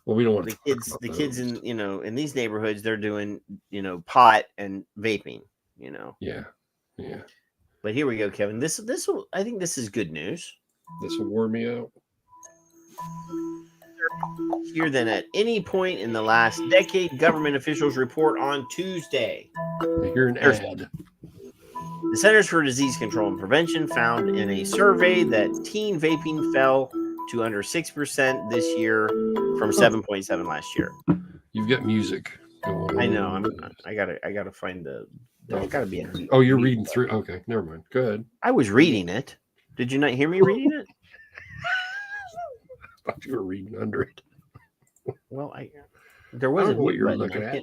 Well, we don't want the kids in, in these neighborhoods, they're doing, pot and vaping, Yeah. But here we go, Kevin. I think this is good news. This will warm me out. Here than at any point in the last decade, government officials report on Tuesday. I hear an ad. The Centers for Disease Control and Prevention found in a survey that teen vaping fell to under 6% this year from 7.7 last year. You've got music going on. I know. I gotta find the. There's got to be a. Oh, you're reading through. Okay, never mind. Go ahead. I was reading it. Did you not hear me reading it? I thought you were reading under it. Well, there wasn't what you're looking at.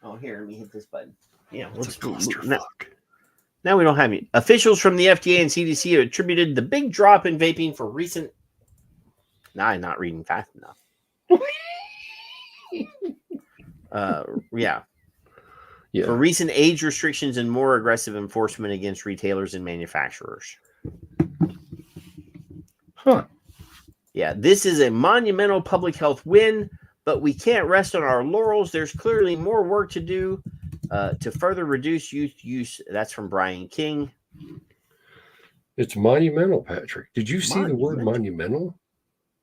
Oh, here, let me hit this button. Yeah, it's a clusterfuck. Now we don't have any. Officials from the FDA and CDC have attributed the big drop in vaping for recent. Now I'm not reading fast enough. Yeah. For recent age restrictions and more aggressive enforcement against retailers and manufacturers. Huh. Yeah, this is a monumental public health win, but we can't rest on our laurels. There's clearly more work to do to further reduce youth use. That's from Brian King. It's monumental, Patrick. Did you see the word monumental?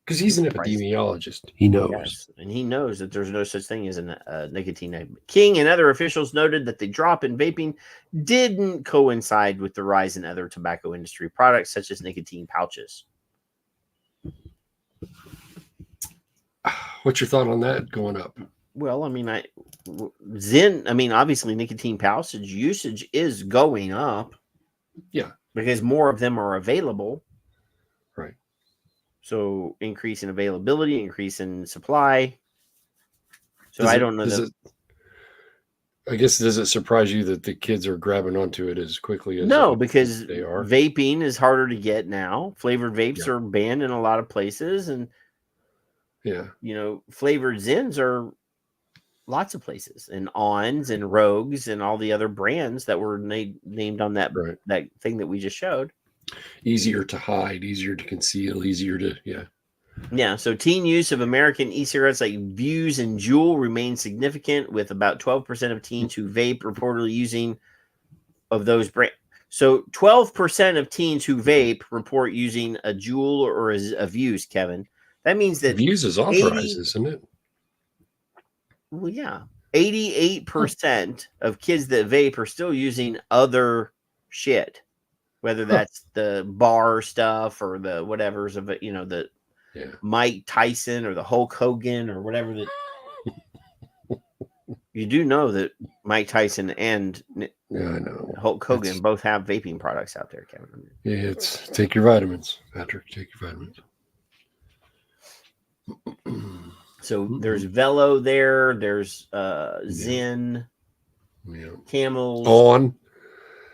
Because he's an epidemiologist. He knows. Yes, and he knows that there's no such thing as a nicotine. King and other officials noted that the drop in vaping didn't coincide with the rise in other tobacco industry products, such as nicotine pouches. What's your thought on that going up? Well, obviously nicotine pouch usage is going up. Yeah. Because more of them are available. Right. So increase in availability, increase in supply. So I don't know. I guess, does it surprise you that the kids are grabbing onto it as quickly as because they are? Vaping is harder to get now. Flavored vapes are banned in a lot of places, and flavored Zins are lots of places, and Ons and Rogues and all the other brands that were named on that that thing that we just showed. Easier to hide, easier to conceal, easier to Yeah, so teen use of American e-cigarettes like Vuse and Juul remains significant, with about 12% of teens who vape reportedly using of those brands. So 12% of teens who vape report using a Juul or a Vuse, Kevin. That means that Vuse is authorized, isn't it? Well, yeah. 88% of kids that vape are still using other shit, whether that's the bar stuff or the whatever's of it, the Mike Tyson or the Hulk Hogan or whatever that. You do know that Mike Tyson and I know Hulk Hogan both have vaping products out there, Kevin. Yeah, it's take your vitamins, Patrick. Take your vitamins. So there's Velo there. There's Zen, Camels. On.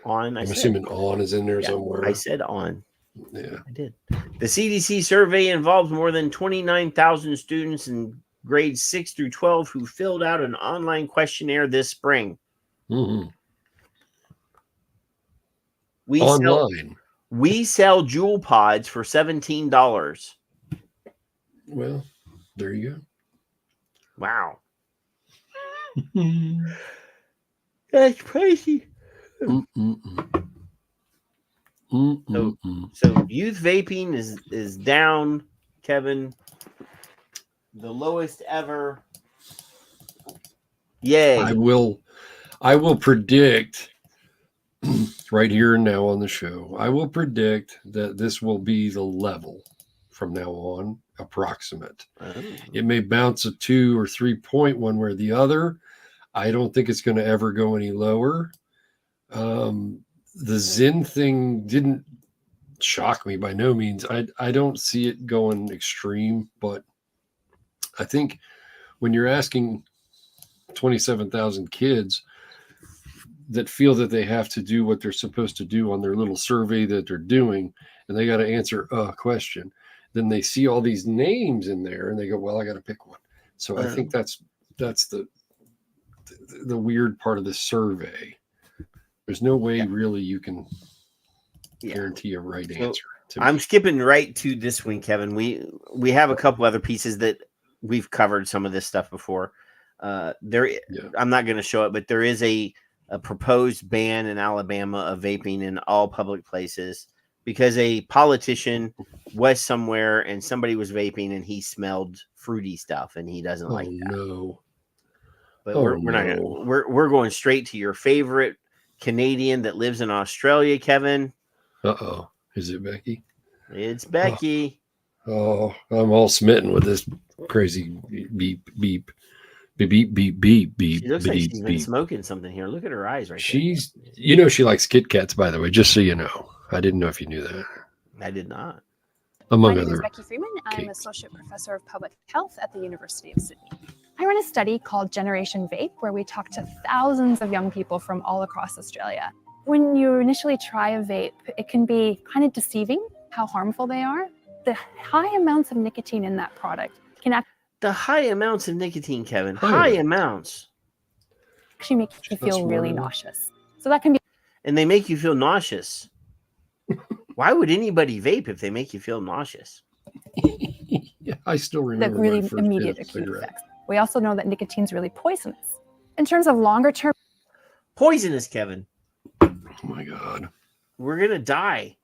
I'm assuming On is in there somewhere. I said On. Yeah, I did. The CDC survey involves more than 29,000 students in grades 6 through 12 who filled out an online questionnaire this spring. Mm-hmm. We sell Juul pods for $17. Well, there you go. Wow. That's crazy. So youth vaping is down, Kevin. The lowest ever. Yay. I will predict right here and now on the show, I will predict that this will be the level from now on, approximate. It may bounce a 2 or 3 point one way or the other. I don't think it's going to ever go any lower. The Zen thing didn't shock me by no means. I don't see it going extreme, but I think when you're asking 27,000 kids that feel that they have to do what they're supposed to do on their little survey that they're doing, and they got to answer a question, then they see all these names in there and they go, well, I got to pick one. So I think that's the weird part of the survey. There's no way really you can guarantee a right answer. I'm skipping right to this one, Kevin. We have a couple other pieces that we've covered some of this stuff before. I'm not going to show it, but there is a proposed ban in Alabama of vaping in all public places because a politician was somewhere and somebody was vaping and he smelled fruity stuff and he doesn't like that. No. But we're not going to. We're going straight to your favorite Canadian that lives in Australia, Kevin. Uh-oh. Is it Becky? It's Becky. Oh, I'm all smitten with this crazy beep, beep, beep, beep, beep, beep, beep. She looks like she's been smoking something here. Look at her eyes right there. She likes Kit Kats, by the way, just so you know. I didn't know if you knew that. I did not. Among My name other is Becky Freeman. I'm Associate Professor of Public Health at the University of Sydney. I run a study called Generation Vape, where we talk to thousands of young people from all across Australia. When you initially try a vape, it can be kind of deceiving how harmful they are. The high amounts of nicotine in that product can high amounts of nicotine, Kevin. High amounts. Actually make you feel really nauseous. So that can be. And they make you feel nauseous. Why would anybody vape if they make you feel nauseous? Yeah, I still remember that really immediate acute effects. We also know that nicotine is really poisonous. In terms of longer term. Poisonous, Kevin. Oh my God. We're going to die.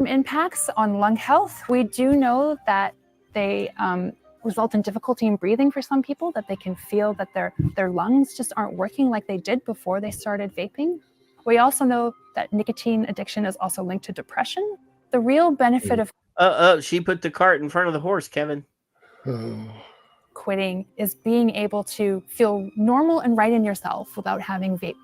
Impacts on lung health. We do know that they result in difficulty in breathing for some people, that they can feel that their lungs just aren't working like they did before they started vaping. We also know that nicotine addiction is also linked to depression. The real benefit of she put the cart in front of the horse, Kevin. Quitting is being able to feel normal and right in yourself without having vapes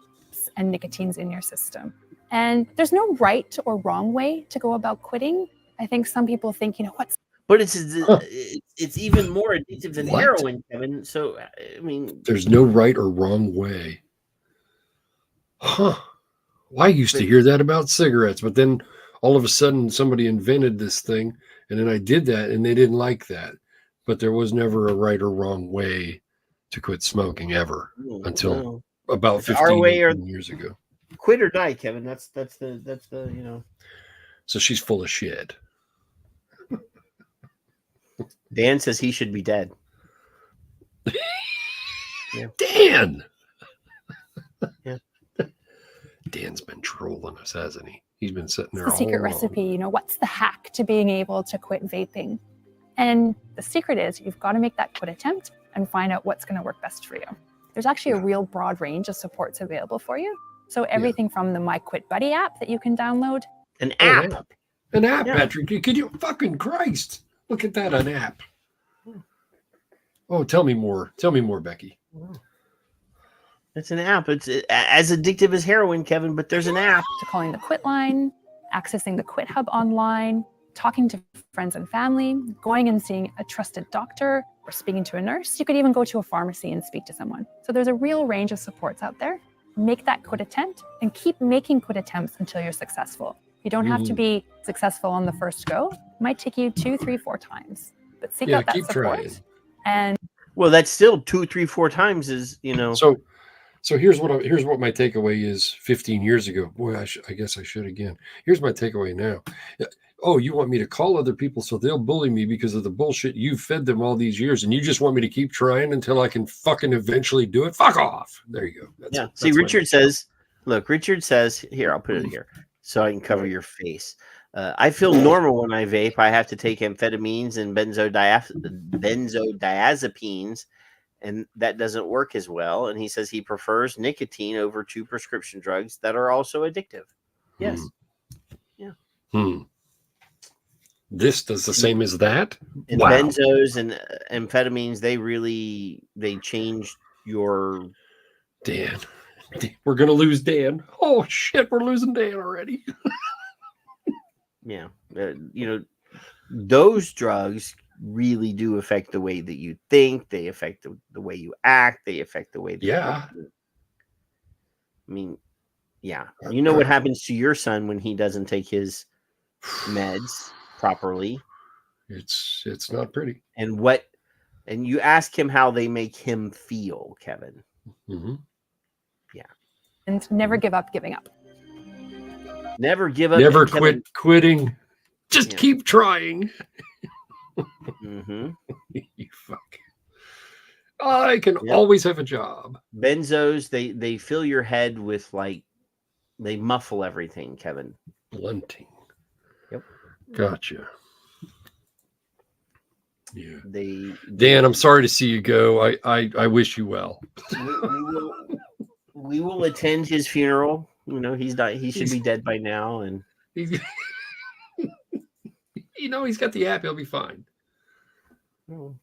and nicotines in your system. And there's no right or wrong way to go about quitting. I think some people think, But it's even more addictive than heroin, Kevin. So I mean, there's no right or wrong way. Huh. Well, I used to hear that about cigarettes, but then all of a sudden somebody invented this thing, and then I did that, and they didn't like that. But there was never a right or wrong way to quit smoking ever until about 15 years ago. Quit or die, Kevin. That's the you know. So she's full of shit. Dan says he should be dead. Yeah. Dan. Yeah. Dan's been trolling us, hasn't he? He's been sitting there. The secret recipe, you know, what's the hack to being able to quit vaping? And the secret is you've got to make that quit attempt and find out what's going to work best for you. There's actually a real broad range of supports available for you. So everything from the My Quit Buddy app that you can download. An app. An app, Patrick. Could you fucking Christ? Look at that, an app. Oh, tell me more. Tell me more, Becky. It's an app. It's as addictive as heroin, Kevin, but there's an app. To calling the Quit line, accessing the Quit Hub online, talking to friends and family, going and seeing a trusted doctor or speaking to a nurse. You could even go to a pharmacy and speak to someone. So there's a real range of supports out there. Make that quit attempt and keep making quit attempts until you're successful. You don't have to be successful on the first go. It might take you 2, 3, 4 times, but seek out that support. Trying. And well, that's still 2, 3, 4 times is, you know. So here's what my takeaway is 15 years ago. Boy, I guess I should again. Here's my takeaway now. Oh, you want me to call other people so they'll bully me because of the bullshit you've fed them all these years, and you just want me to keep trying until I can fucking eventually do it? Fuck off. There you go. That's See, Richard says, here, I'll put it here so I can cover your face. I feel normal when I vape. I have to take amphetamines and benzodiazepines, and that doesn't work as well. And he says he prefers nicotine over 2 prescription drugs that are also addictive. Yes. Yeah. This does the same as that? And benzos and amphetamines, they change your... Dan. We're going to lose Dan. Oh, shit, we're losing Dan already. Yeah. You know, those drugs really do affect the way that you think. They affect the way you act. They affect the way that I mean, yeah. You know what happens to your son when he doesn't take his meds properly? It's not pretty. And you ask him how they make him feel, Kevin. Mm-hmm. Yeah. And never give up giving up. Never give up. Never quit quitting. Just keep trying. Mm-hmm. You fuck. I can always have a job. Benzos, they fill your head with they muffle everything, Kevin. Blunting. Yep. Gotcha. Yeah. Dan, I'm sorry to see you go. I wish you well. We will attend his funeral. You know, he's should be dead by now, and you know he's got the app. He'll be fine. Well,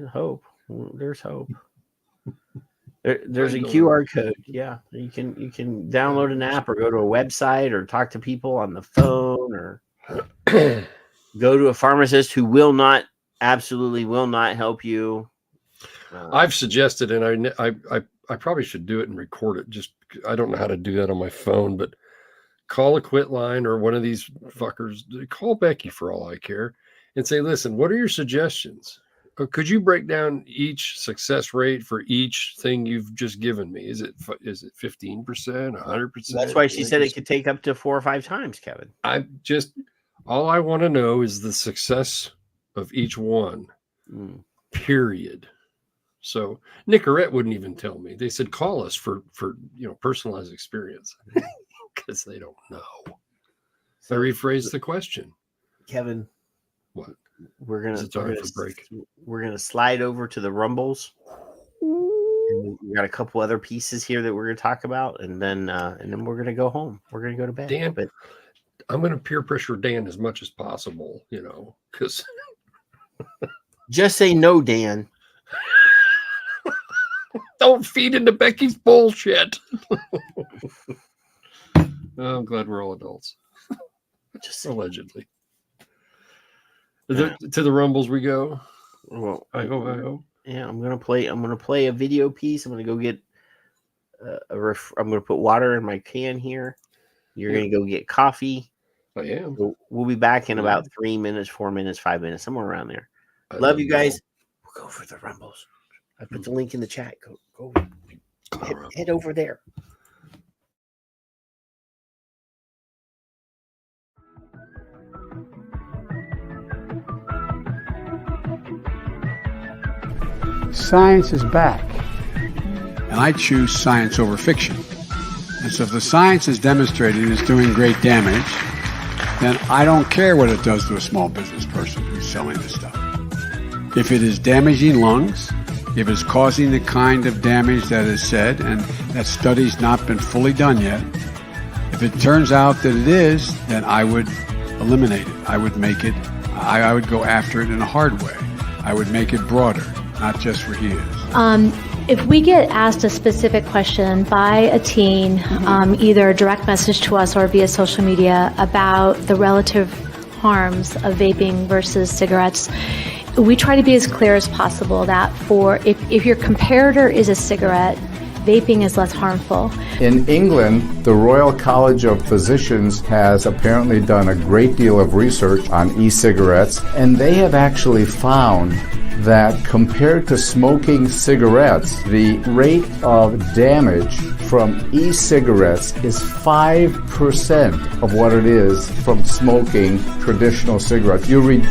hope. There's hope. There's a QR code. Yeah, you can download an app or go to a website or talk to people on the phone or go to a pharmacist who absolutely will not help you. I've suggested, and I probably should do it and record it. Just I don't know how to do that on my phone, but call a quit line or one of these fuckers. Call Becky for all I care and say, listen, what are your suggestions? Could you break down each success rate for each thing you've just given me? Is it 15%, 100%? That's why she said it could take up to 4 or 5 times, Kevin. All I want to know is the success of each one, period. So Nicorette wouldn't even tell me. They said, call us for personalized experience because they don't know. So I rephrased the question. Kevin, what? We're gonna slide over to the Rumbles. And we got a couple other pieces here that we're gonna talk about, and then we're gonna go home. We're gonna go to bed. Dan, but I'm gonna peer pressure Dan as much as possible, because just say no, Dan. Don't feed into Becky's bullshit. I'm glad we're all adults. Just allegedly. To the rumbles we go. Well, I hope. Yeah, I'm gonna play a video piece. I'm gonna go get I'm gonna put water in my can here. You're gonna go get coffee. I am. We'll be back in about 3 minutes, 4 minutes, 5 minutes, somewhere around there. Love you guys. We'll go for the rumbles. I put the link in the chat. Go. Head over there. Science is back, and I choose science over fiction. And so if the science is demonstrated it's doing great damage, then I don't care what it does to a small business person who's selling this stuff. If it is damaging lungs, if it's causing the kind of damage that is said, and that study's not been fully done yet, if it turns out that it is, then I would eliminate it. I would make it, I would go after it in a hard way. I would make it broader, not just for he is. If we get asked a specific question by a teen, either a direct message to us or via social media about the relative harms of vaping versus cigarettes, we try to be as clear as possible that if your comparator is a cigarette, vaping is less harmful. In England, the Royal College of Physicians has apparently done a great deal of research on e-cigarettes, and they have actually found that compared to smoking cigarettes, the rate of damage from e-cigarettes is 5% of what it is from smoking traditional cigarettes. You